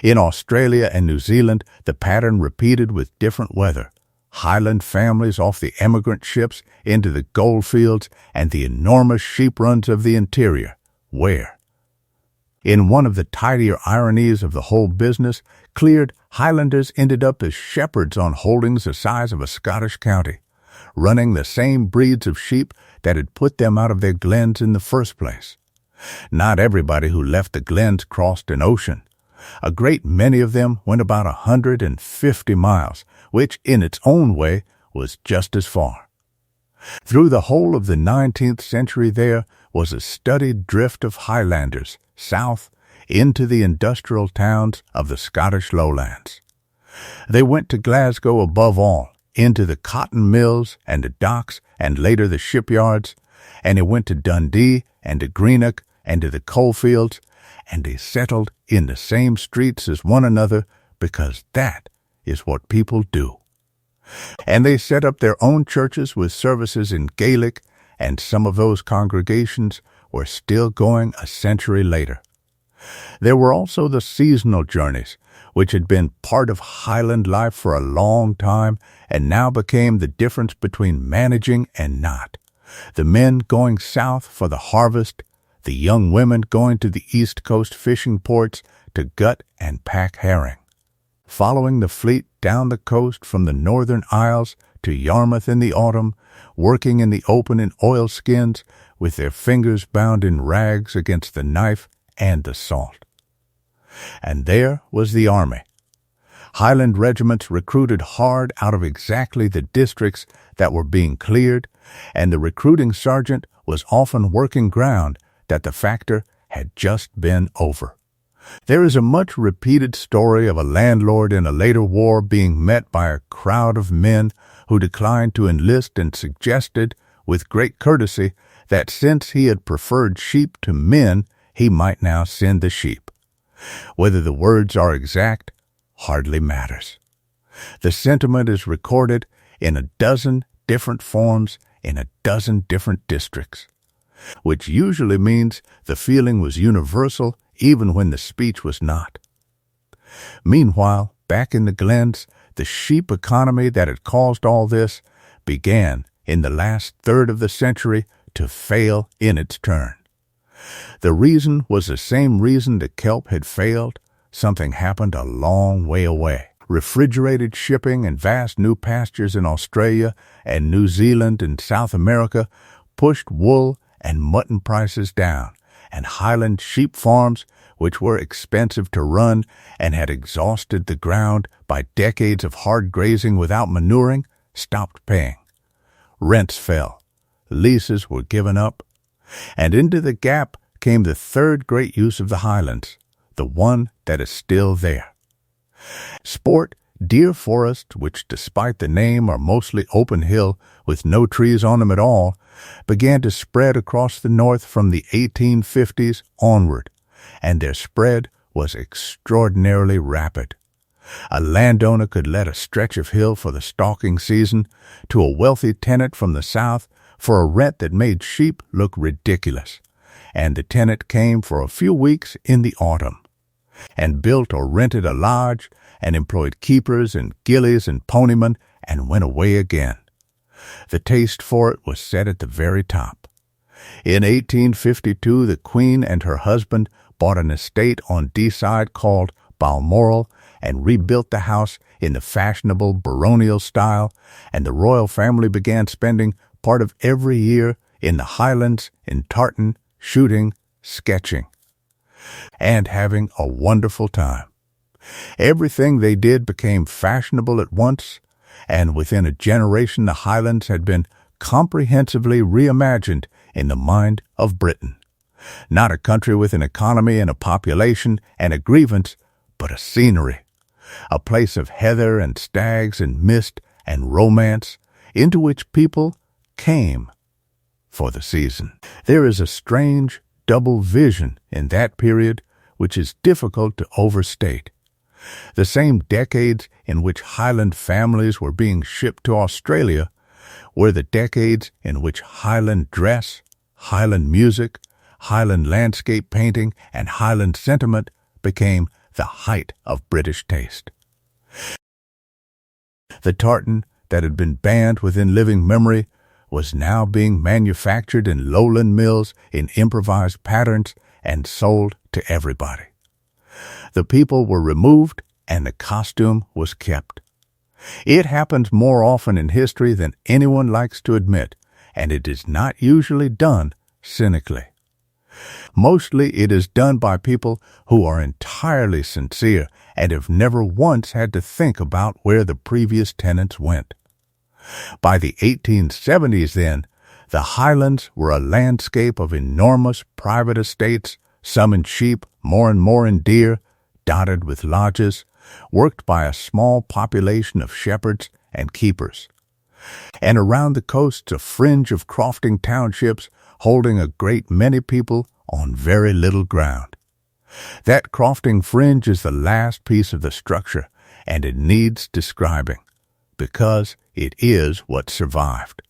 In Australia and New Zealand, the pattern repeated with different weather. Highland families off the emigrant ships into the gold fields and the enormous sheep runs of the interior, where, in one of the tidier ironies of the whole business, cleared Highlanders ended up as shepherds on holdings the size of a Scottish county, running the same breeds of sheep that had put them out of their glens in the first place. Not everybody who left the glens crossed an ocean. A great many of them went about 150 miles, which in its own way was just as far. Through the whole of the 19th century there was a studied drift of Highlanders south into the industrial towns of the Scottish lowlands. They went to Glasgow above all, into the cotton mills and the docks and later the shipyards, and they went to Dundee and to Greenock and to the coalfields, and they settled in the same streets as one another because that is what people do. And they set up their own churches with services in Gaelic, and some of those congregations were still going a century later. There were also the seasonal journeys, which had been part of Highland life for a long time and now became the difference between managing and not. The men going south for the harvest, the young women going to the East Coast fishing ports to gut and pack herring. Following the fleet down the coast from the Northern Isles to Yarmouth in the autumn, working in the open in oilskins with their fingers bound in rags against the knife and the salt. And there was the army. Highland regiments recruited hard out of exactly the districts that were being cleared, and the recruiting sergeant was often working ground that the factor had just been over. There is a much repeated story of a landlord in a later war being met by a crowd of men who declined to enlist and suggested, with great courtesy, that since he had preferred sheep to men, he might now send the sheep. Whether the words are exact hardly matters. The sentiment is recorded in a dozen different forms in a dozen different districts, which usually means the feeling was universal even when the speech was not. Meanwhile, back in the Glens, the sheep economy that had caused all this began in the last third of the century to fail in its turn. The reason was the same reason the kelp had failed. Something happened a long way away. Refrigerated shipping and vast new pastures in Australia and New Zealand and South America pushed wool and mutton prices down, and Highland sheep farms, which were expensive to run and had exhausted the ground by decades of hard grazing without manuring, stopped paying. Rents fell. Leases were given up. And into the gap came the third great use of the Highlands, the one that is still there. Sport, deer forests, which despite the name are mostly open hill with no trees on them at all, began to spread across the north from the 1850s onward, and their spread was extraordinarily rapid. A landowner could let a stretch of hill for the stalking season to a wealthy tenant from the south for a rent that made sheep look ridiculous, and the tenant came for a few weeks in the autumn, and built or rented a lodge, and employed keepers and gillies and ponymen, and went away again. The taste for it was set at the very top. In 1852, the Queen and her husband bought an estate on Deeside called Balmoral and rebuilt the house in the fashionable baronial style, and the royal family began spending part of every year in the Highlands, in tartan, shooting, sketching, and having a wonderful time. Everything they did became fashionable at once, and within a generation the Highlands had been comprehensively reimagined in the mind of Britain. Not a country with an economy and a population and a grievance, but a scenery, a place of heather and stags and mist and romance into which people came for the season. There is a strange double vision in that period which is difficult to overstate. The same decades in which Highland families were being shipped to Australia were the decades in which Highland dress, Highland music, Highland landscape painting, and Highland sentiment became the height of British taste. The tartan that had been banned within living memory was now being manufactured in lowland mills in improvised patterns and sold to everybody. The people were removed and the costume was kept. It happens more often in history than anyone likes to admit, and it is not usually done cynically. Mostly it is done by people who are entirely sincere and have never once had to think about where the previous tenants went. By the 1870s, then, the Highlands were a landscape of enormous private estates, some in sheep, more and more in deer, dotted with lodges, worked by a small population of shepherds and keepers. And around the coasts a fringe of crofting townships holding a great many people on very little ground. That crofting fringe is the last piece of the structure, and it needs describing, because it is what survived.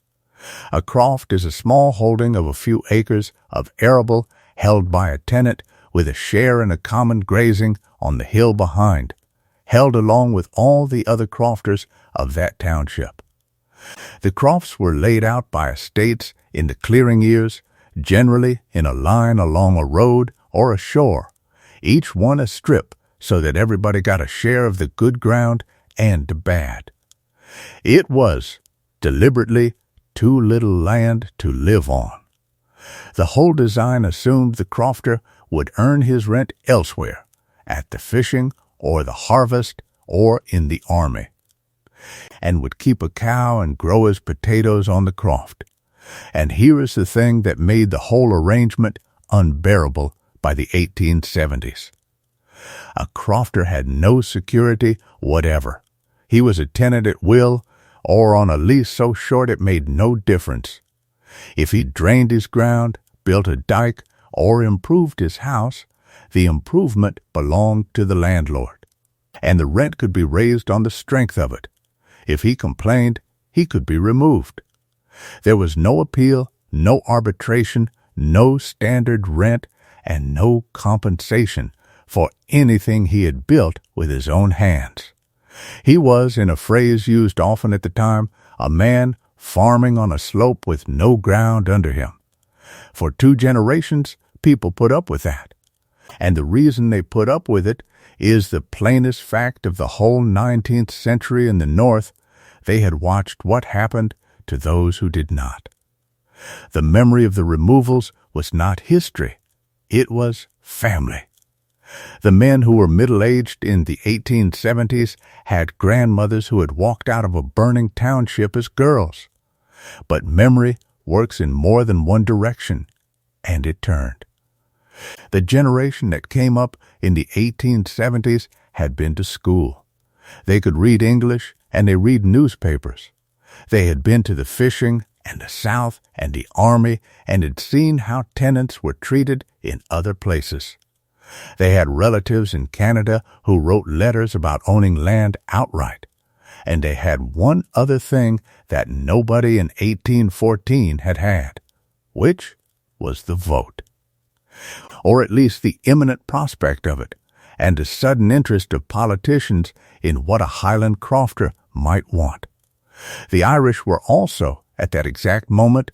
A croft is a small holding of a few acres of arable held by a tenant with a share in a common grazing on the hill behind, held along with all the other crofters of that township. The crofts were laid out by estates in the clearing years, generally in a line along a road or a shore, each one a strip so that everybody got a share of the good ground and the bad. It was, deliberately, too little land to live on. The whole design assumed the crofter would earn his rent elsewhere, at the fishing or the harvest or in the army, and would keep a cow and grow his potatoes on the croft. And here is the thing that made the whole arrangement unbearable by the 1870s. A crofter had no security whatever. He was a tenant at will, or on a lease so short it made no difference. If he drained his ground, built a dike, or improved his house, the improvement belonged to the landlord, and the rent could be raised on the strength of it. If he complained, he could be removed. There was no appeal, no arbitration, no standard rent, and no compensation for anything he had built with his own hands. He was, in a phrase used often at the time, a man farming on a slope with no ground under him. For 2 generations, people put up with that. And the reason they put up with it is the plainest fact of the whole 19th century in the North. They had watched what happened to those who did not. The memory of the removals was not history. It was family. The men who were middle-aged in the 1870s had grandmothers who had walked out of a burning township as girls. But memory works in more than one direction, and it turned. The generation that came up in the 1870s had been to school. They could read English, and they read newspapers. They had been to the fishing and the South and the Army and had seen how tenants were treated in other places. They had relatives in Canada who wrote letters about owning land outright, and they had one other thing that nobody in 1814 had, which was the vote, or at least the imminent prospect of it, and the sudden interest of politicians in what a Highland crofter might want. The Irish were also, at that exact moment,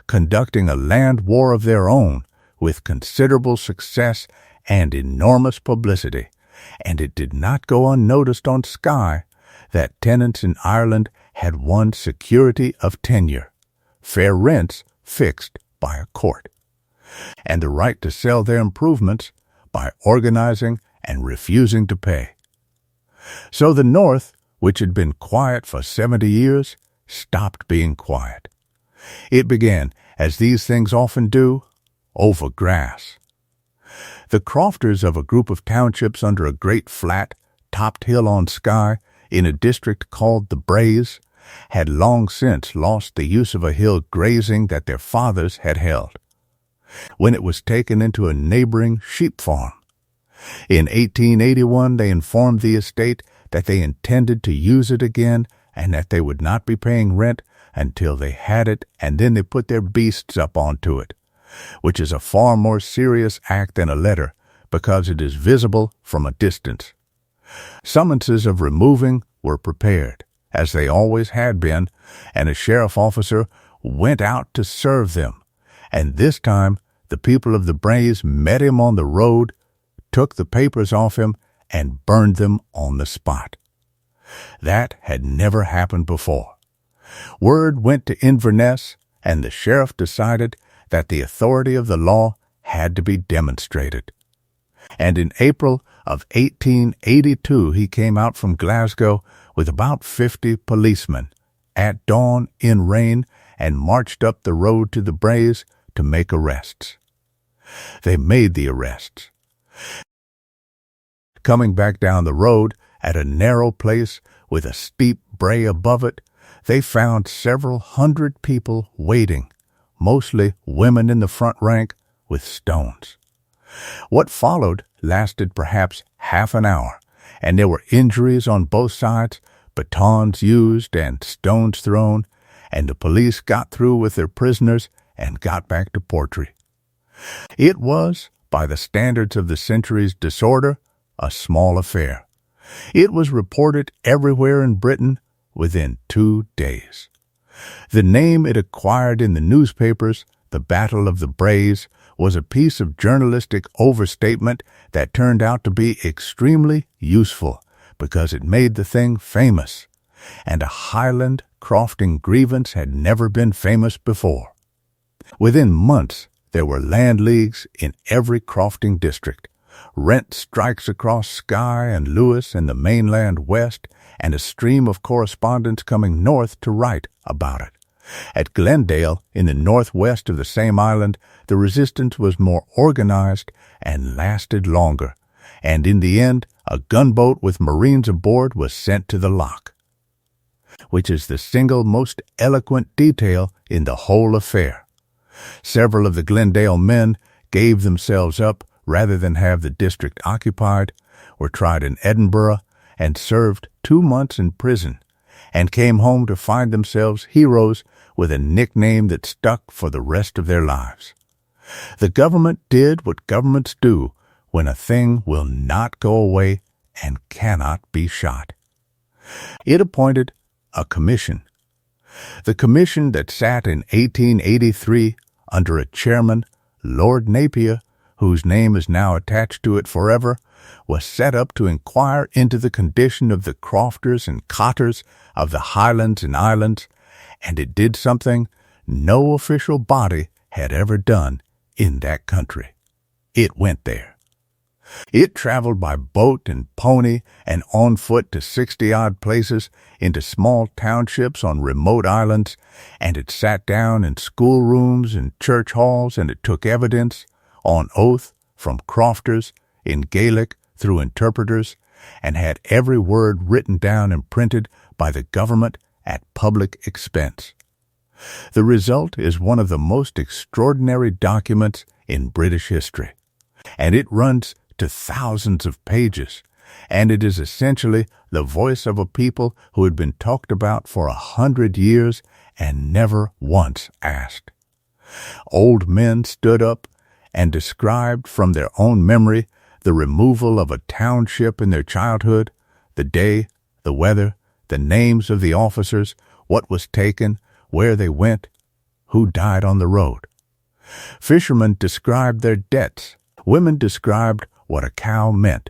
conducting a land war of their own with considerable success and enormous publicity, and it did not go unnoticed on Skye that tenants in Ireland had won security of tenure, fair rents fixed by a court, and the right to sell their improvements by organizing and refusing to pay. So the North, which had been quiet for 70 years, stopped being quiet. It began, as these things often do, over grass. The crofters of a group of townships under a great flat, topped hill on Skye, in a district called the Braes, had long since lost the use of a hill grazing that their fathers had held, when it was taken into a neighboring sheep farm. In 1881 they informed the estate that they intended to use it again and that they would not be paying rent until they had it, and then they put their beasts up onto it, which is a far more serious act than a letter because it is visible from a distance. Summonses of removing were prepared, as they always had been, and a sheriff officer went out to serve them, and this time the people of the Braes met him on the road, took the papers off him, and burned them on the spot. That had never happened before. Word went to Inverness, and the sheriff decided that the authority of the law had to be demonstrated. And in April of 1882 he came out from Glasgow with about 50 policemen, at dawn in rain, and marched up the road to the Braes to make arrests. They made the arrests. Coming back down the road at a narrow place with a steep brae above it, they found several hundred people waiting, mostly women in the front rank, with stones. What followed lasted perhaps half an hour, and there were injuries on both sides, batons used and stones thrown, and the police got through with their prisoners and got back to Portree. It was, by the standards of the century's disorder, a small affair. It was reported everywhere in Britain within 2 days. The name it acquired in the newspapers, the Battle of the Braes, was a piece of journalistic overstatement that turned out to be extremely useful because it made the thing famous, and a Highland crofting grievance had never been famous before. Within months, there were land leagues in every crofting district, rent strikes across Skye and Lewis and the mainland west, and a stream of correspondence coming north to write about it. At Glendale, in the northwest of the same island, the resistance was more organized and lasted longer, and in the end a gunboat with Marines aboard was sent to the lock, which is the single most eloquent detail in the whole affair. Several of the Glendale men gave themselves up rather than have the district occupied, were tried in Edinburgh, and served 2 months in prison, and came home to find themselves heroes with a nickname that stuck for the rest of their lives. The government did what governments do when a thing will not go away and cannot be shot. It appointed a commission. The commission that sat in 1883 under a chairman, Lord Napier, whose name is now attached to it forever, was set up to inquire into the condition of the crofters and cotters of the Highlands and Islands, and it did something no official body had ever done in that country. It went there. It traveled by boat and pony and on foot to 60-odd places, into small townships on remote islands, and it sat down in schoolrooms and church halls, and it took evidence, on oath, from crofters, in Gaelic through interpreters, and had every word written down and printed by the government at public expense. The result is one of the most extraordinary documents in British history, and it runs to thousands of pages, and it is essentially the voice of a people who had been talked about for 100 years and never once asked. Old men stood up and described from their own memory the removal of a township in their childhood, the day, the weather, the names of the officers, what was taken, where they went, who died on the road. Fishermen described their debts. Women described what a cow meant.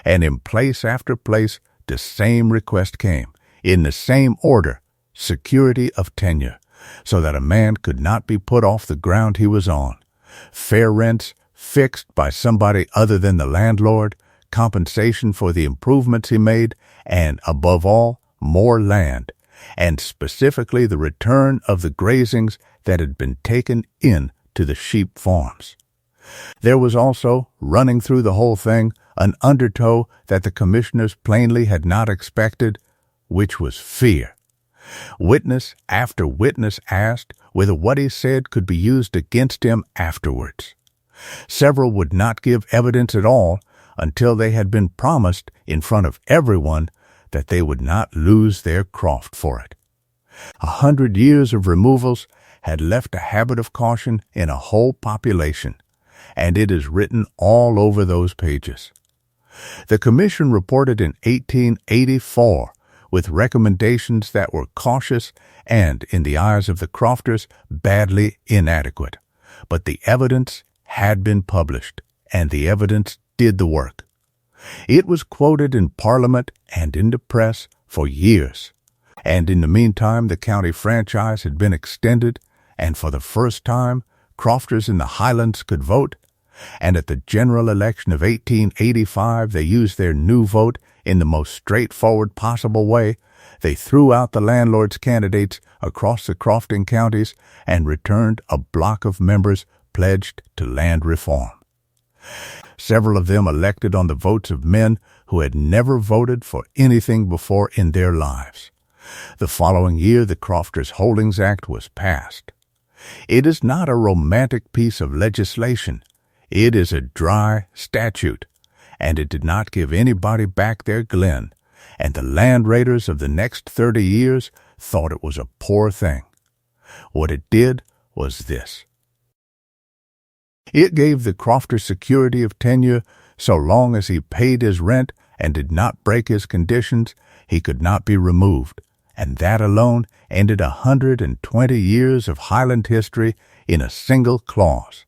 And in place after place, the same request came, in the same order, security of tenure, so that a man could not be put off the ground he was on, fair rents fixed by somebody other than the landlord, compensation for the improvements he made, and, above all, more land, and specifically the return of the grazings that had been taken in to the sheep farms. There was also, running through the whole thing, an undertow that the commissioners plainly had not expected, which was fear. Witness after witness asked whether what he said could be used against him afterwards. Several would not give evidence at all until they had been promised in front of everyone that they would not lose their croft for it. 100 years of removals had left a habit of caution in a whole population, and it is written all over those pages. The commission reported in 1884 with recommendations that were cautious and, in the eyes of the crofters, badly inadequate. But the evidence had been published, and the evidence did the work. It was quoted in Parliament and in the press for years, and in the meantime the county franchise had been extended, and for the first time crofters in the Highlands could vote, and at the general election of 1885 they used their new vote in the most straightforward possible way. They threw out the landlord's candidates across the crofting counties and returned a block of members pledged to land reform. Several of them elected on the votes of men who had never voted for anything before in their lives. The following year the Crofters' Holdings Act was passed. It is not a romantic piece of legislation. It is a dry statute, and it did not give anybody back their glen, and the land raiders of the next 30 years thought it was a poor thing. What it did was this. It gave the crofter security of tenure so long as he paid his rent and did not break his conditions, he could not be removed, and that alone ended 120 years of Highland history in a single clause.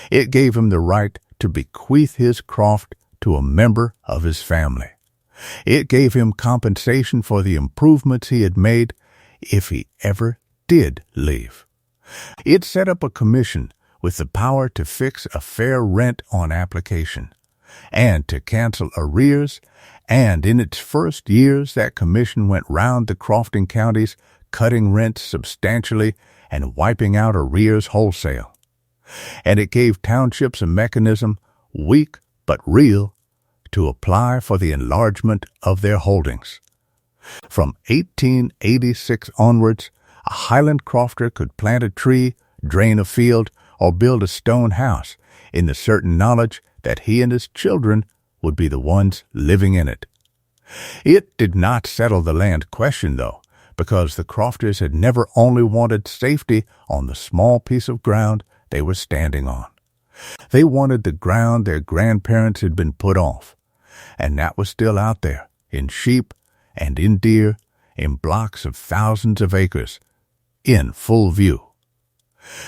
It gave him the right to bequeath his croft to a member of his family. It gave him compensation for the improvements he had made if he ever did leave. It set up a commission with the power to fix a fair rent on application and to cancel arrears, and in its first years that commission went round the crofting counties, cutting rents substantially and wiping out arrears wholesale. And it gave townships a mechanism, weak but real, to apply for the enlargement of their holdings. From 1886 onwards, a Highland crofter could plant a tree, drain a field, or build a stone house in the certain knowledge that he and his children would be the ones living in it. It did not settle the land question, though, because the crofters had never only wanted safety on the small piece of ground they were standing on. They wanted the ground their grandparents had been put off, and that was still out there, in sheep and in deer, in blocks of thousands of acres, in full view.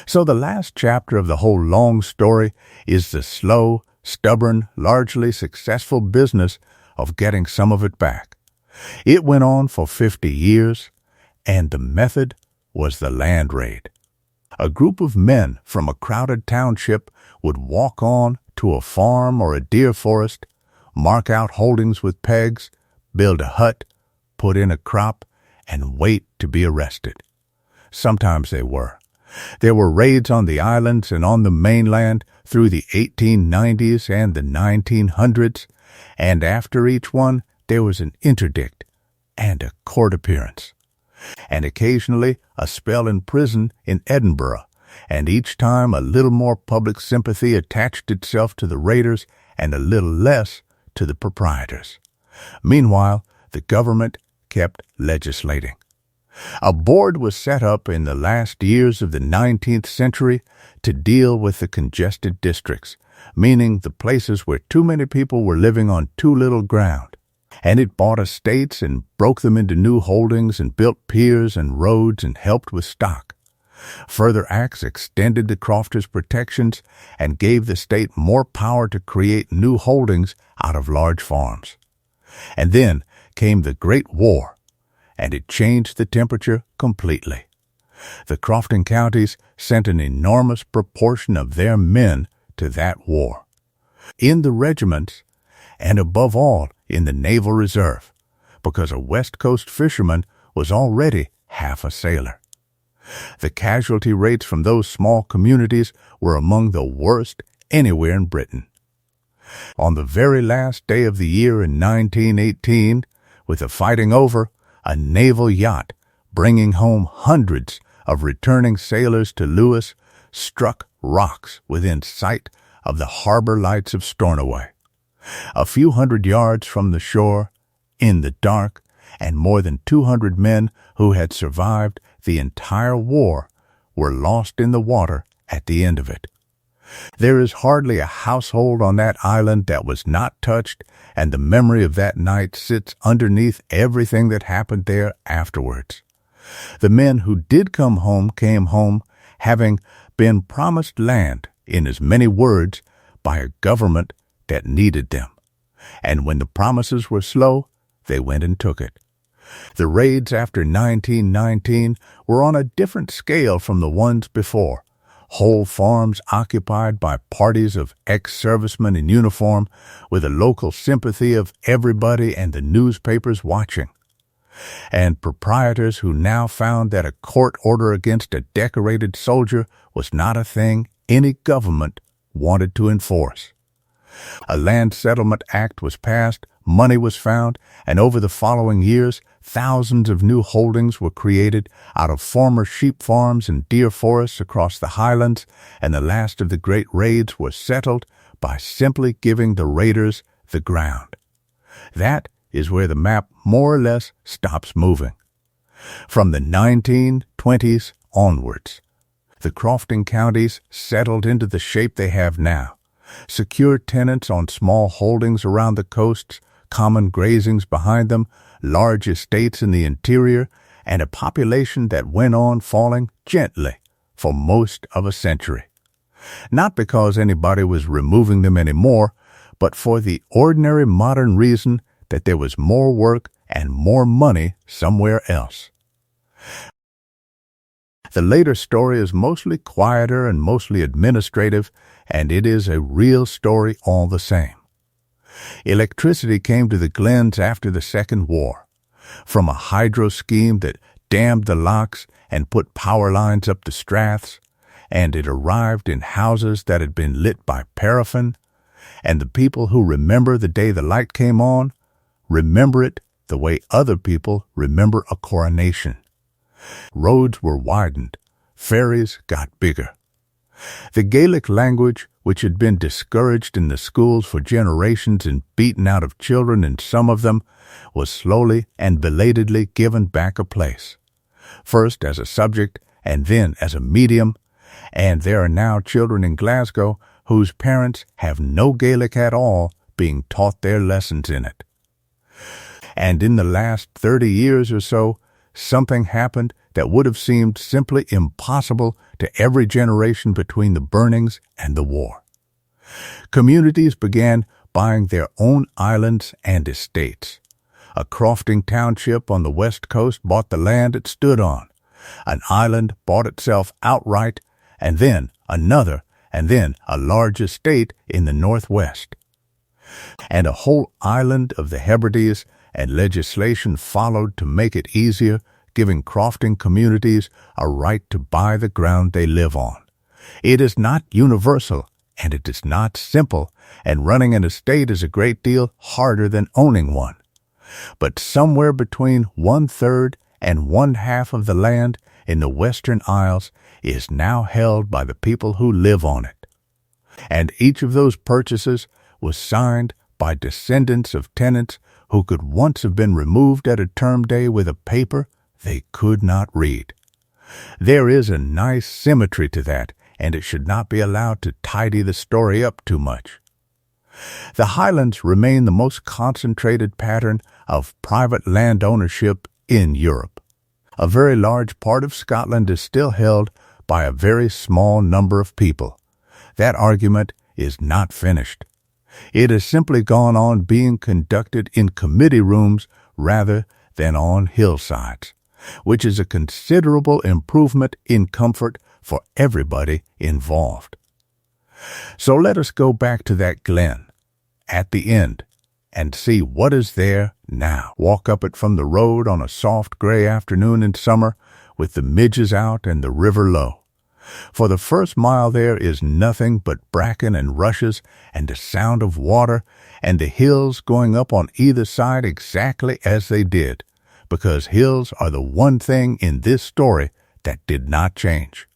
So the last chapter of the whole long story is the slow, stubborn, largely successful business of getting some of it back. It went on for 50 years, and the method was the land raid. A group of men from a crowded township would walk on to a farm or a deer forest, mark out holdings with pegs, build a hut, put in a crop, and wait to be arrested. Sometimes they were. There were raids on the islands and on the mainland through the 1890s and the 1900s, and after each one there was an interdict and a court appearance, and occasionally a spell in prison in Edinburgh, and each time a little more public sympathy attached itself to the raiders and a little less to the proprietors. Meanwhile, the government kept legislating. A board was set up in the last years of the 19th century to deal with the congested districts, meaning the places where too many people were living on too little ground. And it bought estates and broke them into new holdings and built piers and roads and helped with stock. Further acts extended the crofters' protections and gave the state more power to create new holdings out of large farms. And then came the Great War, and it changed the temperature completely. The crofting counties sent an enormous proportion of their men to that war, in the regiments, and above all in the Naval Reserve, because a West Coast fisherman was already half a sailor. The casualty rates from those small communities were among the worst anywhere in Britain. On the very last day of the year in 1918, with the fighting over, a naval yacht bringing home hundreds of returning sailors to Lewis struck rocks within sight of the harbor lights of Stornoway. A few hundred yards from the shore, in the dark, and more than 200 men who had survived the entire war were lost in the water at the end of it. There is hardly a household on that island that was not touched, and the memory of that night sits underneath everything that happened there afterwards. The men who did come home came home having been promised land, in as many words, by a government that needed them. And when the promises were slow, they went and took it. The raids after 1919 were on a different scale from the ones before. Whole farms occupied by parties of ex-servicemen in uniform, with the local sympathy of everybody and the newspapers watching. And proprietors who now found that a court order against a decorated soldier was not a thing any government wanted to enforce. A land settlement act was passed, money was found, and over the following years, thousands of new holdings were created out of former sheep farms and deer forests across the Highlands, and the last of the great raids was settled by simply giving the raiders the ground. That is where the map more or less stops moving. From the 1920s onwards, the crofting counties settled into the shape they have now. Secure tenants on small holdings around the coasts, common grazings behind them, large estates in the interior, and a population that went on falling gently for most of a century. Not because anybody was removing them anymore, but for the ordinary modern reason that there was more work and more money somewhere else. The later story is mostly quieter and mostly administrative, and it is a real story all the same. Electricity came to the Glens after the Second War, from a hydro scheme that dammed the locks and put power lines up the straths, and it arrived in houses that had been lit by paraffin, and the people who remember the day the light came on remember it the way other people remember a coronation. Roads were widened, ferries got bigger. The Gaelic language, which had been discouraged in the schools for generations and beaten out of children in some of them, was slowly and belatedly given back a place, first as a subject and then as a medium, and there are now children in Glasgow whose parents have no Gaelic at all being taught their lessons in it. And in the last 30 years or so, something happened that would have seemed simply impossible to every generation between the burnings and the war. Communities began buying their own islands and estates. A crofting township on the west coast bought the land it stood on. An island bought itself outright, and then another, and then a large estate in the northwest. And a whole island of the Hebrides, and legislation followed to make it easier, giving crofting communities a right to buy the ground they live on. It is not universal, and it is not simple, and running an estate is a great deal harder than owning one. But somewhere between 1/3 and 1/2 of the land in the Western Isles is now held by the people who live on it. And each of those purchases was signed by descendants of tenants who could once have been removed at a term day with a paper they could not read. There is a nice symmetry to that, and it should not be allowed to tidy the story up too much. The Highlands remain the most concentrated pattern of private land ownership in Europe. A very large part of Scotland is still held by a very small number of people. That argument is not finished. It has simply gone on being conducted in committee rooms rather than on hillsides, which is a considerable improvement in comfort for everybody involved. So let us go back to that glen at the end and see what is there now. Walk up it from the road on a soft gray afternoon in summer with the midges out and the river low. For the first mile there is nothing but bracken and rushes and the sound of water and the hills going up on either side exactly as they did, because hills are the one thing in this story that did not change.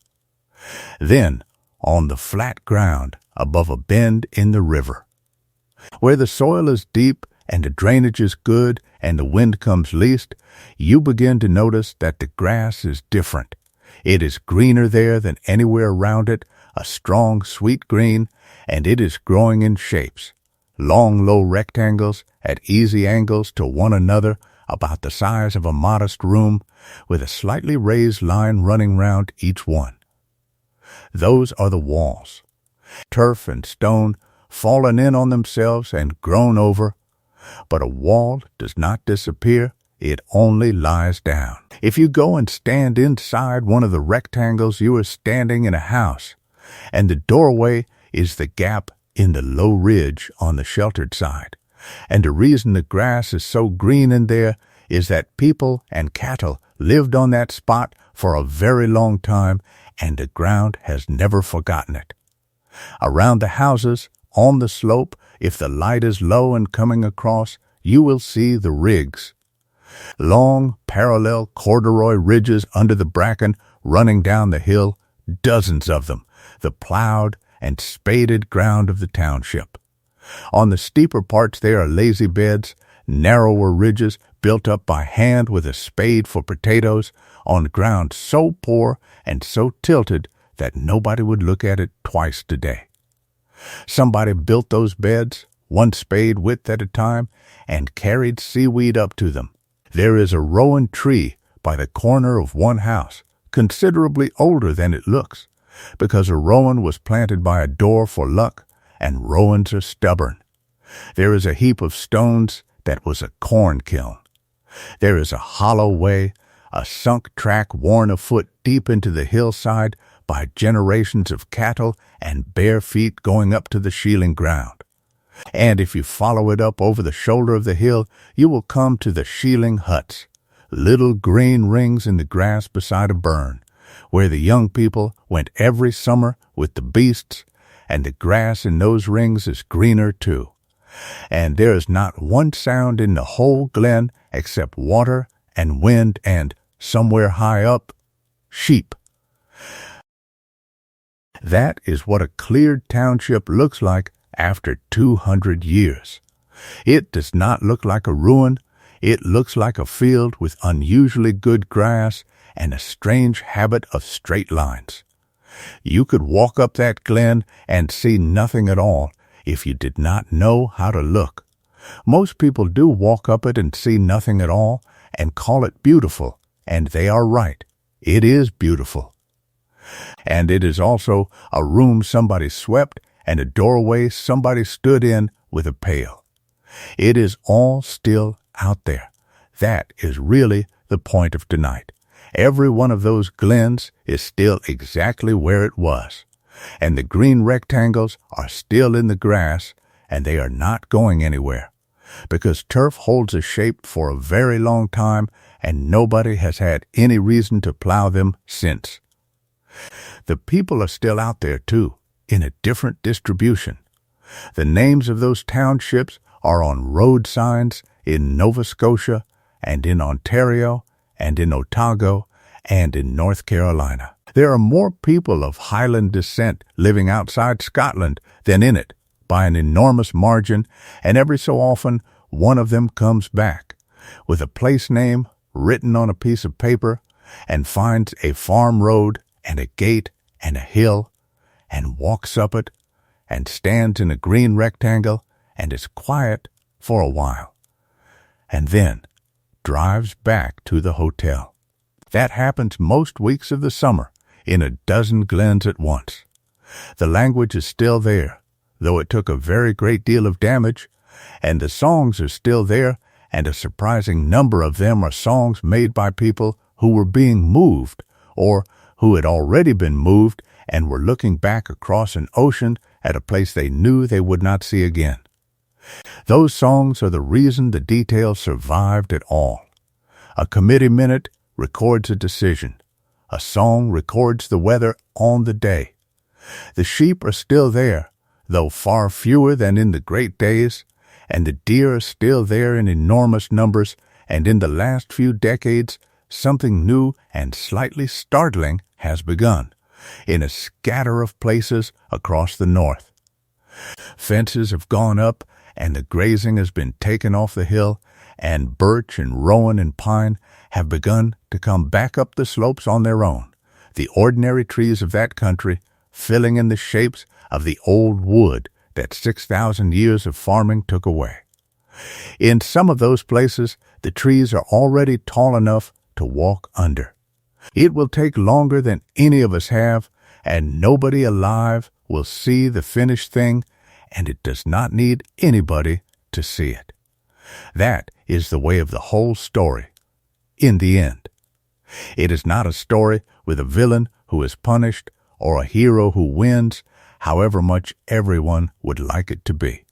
Then, on the flat ground above a bend in the river, where the soil is deep and the drainage is good and the wind comes least, you begin to notice that the grass is different. It is greener there than anywhere around it, a strong, sweet green, and it is growing in shapes. Long, low rectangles at easy angles to one another, about the size of a modest room, with a slightly raised line running round each one. Those are the walls. Turf and stone, fallen in on themselves and grown over. But a wall does not disappear, it only lies down. If you go and stand inside one of the rectangles, you are standing in a house, and the doorway is the gap in the low ridge on the sheltered side. And the reason the grass is so green in there is that people and cattle lived on that spot for a very long time, and the ground has never forgotten it. Around the houses, on the slope, if the light is low and coming across, you will see the rigs. Long, parallel corduroy ridges under the bracken running down the hill, dozens of them, the plowed and spaded ground of the township. On the steeper parts there are lazy beds, narrower ridges built up by hand with a spade for potatoes, on ground so poor and so tilted that nobody would look at it twice today. Somebody built those beds, one spade width at a time, and carried seaweed up to them. There is a rowan tree by the corner of one house, considerably older than it looks, because a rowan was planted by a door for luck, and rowans are stubborn. There is a heap of stones that was a corn kiln. There is a hollow way, a sunk track worn afoot deep into the hillside by generations of cattle and bare feet going up to the shealing ground. And if you follow it up over the shoulder of the hill, you will come to the shealing huts, little green rings in the grass beside a burn, where the young people went every summer with the beasts, and the grass in those rings is greener too. And there is not one sound in the whole glen except water and wind and, somewhere high up, sheep. That is what a cleared township looks like after 200 years. It does not look like a ruin. It looks like a field with unusually good grass and a strange habit of straight lines. You could walk up that glen and see nothing at all if you did not know how to look. Most people do walk up it and see nothing at all and call it beautiful, and they are right. It is beautiful. And it is also a room somebody swept and a doorway somebody stood in with a pail. It is all still out there. That is really the point of tonight. Every one of those glens is still exactly where it was, and the green rectangles are still in the grass, and they are not going anywhere, because turf holds a shape for a very long time, and nobody has had any reason to plow them since. The people are still out there, too, in a different distribution. The names of those townships are on road signs in Nova Scotia and in Ontario and in Otago and in North Carolina. There are more people of Highland descent living outside Scotland than in it, by an enormous margin, and every so often one of them comes back, with a place name written on a piece of paper, and finds a farm road and a gate and a hill, and walks up it, and stands in a green rectangle, and is quiet for a while, and then drives back to the hotel. That happens most weeks of the summer, in a dozen glens at once. The language is still there, though it took a very great deal of damage, and the songs are still there, and a surprising number of them are songs made by people who were being moved, or who had already been moved and were looking back across an ocean at a place they knew they would not see again. Those songs are the reason the details survived at all. A committee minute records a decision. A song records the weather on the day. The sheep are still there, though far fewer than in the great days, and the deer are still there in enormous numbers, and in the last few decades, something new and slightly startling has begun in a scatter of places across the north. Fences have gone up, and the grazing has been taken off the hill, and birch and rowan and pine have begun to come back up the slopes on their own, the ordinary trees of that country filling in the shapes of the old wood that 6,000 years of farming took away. In some of those places, the trees are already tall enough to walk under. It will take longer than any of us have, and nobody alive will see the finished thing, and it does not need anybody to see it. That is the way of the whole story, in the end. It is not a story with a villain who is punished or a hero who wins, however much everyone would like it to be.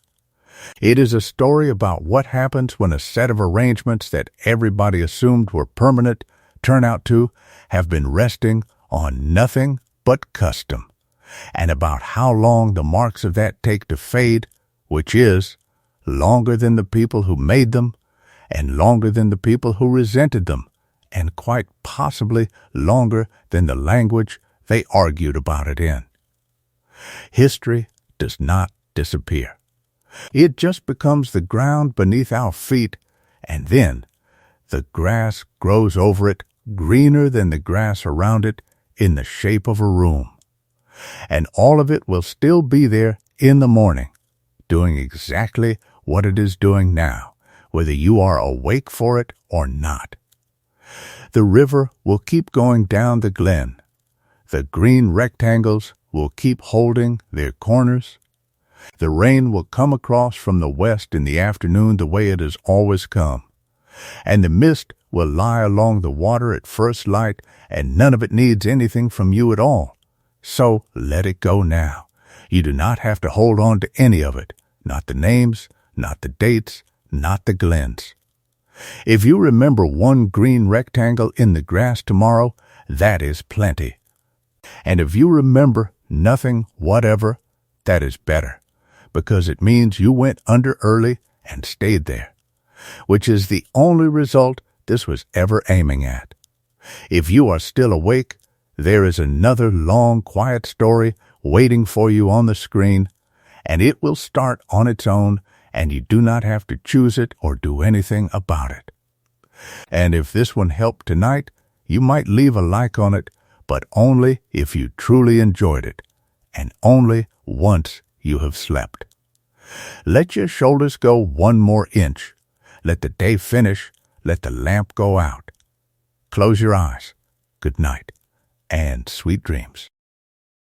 It is a story about what happens when a set of arrangements that everybody assumed were permanent turn out to have been resting on nothing but custom, and about how long the marks of that take to fade, which is longer than the people who made them, and longer than the people who resented them, and quite possibly longer than the language they argued about it in. History does not disappear. It just becomes the ground beneath our feet, and then the grass grows over it, greener than the grass around it, in the shape of a room. And all of it will still be there in the morning, doing exactly what it is doing now, whether you are awake for it or not. The river will keep going down the glen. The green rectangles will keep holding their corners. The rain will come across from the west in the afternoon the way it has always come. And the mist will lie along the water at first light, and none of it needs anything from you at all. So let it go now. You do not have to hold on to any of it, not the names, not the dates, not the Glens. If you remember one green rectangle in the grass tomorrow, that is plenty. And if you remember nothing whatever, that is better, because it means you went under early and stayed there, which is the only result this was ever aiming at. If you are still awake, there is another long, quiet story waiting for you on the screen, and it will start on its own, and you do not have to choose it or do anything about it. And if this one helped tonight, you might leave a like on it, but only if you truly enjoyed it, and only once you have slept. Let your shoulders go one more inch. Let the day finish. Let the lamp go out. Close your eyes. Good night, and sweet dreams.